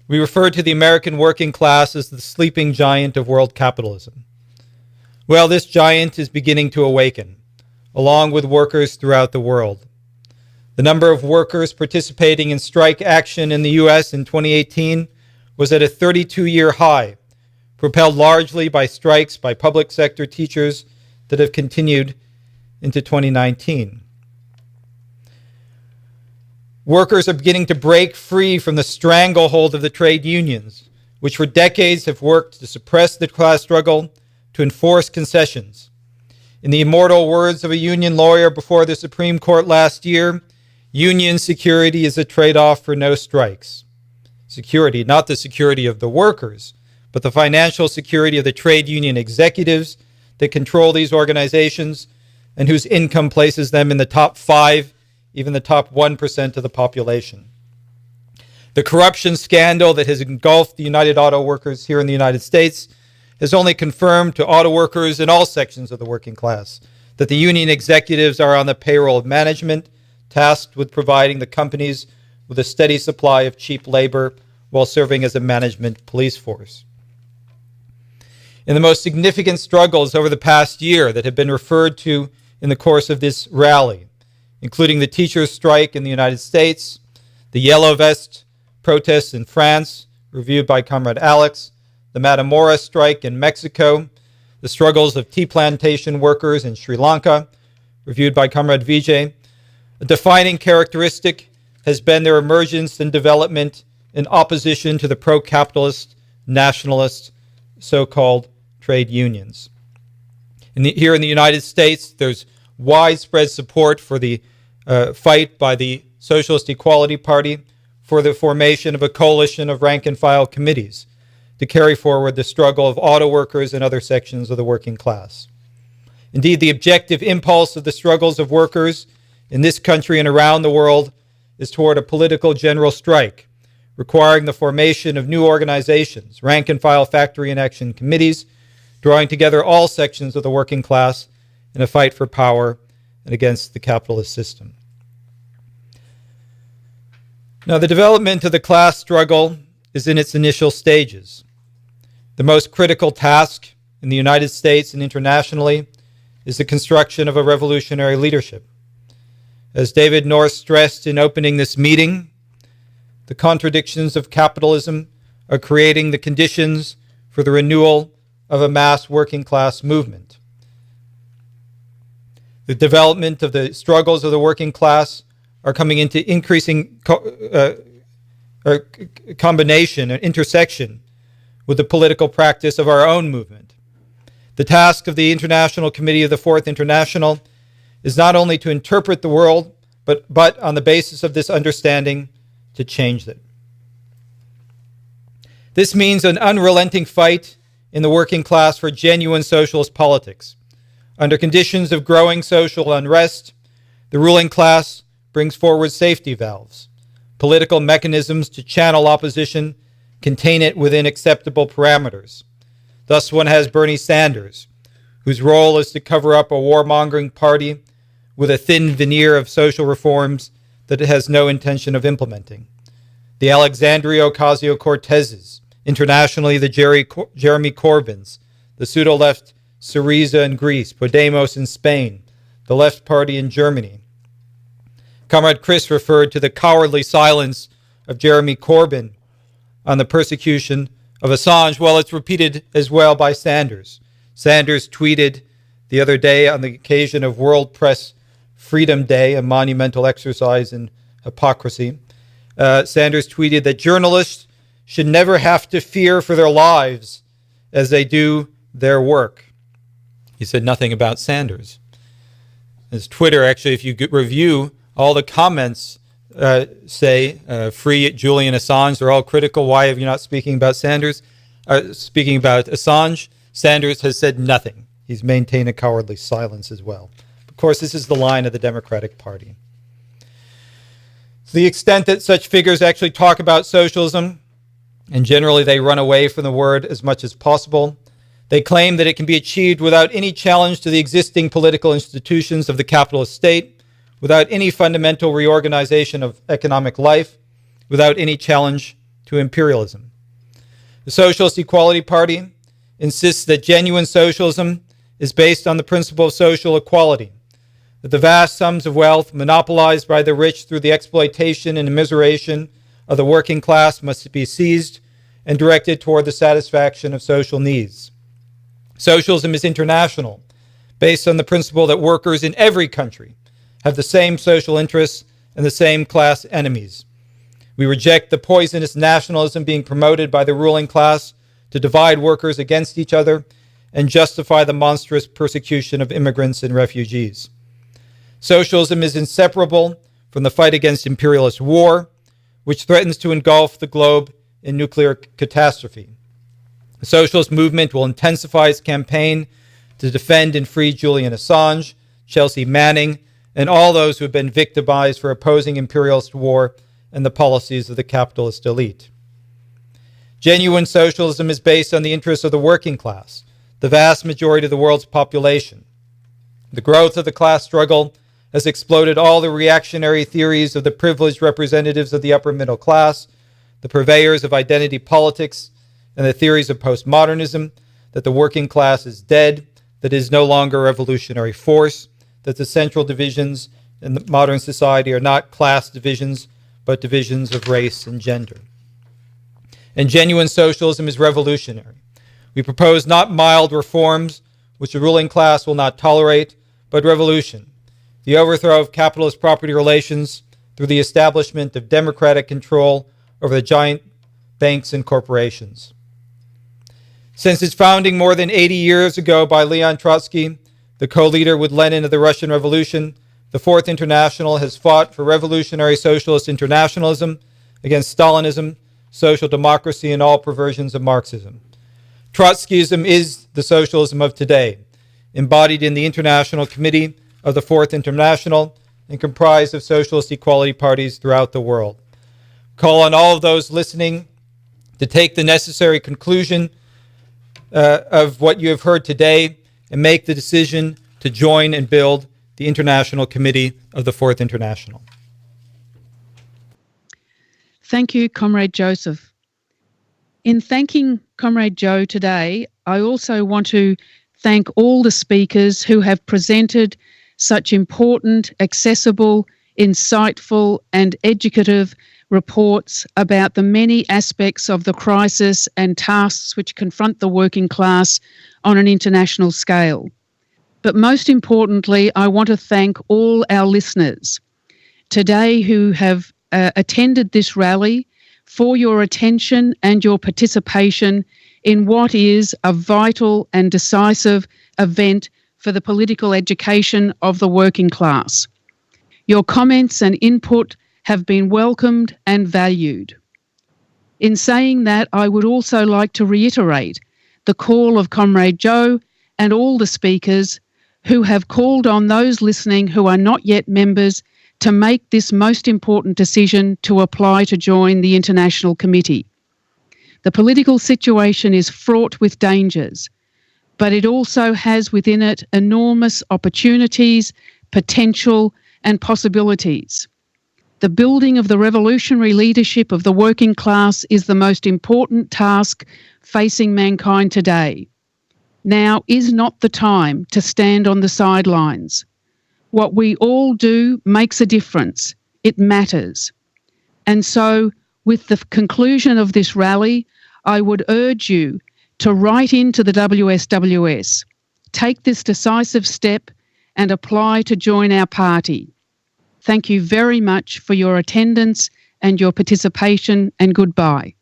we referred to the American working class as the sleeping giant of world capitalism. Well, this giant is beginning to awaken, along with workers throughout the world. The number of workers participating in strike action in the U.S. in 2018 was at a 32-year high, propelled largely by strikes by public sector teachers that have continued into 2019. Workers are beginning to break free from the stranglehold of the trade unions, which for decades have worked to suppress the class struggle, to enforce concessions. In the immortal words of a union lawyer before the Supreme Court last year, union security is a trade-off for no strikes. Security, not the security of the workers, but the financial security of the trade union executives that control these organizations and whose income places them in the top 5, even the top 1% of the population. The corruption scandal that has engulfed the United Auto Workers here in the United States has only confirmed to auto workers in all sections of the working class that the union executives are on the payroll of management, tasked with providing the companies with a steady supply of cheap labor while serving as a management police force. In the most significant struggles over the past year that have been referred to in the course of this rally, including the teachers' strike in the United States, the Yellow Vest protests in France, reviewed by Comrade Alex, the Matamora strike in Mexico, the struggles of tea plantation workers in Sri Lanka, reviewed by Comrade Vijay, a defining characteristic has been their emergence and development in opposition to the pro-capitalist, nationalist, so-called trade unions. Here in the United States, there's widespread support for the fight by the Socialist Equality Party for the formation of a coalition of rank-and-file committees to carry forward the struggle of auto workers and other sections of the working class. Indeed, the objective impulse of the struggles of workers in this country and around the world is toward a political general strike, requiring the formation of new organizations, rank-and-file factory and action committees, drawing together all sections of the working class in a fight for power and against the capitalist system. Now, the development of the class struggle is in its initial stages. The most critical task in the United States and internationally is the construction of a revolutionary leadership. As David North stressed in opening this meeting, the contradictions of capitalism are creating the conditions for the renewal of a mass working class movement. The development of the struggles of the working class are coming into increasing combination and intersection with the political practice of our own movement. The task of the International Committee of the Fourth International is not only to interpret the world, but on the basis of this understanding, to change it. This means an unrelenting fight in the working class for genuine socialist politics. Under conditions of growing social unrest, the ruling class brings forward safety valves, political mechanisms to channel opposition, contain it within acceptable parameters. Thus, one has Bernie Sanders, whose role is to cover up a warmongering party with a thin veneer of social reforms that it has no intention of implementing. The Alexandria Ocasio-Cortezes, internationally the Jeremy Corbyns, the pseudo-left Syriza in Greece, Podemos in Spain, the Left Party in Germany. Comrade Chris referred to the cowardly silence of Jeremy Corbyn on the persecution of Assange. Well, it's repeated as well by Sanders. Sanders tweeted the other day on the occasion of World Press Freedom Day, a monumental exercise in hypocrisy. Sanders tweeted that journalists should never have to fear for their lives as they do their work. He said nothing about Sanders. His Twitter, actually, if you review all the comments, say free Julian Assange. They're all critical. Why are you not speaking about Sanders? Speaking about Assange, Sanders has said nothing. He's maintained a cowardly silence as well. Of course, this is the line of the Democratic Party. To the extent that such figures actually talk about socialism, and generally they run away from the word as much as possible, they claim that it can be achieved without any challenge to the existing political institutions of the capitalist state, without any fundamental reorganization of economic life, without any challenge to imperialism. The Socialist Equality Party insists that genuine socialism is based on the principle of social equality, that the vast sums of wealth monopolized by the rich through the exploitation and immiseration of the working class must be seized and directed toward the satisfaction of social needs. Socialism is international, based on the principle that workers in every country have the same social interests and the same class enemies. We reject the poisonous nationalism being promoted by the ruling class to divide workers against each other and justify the monstrous persecution of immigrants and refugees. Socialism is inseparable from the fight against imperialist war, which threatens to engulf the globe in nuclear catastrophe. The socialist movement will intensify its campaign to defend and free Julian Assange, Chelsea Manning, and all those who have been victimized for opposing imperialist war and the policies of the capitalist elite. Genuine socialism is based on the interests of the working class, the vast majority of the world's population. The growth of the class struggle has exploded all the reactionary theories of the privileged representatives of the upper middle class, the purveyors of identity politics, and the theories of postmodernism, that the working class is dead, that it is no longer a revolutionary force, that the central divisions in the modern society are not class divisions, but divisions of race and gender. And genuine socialism is revolutionary. We propose not mild reforms, which the ruling class will not tolerate, but revolution, the overthrow of capitalist property relations through the establishment of democratic control over the giant banks and corporations. Since its founding more than 80 years ago by Leon Trotsky, the co-leader with Lenin of the Russian Revolution, the Fourth International has fought for revolutionary socialist internationalism against Stalinism, social democracy, and all perversions of Marxism. Trotskyism is the socialism of today, embodied in the International Committee of the Fourth International and comprised of socialist equality parties throughout the world. Call on all of those listening to take the necessary conclusion of what you have heard today and make the decision to join and build the International Committee of the Fourth International. Thank you, Comrade Joseph. In thanking Comrade Joe today, I also want to thank all the speakers who have presented such important, accessible, insightful, and educative reports about the many aspects of the crisis and tasks which confront the working class on an international scale. But most importantly, I want to thank all our listeners today who have attended this rally for your attention and your participation in what is a vital and decisive event for the political education of the working class. Your comments and input have been welcomed and valued. In saying that, I would also like to reiterate the call of Comrade Joe and all the speakers who have called on those listening who are not yet members to make this most important decision to apply to join the International Committee. The political situation is fraught with dangers, but it also has within it enormous opportunities, potential, and possibilities. The building of the revolutionary leadership of the working class is the most important task facing mankind today. Now is not the time to stand on the sidelines. What we all do makes a difference. It matters. And so, with the conclusion of this rally, I would urge you to write into the WSWS, take this decisive step and apply to join our party. Thank you very much for your attendance and your participation, and goodbye.